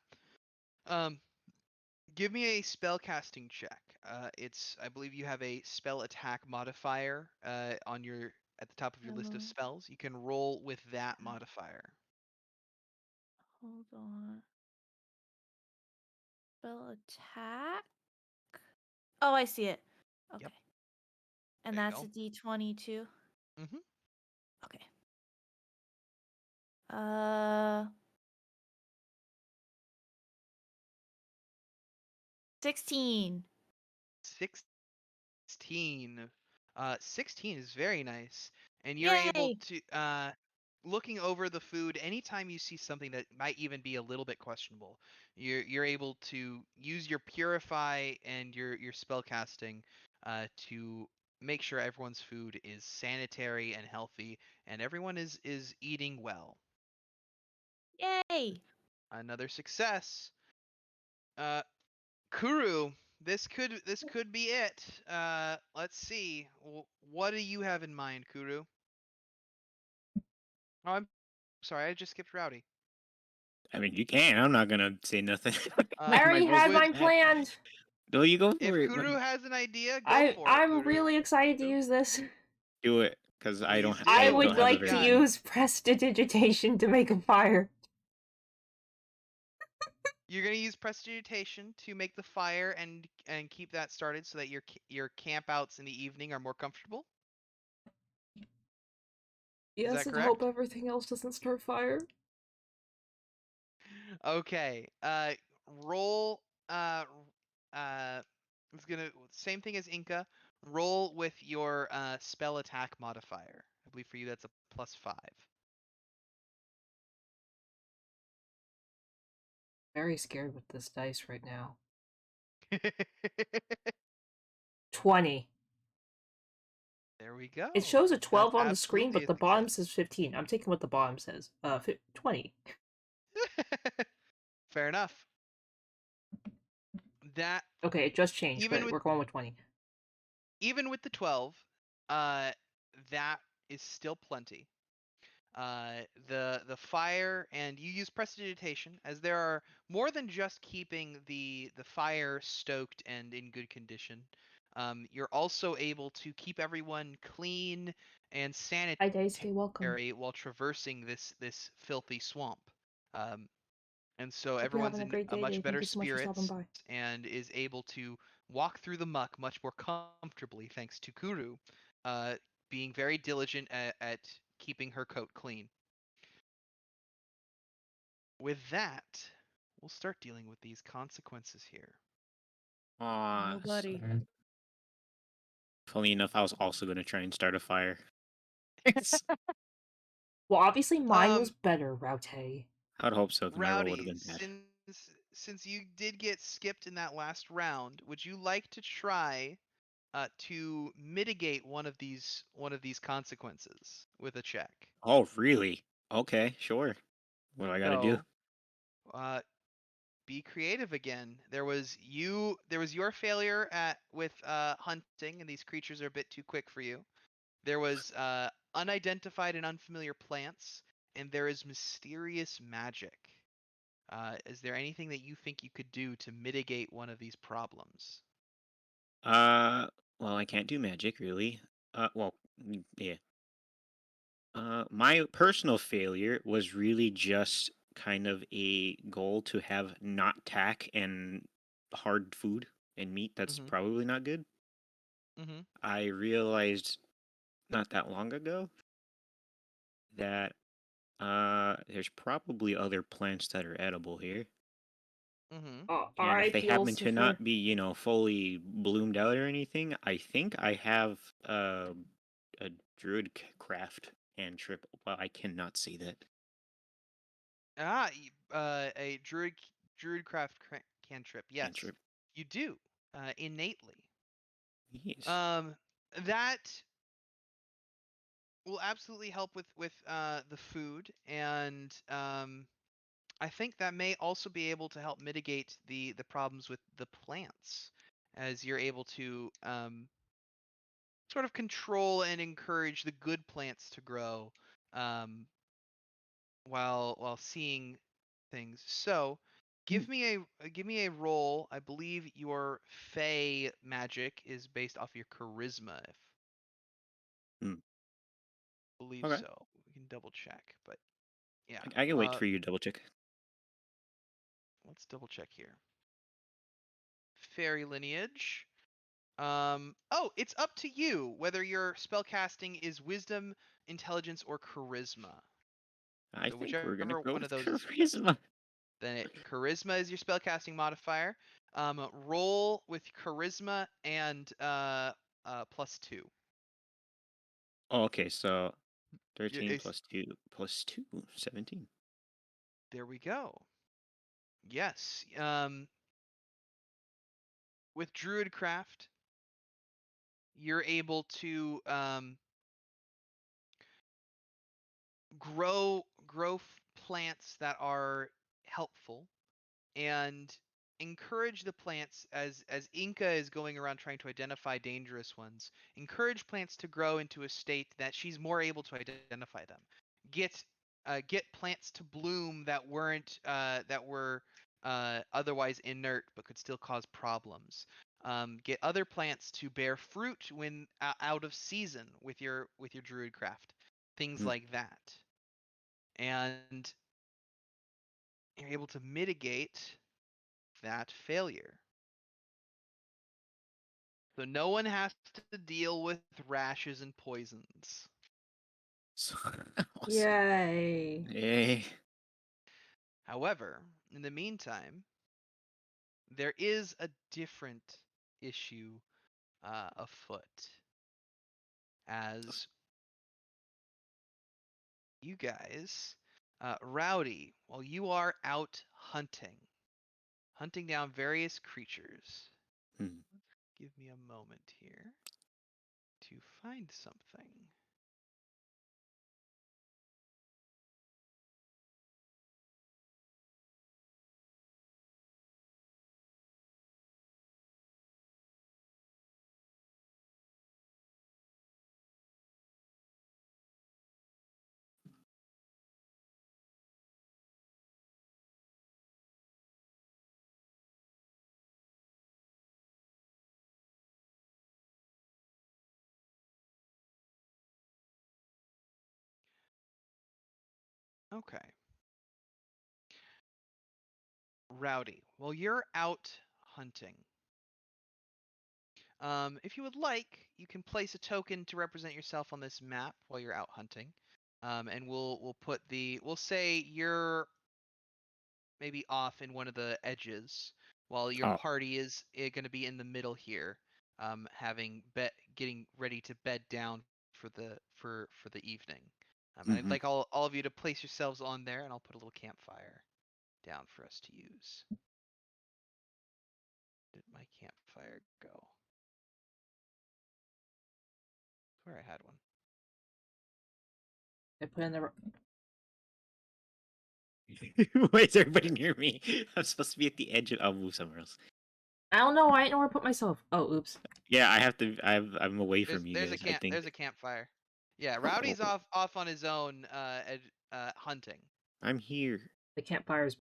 Um, Give me a spell casting check. I believe you have a spell attack modifier on your at the top of your list of Ammo. spells. You can roll with that modifier. Hold on. Spell attack. Oh, I see it. Okay. Yep. And There you that's a go. D20 too. Mm-hmm. Okay. Uh 16. 16. 16 is very nice. And you're able Yay! to looking over the food anytime you see something that might even be a little bit questionable. You're able to use your purify and your spell casting to make sure everyone's food is sanitary and healthy and everyone is eating well. Yay! Another success. Uh Kuru, this could be it. Let's see. What do you have in mind, Kuru? Oh, I'm sorry. I just skipped Rowdy. I mean, you can. I'm not gonna say nothing. I Uh, My already vote's had would mine back. planned. No, you go if for it. Kuru has an idea, go I for it, I'm Kuru. really excited to use this. Do it, because I don't. Please I I do. would don't What have you a like to very got? good. use prestidigitation to make a fire. You're gonna use prestidigitation to make the fire and keep that started so that your campouts in the evening are more comfortable. Is Yes, that and hope correct? everything else doesn't start fire. Okay. Roll. It's gonna same thing as Inca. Roll with your spell attack modifier. I believe for you that's a +5. very scared with this dice right now. 20. There we go. It shows a That's 12 on the screen, absolutely but the a bottom success. says 15. I'm taking what the bottom says. 20. Fair enough. That Okay, it just changed, even but with we're going with 20. the 12, that is still plenty. The fire, and you use prestidigitation, as there are more than just keeping the fire stoked and in good condition. You're also able to keep everyone clean and Hi, Daisy. Welcome. sanitary while traversing this filthy swamp. And so Hope you're everyone's having a in great a day, much Day. better Thank you so much for stopping spirits by. and is able to walk through the muck much more comfortably thanks to Kuru being very diligent at keeping her coat clean. With that, we'll start dealing with these consequences here. Aw, Nobody. sorry. Funny enough, I was also going to try and start a fire. Well, obviously mine was Um, better, Raute. I'd hope so, because my roll would have Rowdy, been bad. since you did get skipped in that last round, would you like to try to mitigate one of these consequences with a check? Oh, really? Okay, sure. What do I got to do? So, be creative again. There was your failure with hunting, and these creatures are a bit too quick for you. There was unidentified and unfamiliar plants, and there is mysterious magic. Is there anything that you think you could do to mitigate one of these problems? Well, I can't do magic, really. Well, yeah. My personal failure was really just kind of a goal to have not tack and hard food and meat. That's Mm-hmm. probably not good. Mm-hmm. I realized not that long ago that there's probably other plants that are edible here. Mm-hmm. And if Alright, they happen to Lucifer. not be, fully bloomed out or anything, I think I have a druid craft cantrip. Well, I cannot say that. A druidcraft cantrip. Yes, Cantrip. you do innately. Yes. That will absolutely help with the food, and I think that may also be able to help mitigate the problems with the plants, as you're able to sort of control and encourage the good plants to grow, um, while seeing things. So, give me a roll. I believe your Fey magic is based off your charisma. If Hmm. believe Okay. so, we can double check. But yeah, I can wait for you to double check. let's double check here. Fairy lineage. Oh, it's up to you whether your spellcasting is wisdom, intelligence, or charisma. I So think we're gonna whichever go one with of those is charisma. then charisma is your spellcasting modifier. Roll with charisma and +2. Oh, okay, so 13 It's, plus 2 plus 2, 17. there we go. Yes. With Druidcraft, you're able to grow plants that are helpful and encourage the plants as Inca is going around trying to identify dangerous ones. Encourage plants to grow into a state that she's more able to identify them. Get plants to bloom that were otherwise inert but could still cause problems. Get other plants to bear fruit when out of season with your druid craft. Things Hmm. like that. And you're able to mitigate that failure. So no one has to deal with rashes and poisons. So, awesome. Yay. Yay. However, in the meantime, there is a different issue afoot. As you guys, Rowdy, while you are out hunting, hunting down various creatures. Hmm. Give me a moment here to find something. Okay. Rowdy, well, you're out hunting. If you would like, you can place a token to represent yourself on this map while you're out hunting. And we'll say you're maybe off in one of the edges while your Oh. party is going to be in the middle here, getting ready to bed down for the evening. And I'd Mhm. like all of you to place yourselves on there, and I'll put a little campfire down for us to use. Did my campfire go? Where I had one. I put in the. Why is everybody near me? I'm supposed to be at the edge of. I'll move somewhere else. I don't know. I didn't know where to put myself. Oh, oops. Yeah, I have to. I'm away from you There's guys. a I think. there's a campfire. Yeah, Rowdy's off on his own hunting. I'm here. The campfire's